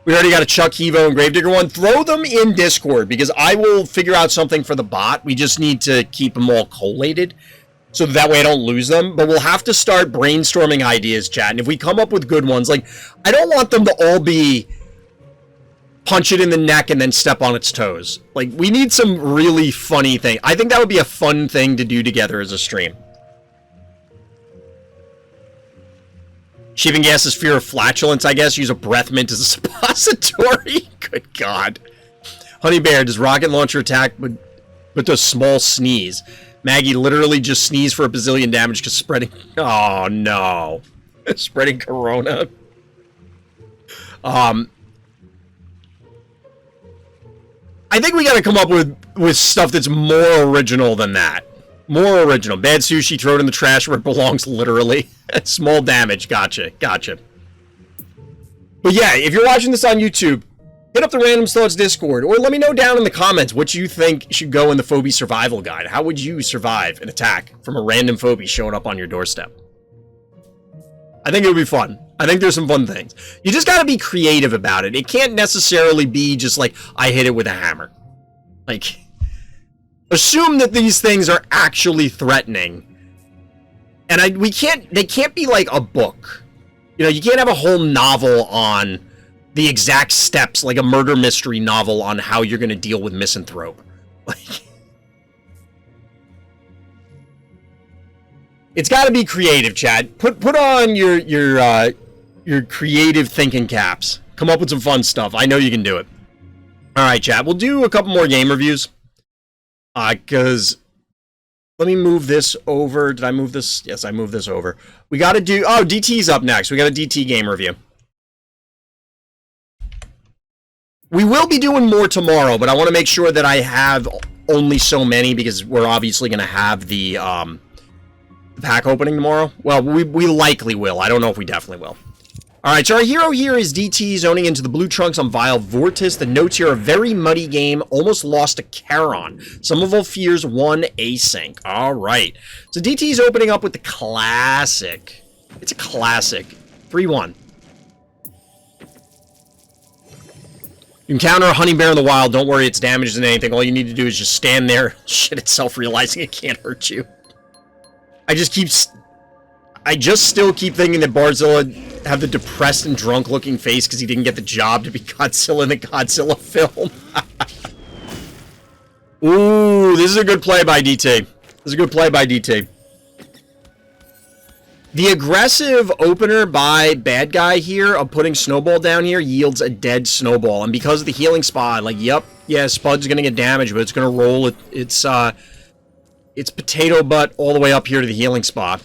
We already got a Chuck, Hevo, and Gravedigger one. Throw them in Discord, because I will figure out something for the bot. We just need to keep them all collated, so that way I don't lose them. But we'll have to start brainstorming ideas, chat. And if we come up with good ones, like, I don't want them to all be punch it in the neck and then step on its toes. Like, we need some really funny thing. I think that would be a fun thing to do together as a stream. Sheeping gas is fear of flatulence, I guess. Use a breath mint as a suppository. Good God. Honey Bear, does rocket launcher attack but does small sneeze? Maggie literally just sneezed for a bazillion damage because spreading... Oh, no. Spreading corona. I think we gotta come up with stuff that's more original than that. More original. Bad sushi, throw it in the trash where it belongs, literally. Small damage. Gotcha. Gotcha. But yeah, if you're watching this on YouTube, hit up the Random Thoughts Discord, or let me know down in the comments what you think should go in the Phobie Survival Guide. How would you survive an attack from a random Phobie showing up on your doorstep? I think it would be fun. I think there's some fun things. You just got to be creative about it. It can't necessarily be just like, I hit it with a hammer. Like, assume that these things are actually threatening. And they can't be like a book. You know, you can't have a whole novel on the exact steps, like a murder mystery novel on how you're going to deal with misanthrope. Like, it's got to be creative, Chad. Put on your creative thinking caps. Come up with some fun stuff. I know you can do it. All right, Chad. We'll do a couple more game reviews. Because let me move this over. Did I move this? Yes, I moved this over. We got to do... Oh, DT's up next. We got a DT game review. We will be doing more tomorrow, but I want to make sure that I have only so many because we're obviously going to have the pack opening tomorrow. Well, we likely will. I don't know if we definitely will. All right, so our hero here is DT zoning into the blue trunks on Vile Vortis. The notes here are very muddy game, almost lost to Charon. Some of Fears won async. All right. So DT's opening up with the classic. It's a classic. 3-1. You encounter a honey bear in the wild. Don't worry, it's damaged in anything. All you need to do is just stand there, shit itself, realizing it can't hurt you. I just still keep thinking that Barzilla have the depressed and drunk-looking face because he didn't get the job to be Godzilla in the Godzilla film. Ooh, this is a good play by DT. This is a good play by DT. The aggressive opener by bad guy here of putting Snowball down here yields a dead Snowball. And because of the healing spot, like, yep, yeah, Spud's going to get damaged, but it's going to roll its potato butt all the way up here to the healing spot.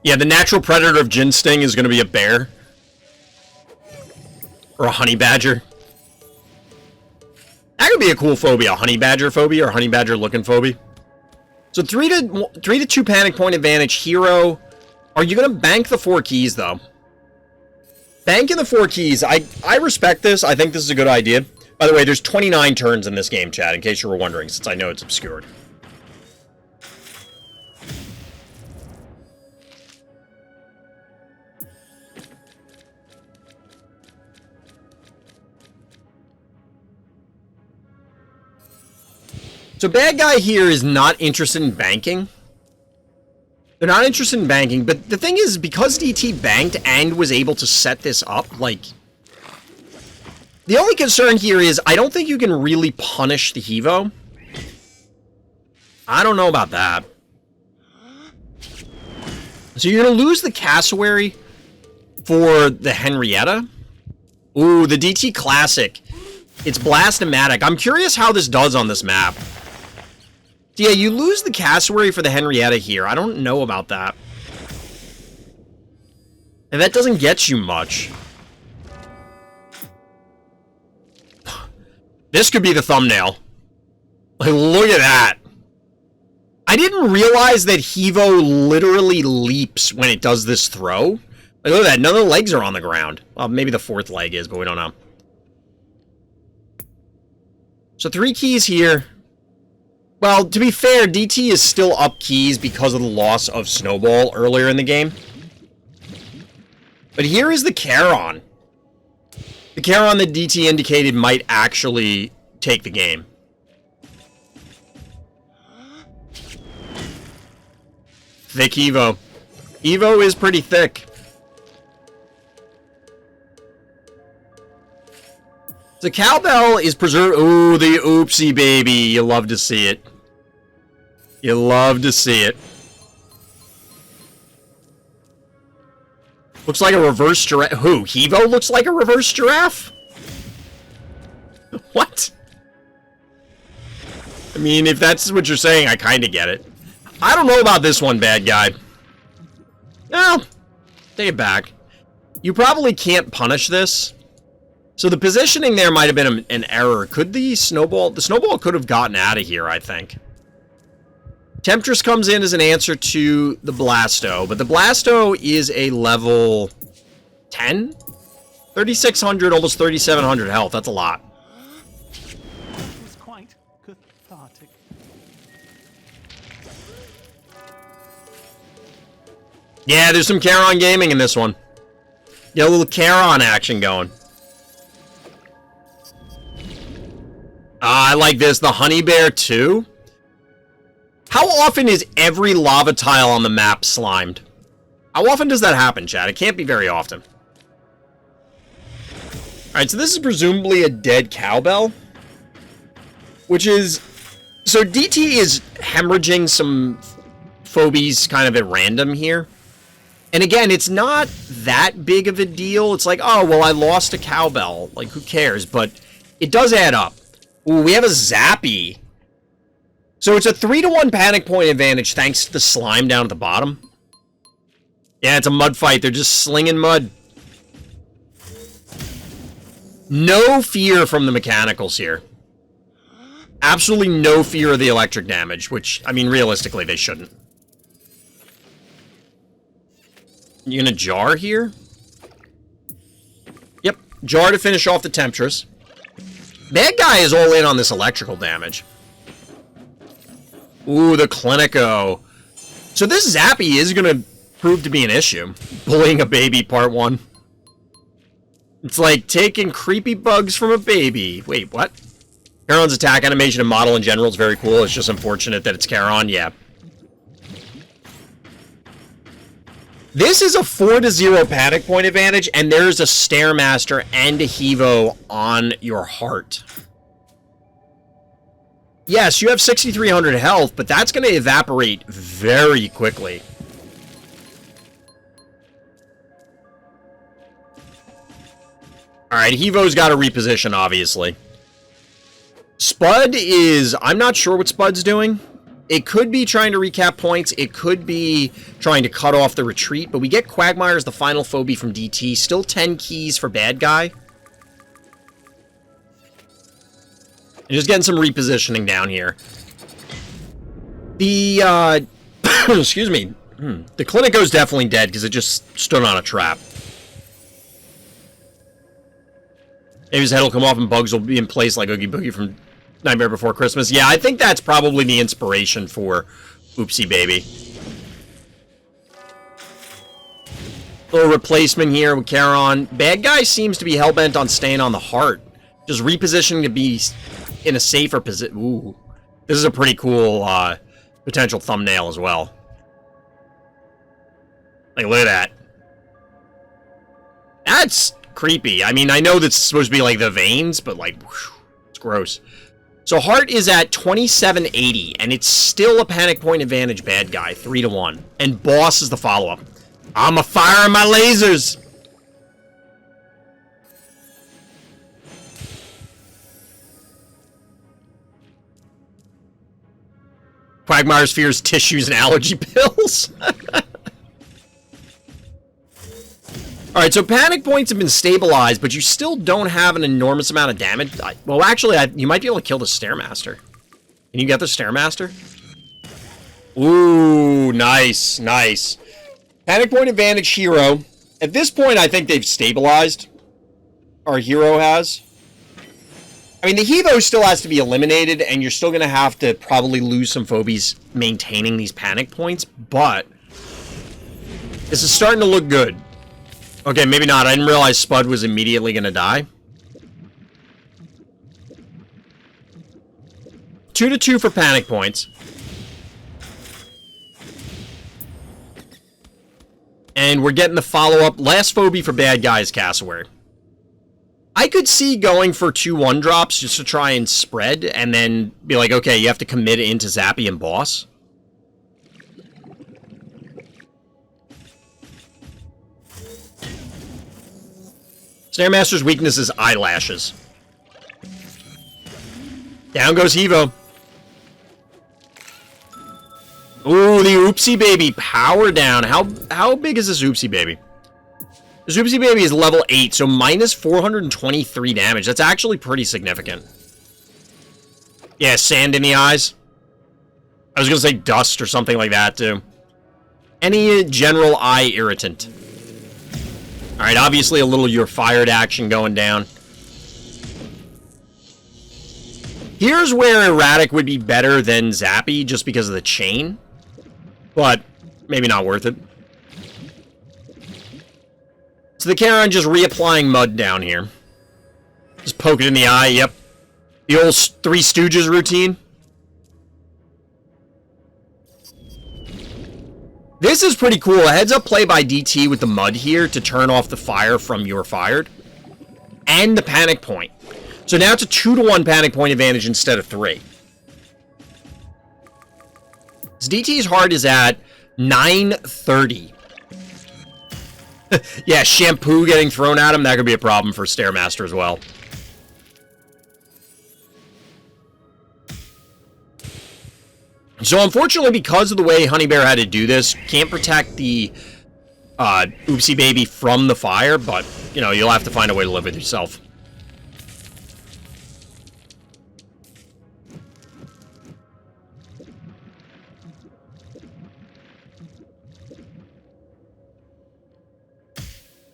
Yeah, the natural predator of Jin Sting is going to be a bear. Or a honey badger. That could be a cool phobia. A honey badger phobia or honey badger looking phobia. So 3 to 2 panic point advantage. Hero. Are you going to bank the 4 keys, though? Banking the 4 keys. I respect this. I think this is a good idea. By the way, there's 29 turns in this game, Chad, in case you were wondering, since I know it's obscured. So bad guy here is not interested in banking. They're not interested in banking, but the thing is, because DT banked and was able to set this up, like... The only concern here is, I don't think you can really punish the Hevo. I don't know about that. So you're going to lose the Cassowary for the Henrietta? Ooh, the DT Classic. It's Blastomatic. I'm curious how this does on this map. Yeah, you lose the Cassowary for the Henrietta here. I don't know about that. And that doesn't get you much. This could be the thumbnail. Like, look at that. I didn't realize that Hevo literally leaps when it does this throw. Like, look at that. None of the legs are on the ground. Well, maybe the 4th leg is, but we don't know. So 3 keys here. Well, to be fair, DT is still up keys because of the loss of Snowball earlier in the game. But here is the Charon. The Charon that DT indicated might actually take the game. Thick Evo. Evo is pretty thick. The cowbell is preserved. Ooh, the oopsie baby. You love to see it. You love to see it. Looks like a reverse giraffe. Who? Hevo looks like a reverse giraffe? What? I mean, if that's what you're saying, I kind of get it. I don't know about this one, bad guy. Well, take it back. You probably can't punish this. So the positioning there might have been an error. Could the Snowball... The Snowball could have gotten out of here, I think. Temptress comes in as an answer to the Blasto. But the Blasto is a level 10? 3,600, almost 3,700 health. That's a lot. It was quite cathartic. Yeah, there's some Charon gaming in this one. Get a little Charon action going. I like this. The Honey Bear, too. How often is every lava tile on the map slimed? How often does that happen, chat? It can't be very often. Alright, so this is presumably a dead cowbell. Which is... So DT is hemorrhaging some phobies kind of at random here. And again, it's not that big of a deal. It's like, oh, well, I lost a cowbell. Like, who cares? But it does add up. Ooh, we have a Zappy. So it's a 3-to-1 panic point advantage thanks to the slime down at the bottom. Yeah, it's a mud fight. They're just slinging mud. No fear from the mechanicals here. Absolutely no fear of the electric damage, which, I mean, realistically, they shouldn't. You gonna jar here? Yep, jar to finish off the Temptress. Bad guy is all in on this electrical damage. Ooh, the Clinico. So this Zappy is gonna prove to be an issue. Bullying a baby, part 1. It's like taking creepy bugs from a baby. Wait, what? Charon's attack animation and model in general is very cool. It's just unfortunate that it's Charon, yeah. This is a 4-to-0 panic point advantage, and there's a Stairmaster and a Hevo on your heart. Yes, you have 6,300 health, but that's going to evaporate very quickly. Alright, Hevo's got to reposition, obviously. Spud is... I'm not sure what Spud's doing. It could be trying to recap points. It could be trying to cut off the retreat. But we get Quagmire as the final Phobie from DT. Still 10 keys for bad guy. And just getting some repositioning down here. The, excuse me. The Clinico's definitely dead because it just stood on a trap. Maybe his head will come off and bugs will be in place like Oogie Boogie from Nightmare Before Christmas. Yeah, I think that's probably the inspiration for Oopsie Baby. Little replacement here with Charon. Bad guy seems to be hellbent on staying on the heart. Just repositioning to be in a safer position. Ooh. This is a pretty cool potential thumbnail as well. Like, look at that. That's creepy. I mean, I know that's supposed to be like the veins, but like, whew, it's gross. So heart is at 2780, and it's still a panic point advantage bad guy, 3-to-1. And boss is the follow-up. I'm a firing my lasers! Quagmire's fears tissues and allergy pills. Alright, so panic points have been stabilized, but you still don't have an enormous amount of damage. Well, actually, you might be able to kill the Stairmaster. Can you get the Stairmaster? Ooh, nice, nice. Panic point advantage hero. At this point, I think they've stabilized. Our hero has. I mean, the Hevo still has to be eliminated, and you're still going to have to probably lose some phobies maintaining these panic points, but this is starting to look good. Okay, maybe not. I didn't realize Spud was immediately going to die. 2-to-2 for panic points. And we're getting the follow-up. Last Phobie for bad guys, Cassowary. I could see going for 2 1-drops just to try and spread, and then be like, okay, you have to commit into Zappy and Boss. Stairmaster's weakness is eyelashes. Down goes Hevo. Ooh, the Oopsie Baby power down. How big is this Oopsie Baby? This Oopsie Baby is level 8, so minus 423 damage. That's actually pretty significant. Yeah, sand in the eyes. I was gonna say dust or something like that, too. Any general eye irritant. Alright, obviously a little you're fired action going down. Here's where Erratic would be better than Zappy, just because of the chain. But, maybe not worth it. So the Charon just reapplying mud down here. Just poke it in the eye, yep. The old Three Stooges routine. This is pretty cool. A heads-up play by DT with the mud here to turn off the fire from You're Fired. And the panic point. So now it's a 2-to-1 panic point advantage instead of 3. This DT's heart is at 930. Yeah, shampoo getting thrown at him, that could be a problem for Stairmaster as well. So unfortunately, because of the way Honey Bear had to do this, can't protect the Oopsie Baby from the fire, but, you know, you'll have to find a way to live with yourself.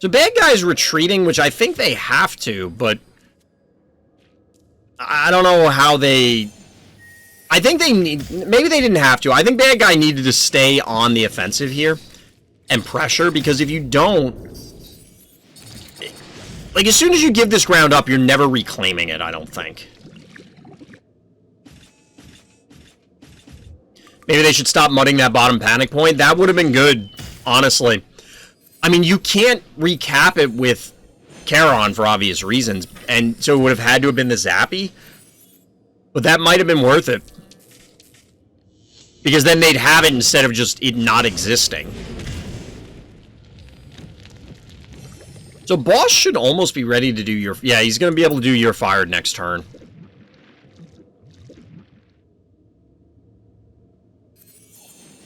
So bad guys retreating, which I think they have to, but I don't know how they... I think they need... Maybe they didn't have to. I think bad guy needed to stay on the offensive here and pressure, because if you don't... Like, as soon as you give this ground up, you're never reclaiming it, I don't think. Maybe they should stop mudding that bottom panic point. That would have been good, honestly. I mean, you can't recap it with Charon for obvious reasons, and so it would have had to have been the Zappy. But that might have been worth it. Because then they'd have it instead of just it not existing. So boss should almost be ready to do your... Yeah, he's going to be able to do You're Fired next turn.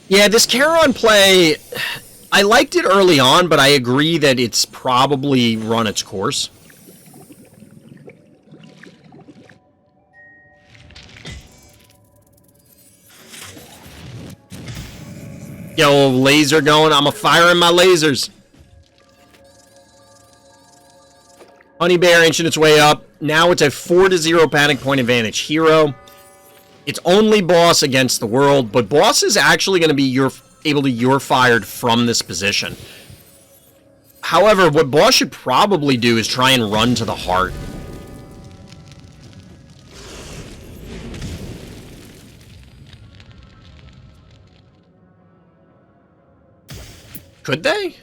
Yeah, this Charon play... I liked it early on, but I agree that it's probably run its course. Yo, laser going. I'm firing my lasers. Honey Bear inching its way up. Now it's a 4-0 panic point advantage. Hero. It's only boss against the world, but boss is actually going to be able to You're Fired from this position. However, what boss should probably do is try and run to the heart. Could they?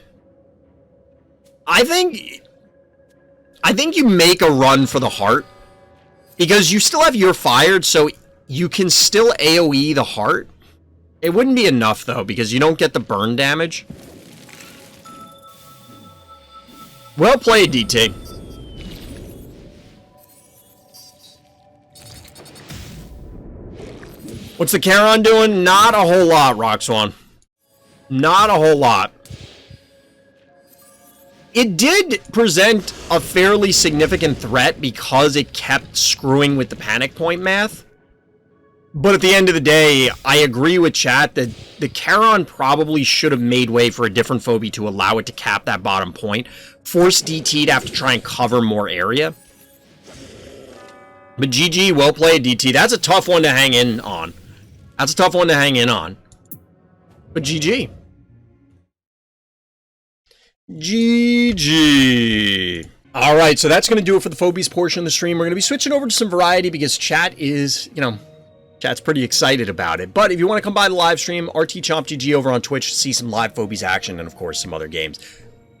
I think you make a run for the heart, because you still have You're Fired, so you can still AoE the heart. It wouldn't be enough, though, because you don't get the burn damage. Well played, DT. What's the Charon doing? Not a whole lot, Rock Swan. Not a whole lot. It did present a fairly significant threat because it kept screwing with the panic point math. But at the end of the day, I agree with chat that the Charon probably should have made way for a different Phobie to allow it to cap that bottom point. Force DT to have to try and cover more area. But GG, well played, DT. That's a tough one to hang in on. That's a tough one to hang in on. But GG. GG. Alright, so that's going to do it for the Phobies portion of the stream. We're going to be switching over to some variety because chat is, you know... Chat's pretty excited about it. But if you want to come by the live stream, RTChompGG over on Twitch, see some live Phobies action and, of course, some other games.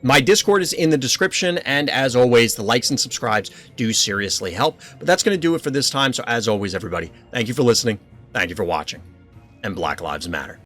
My Discord is in the description, and as always, the likes and subscribes do seriously help. But that's going to do it for this time, so as always, everybody, thank you for listening, thank you for watching, and Black Lives Matter.